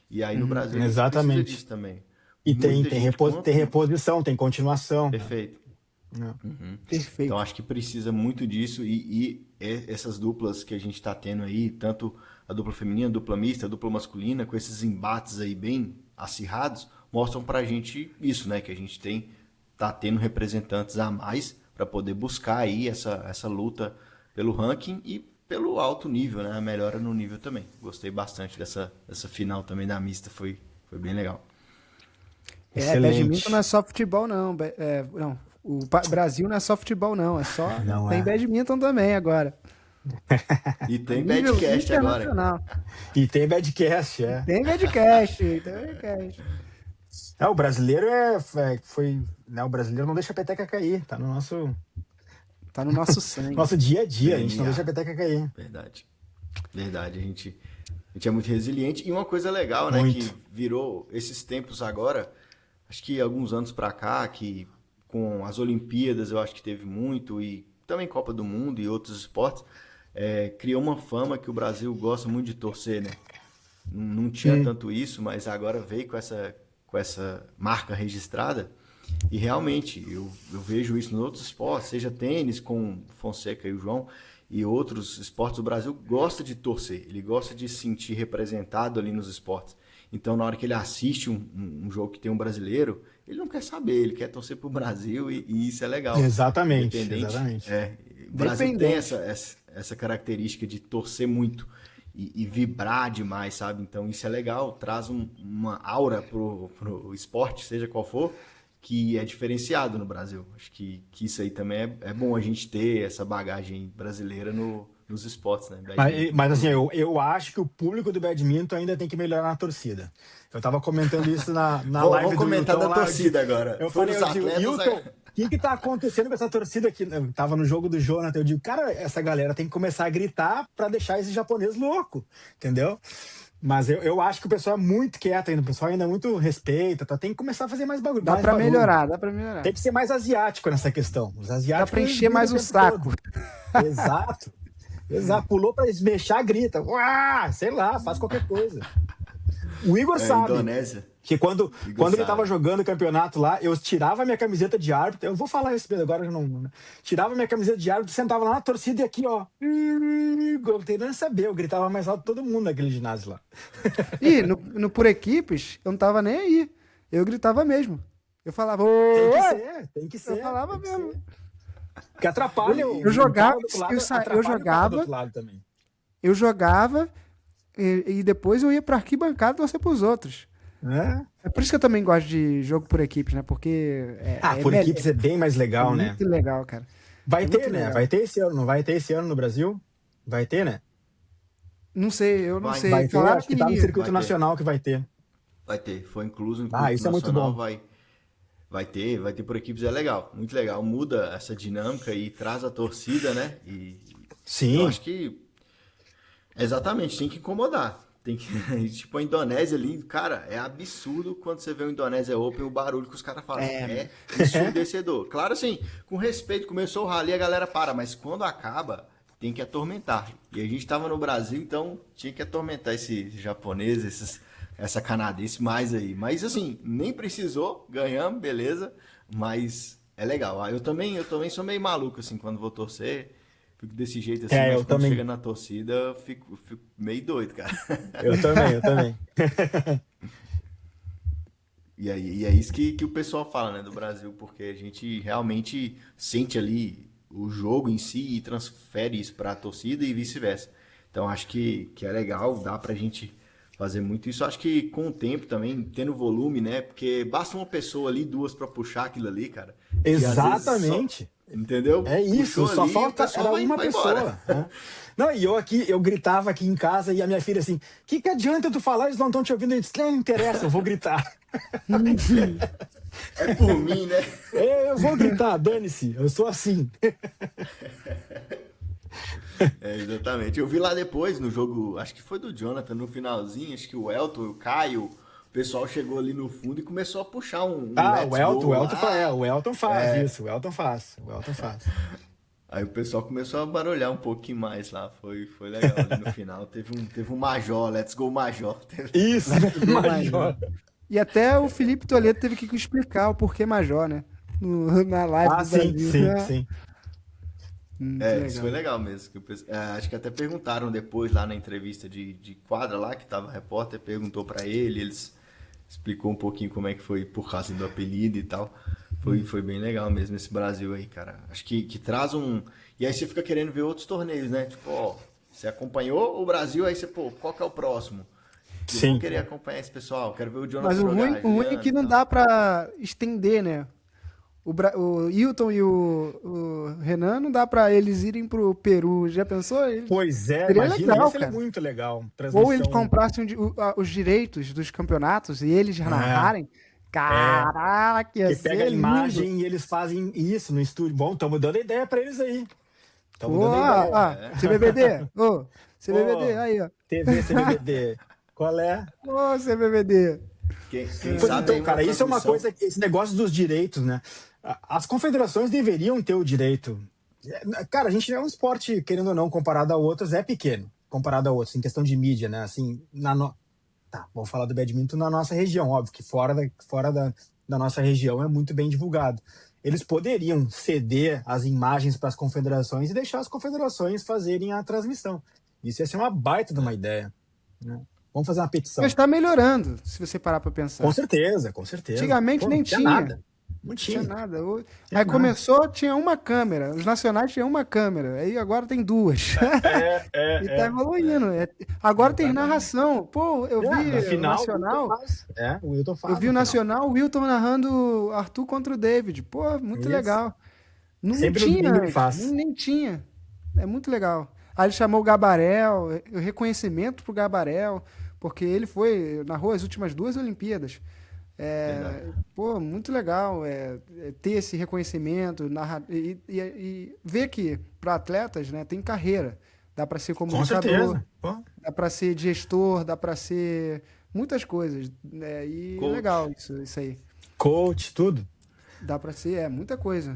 E aí no Brasil a gente precisa disso também. E tem reposição, tem continuação. Perfeito. Perfeito. Então acho que precisa muito disso e essas duplas que a gente está tendo aí, tanto a dupla feminina, a dupla mista, a dupla masculina, com esses embates aí bem acirrados, mostram pra gente isso, né? Que a gente tá tendo representantes a mais para poder buscar aí essa luta pelo ranking e pelo alto nível, né? A melhora no nível também. Gostei bastante dessa final também da mista, foi bem legal. Badminton não é só futebol, não. Não. O Brasil não é só futebol, não. Tem badminton também agora. E tem badcast agora. E tem badcast, Tem badcast. O brasileiro o brasileiro não deixa a peteca cair. Tá no nosso sangue. Nosso dia a dia, a gente não deixa a peteca cair. Verdade. A gente é muito resiliente. E uma coisa legal, né, que virou esses tempos agora, acho que alguns anos pra cá, que com as Olimpíadas eu acho que teve muito, e também Copa do Mundo e outros esportes, criou uma fama que o Brasil gosta muito de torcer, né? Não tinha tanto isso, mas agora veio com essa marca registrada. E realmente, eu vejo isso nos outros esportes, seja tênis com o Fonseca e o João, e outros esportes. O Brasil gosta de torcer, ele gosta de se sentir representado ali nos esportes. Então, na hora que ele assiste um jogo que tem um brasileiro, ele não quer saber, ele quer torcer pro Brasil e isso é legal. Exatamente. O Brasil tem essa característica de torcer muito e vibrar demais, sabe? Então, isso é legal, traz uma aura pro esporte, seja qual for, que é diferenciado no Brasil. Acho que isso aí também é bom a gente ter essa bagagem brasileira nos esportes, né? Mas assim, eu acho que o público do badminton ainda tem que melhorar na torcida. Eu tava comentando isso na live do Hilton. Vamos comentar da torcida agora. Eu falei, Hilton, o que tá acontecendo com essa torcida aqui? Eu tava no jogo do Jonathan, eu digo, cara, essa galera tem que começar a gritar pra deixar esse japonês louco, entendeu? Mas eu acho que o pessoal é muito quieto ainda, o pessoal ainda muito respeita, tá? Tem que começar a fazer mais bagulho. Dá pra melhorar. Tem que ser mais asiático nessa questão. Os asiáticos dá pra encher mais o saco. Exato. Pulou pra esmechar, grita. Uá, sei lá, faz qualquer coisa. O Igor sabe. Indonésia. Que quando ele tava jogando o campeonato lá, eu tirava minha camiseta de árbitro. Eu vou falar isso mesmo, agora eu não. Né? Tirava minha camiseta de árbitro, sentava lá na torcida e aqui, ó. Eu não tenho nem saber, eu gritava mais alto que todo mundo naquele ginásio lá. E no por equipes, eu não tava nem aí. Eu gritava mesmo. Eu falava. Tem que ser. Eu falava mesmo. Que atrapalha eu jogava, eu jogava e depois eu ia pra arquibancada torcer pros outros. É por isso que eu também gosto de jogo por equipes, né? Porque por equipes é bem mais legal, né? Muito legal, cara. Vai ter, né? Legal. Vai ter esse ano, não vai ter esse ano no Brasil? Vai ter, né? Não sei, eu não sei. Vai ter, acho que tá no circuito nacional que vai ter. Vai ter, foi incluso no isso é muito bom. Vai ter por equipes, é legal, muito legal, muda essa dinâmica e traz a torcida, né? Sim. Eu acho que exatamente, tem que incomodar. Tipo a Indonésia ali, cara, é absurdo quando você vê o Indonésia Open, o barulho que os caras fazem. É ensurdecedor. Claro, assim, com respeito, começou o rally, a galera para, mas quando acaba, tem que atormentar. E a gente tava no Brasil, então tinha que atormentar esse japonês, essa canadense mais aí. Mas assim, nem precisou, ganhamos, beleza, mas é legal. Eu também sou meio maluco, assim, quando vou torcer. Fico desse jeito assim, mas quando chega na torcida, eu fico meio doido, cara. Eu também. E é isso que o pessoal fala, né, do Brasil, porque a gente realmente sente ali o jogo em si e transfere isso pra torcida e vice-versa. Então acho que é legal, dá pra gente fazer muito isso. Acho que com o tempo também, tendo volume, né, porque basta uma pessoa ali, duas pra puxar aquilo ali, cara. Exatamente. Entendeu? É isso, só falta uma pessoa. Né? Não, e eu gritava aqui em casa e a minha filha assim, que adianta tu falar, eles não estão te ouvindo, eu disse, não interessa, eu vou gritar. É por mim, né? Eu vou gritar, dane-se, eu sou assim. É, exatamente. Eu vi lá depois no jogo, acho que foi do Jonathan, no finalzinho, acho que o Elton, o Caio, o pessoal chegou ali no fundo e começou a puxar um Ah, Let's Go lá. O Elton faz isso, o Elton faz. Aí o pessoal começou a barulhar um pouquinho mais lá. Foi legal. Ali no final teve um Major, Let's Go Major. Isso, Major. E até o Felipe Toledo teve que explicar o porquê Major, né? Na live Ah, do sim, Brasil. sim, sim. Muito É, legal. isso foi legal mesmo. Acho que até perguntaram depois lá na entrevista de quadra lá, que tava o repórter, perguntou pra ele, eles explicou um pouquinho como é que foi por causa do apelido e tal. Foi bem legal mesmo esse Brasil aí, cara. Acho que traz um. E aí você fica querendo ver outros torneios, né? Tipo, ó, você acompanhou o Brasil, aí você, pô, qual que é o próximo? Eu vou Sim. querer acompanhar esse pessoal, quero ver o Jonathan Mas o ruim, jogar, o ruim é Juliano que e não tal. dá pra estender, né? O Hilton e o Renan não dá pra eles irem pro Peru. Já pensou? Pois é, Seria imagina, legal, isso é cara. muito legal. Ou eles Transmissão. comprassem os direitos dos campeonatos e eles narrarem. Caraca, ia Que pega a ser lindo. imagem e eles fazem isso no estúdio. Bom, estamos dando ideia pra eles aí. Estamos Pô, dando ideia. CBBD. Ô, CBBD, Pô, aí, ó. TV CBBD. Qual é? Ô, CBBD. Quem Pois sabe aí então, uma cara, isso é uma transmissão. coisa, esse negócio dos direitos, né? As confederações deveriam ter o direito. Cara, a gente é um esporte, querendo ou não, comparado a outros, é pequeno, comparado a outros, em questão de mídia, né? Assim, tá, vamos falar do badminton na nossa região, óbvio que fora da nossa região é muito bem divulgado. Eles poderiam ceder as imagens para as confederações e deixar as confederações fazerem a transmissão. Isso ia ser uma baita de uma ideia, né? Vamos fazer uma petição. Mas tá melhorando, se você parar pra pensar. Com certeza, com certeza. Antigamente Pô, nem não tinha tinha. nada. Não Não tinha tinha. nada. Tinha Aí nada. começou, tinha uma câmera. Os nacionais tinham uma câmera. Aí agora tem duas. E tá evoluindo. Agora tem narração. Pô, eu Na vi o final, o Wilton Nacional. faz. O Wilton faz Eu vi o na final. Nacional, o Wilton narrando Arthur contra o David. Pô, muito Isso. legal. Não Sempre no tinha domingo ele antes, faz. nem tinha. É muito legal. Aí ele chamou o Gabarel, o reconhecimento pro Gabarel, porque ele narrou as últimas duas Olimpíadas. Verdade. Pô, muito legal ter esse reconhecimento e ver que para atletas, né, tem carreira. Dá para ser Com comunicador, certeza. Pô, dá para ser gestor, dá para ser muitas coisas, né? E é Coach. legal isso aí. coach, tudo. Dá para ser muita coisa.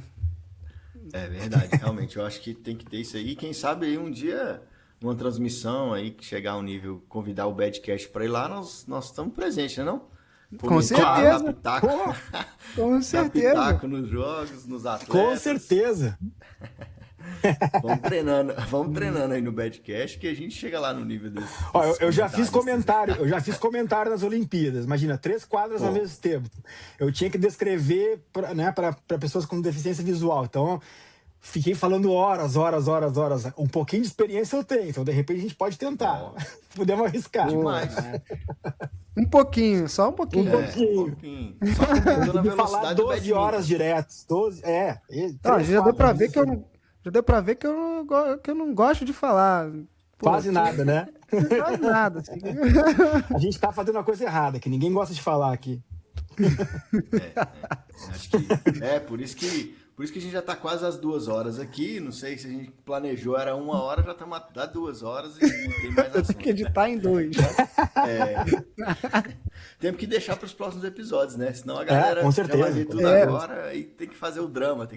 É verdade, realmente. Eu acho que tem que ter isso aí. Quem sabe aí um dia, numa transmissão aí, que chegar ao nível, convidar o Badcast para ir lá, nós estamos presentes, né não? Com Comentar, dar certeza. pitaco, Pô, Com dar certeza. pitaco nos jogos, nos com atletas. certeza. Vamos treinando aí no Badcast que a gente chega lá no nível desse. Ó, eu já fiz comentário nas Olimpíadas. Imagina, 3 quadras ao Pô. mesmo tempo. Eu tinha que descrever para pessoas com deficiência visual. Então, fiquei falando horas. Um pouquinho de experiência eu tenho. Então, de repente, a gente pode tentar. Ó. Podemos arriscar. Demais. Um pouquinho, só um pouquinho. Um pouquinho. pouquinho. Só comentando a De falar velocidade do 12 badminton. horas diretas. 12, Não, 3 já deu pra quadras, ver que eu não, já deu pra ver que que eu não gosto de falar. Pô, Quase nada, né? quase nada. Assim. A gente tá fazendo uma coisa errada, que ninguém gosta de falar aqui. Acho que por isso que a gente já tá quase às 2 horas aqui. Não sei se a gente planejou, era 1 hora, já estamos a 2 horas e tem mais Eu tenho que assunto. editar em 2. Temos que deixar para os próximos episódios, né? Senão a galera com já vai certeza. ver tudo agora e tem que fazer o drama,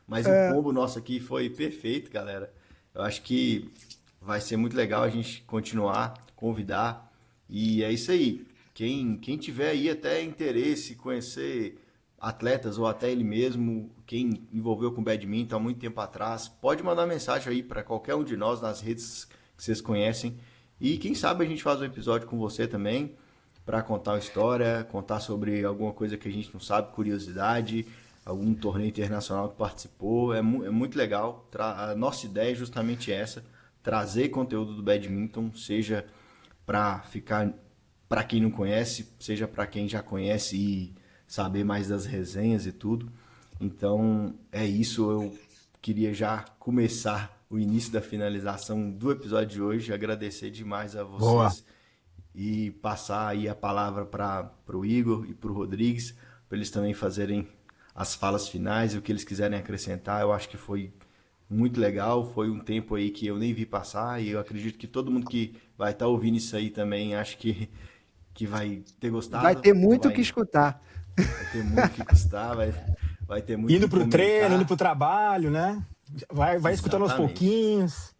Mas o combo nosso aqui foi perfeito, galera. Eu acho que vai ser muito legal a gente continuar, convidar. E é isso aí. Quem tiver aí até interesse, conhecer atletas ou até ele mesmo, quem envolveu com badminton há muito tempo atrás, pode mandar mensagem aí para qualquer um de nós nas redes que vocês conhecem. E quem sabe a gente faz um episódio com você também para contar uma história, contar sobre alguma coisa que a gente não sabe, curiosidade, algum torneio internacional que participou. É muito legal. A nossa ideia é justamente essa, trazer conteúdo do badminton, seja para ficar para quem não conhece, seja para quem já conhece e saber mais das resenhas e tudo. Então é isso, eu queria já começar o início da finalização do episódio de hoje, agradecer demais a vocês. Boa. E passar aí a palavra para o Igor e para o Rodrigues, para eles também fazerem as falas finais e o que eles quiserem acrescentar. Eu acho que foi muito legal, foi um tempo aí que eu nem vi passar e eu acredito que todo mundo que vai estar ouvindo isso aí também, acho que vai ter Vai gostado, ter muito o que vai, escutar. vai ter muito o que custar, vai ter muito o Indo que pro treino, indo comentar. pro trabalho, né? Vai escutando aos Exatamente. pouquinhos.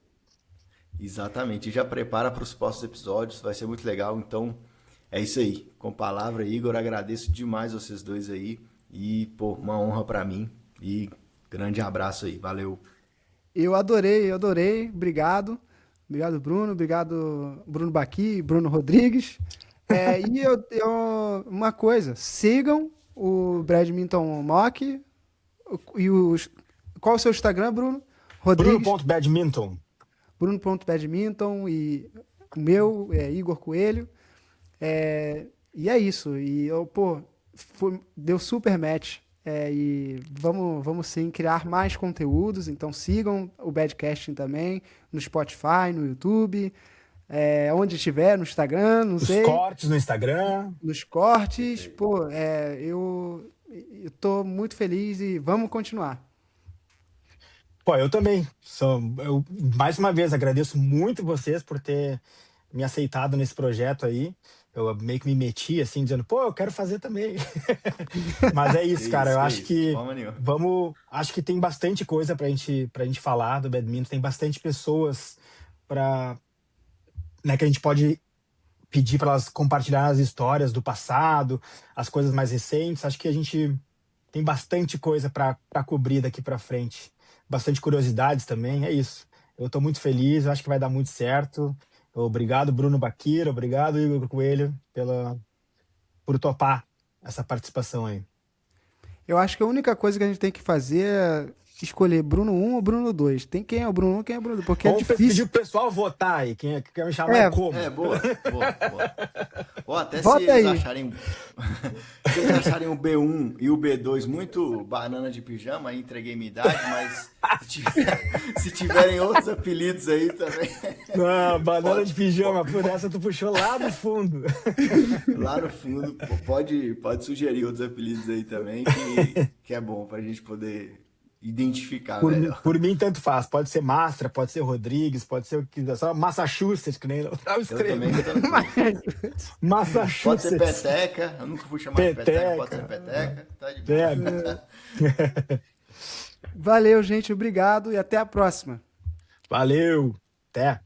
Exatamente. E já prepara para os próximos episódios, vai ser muito legal. Então, é isso aí. Com a palavra, Igor, agradeço demais vocês dois aí. E, pô, uma honra para mim. E grande abraço aí. Valeu. Eu adorei, eu adorei. Obrigado. Obrigado, Bruno. Obrigado, Bruno Baqui, Bruno Rodrigues. Uma coisa, sigam o Badminton Mock e os. Qual é o seu Instagram, Bruno? Rodrigues, Bruno.badminton. Bruno.badminton e o meu é Igor Coelho. E é isso. E eu, pô, deu super match. E vamos sim criar mais conteúdos. Então sigam o Badcasting também no Spotify, no YouTube, onde estiver, no Instagram, não Os sei, cortes no Instagram. nos cortes. Pô, eu tô muito feliz e vamos continuar. Pô, eu também. Eu, mais uma vez, agradeço muito vocês por ter me aceitado nesse projeto aí. Eu meio que me meti, assim, dizendo, pô, eu quero fazer também. Mas é isso, cara. Eu Que acho isso, de que forma nenhuma. Acho que tem bastante coisa pra gente falar do badminton. Tem bastante pessoas para, né, que a gente pode pedir para elas compartilhar as histórias do passado, as coisas mais recentes. Acho que a gente tem bastante coisa para cobrir daqui para frente. Bastante curiosidades também. É isso. Eu estou muito feliz. Eu acho que vai dar muito certo. Obrigado, Bruno Baquira. Obrigado, Igor Coelho, por topar essa participação aí. Eu acho que a única coisa que a gente tem que fazer é escolher Bruno 1 ou Bruno 2. Tem quem é o Bruno 1, quem é o Bruno 2, porque é Vamos pedir difícil. pro pessoal votar aí. Quem quer me chamar É, como? Boa, boa, boa. Ou até se Vota eles aí. acharem. Se eles acharem o B1 e o B2 muito banana de pijama, aí entreguei minha idade, mas se tiverem outros apelidos aí também, Não, banana pode, de pijama, por essa tu puxou lá do fundo. lá no fundo, pode sugerir outros apelidos aí também, que é bom pra gente poder identificar melhor. Por mim, tanto faz. Pode ser Mastra, pode ser Rodrigues, pode ser o que quiser. Só Massachusetts, que nem eu tava Eu também escrevendo. tô tranquilo. Pode ser Massachusetts. peteca, eu nunca fui chamado de peteca, pode ser Peteca. peteca, tá de boa. É. Valeu, gente. Obrigado e até a próxima. Valeu. Até.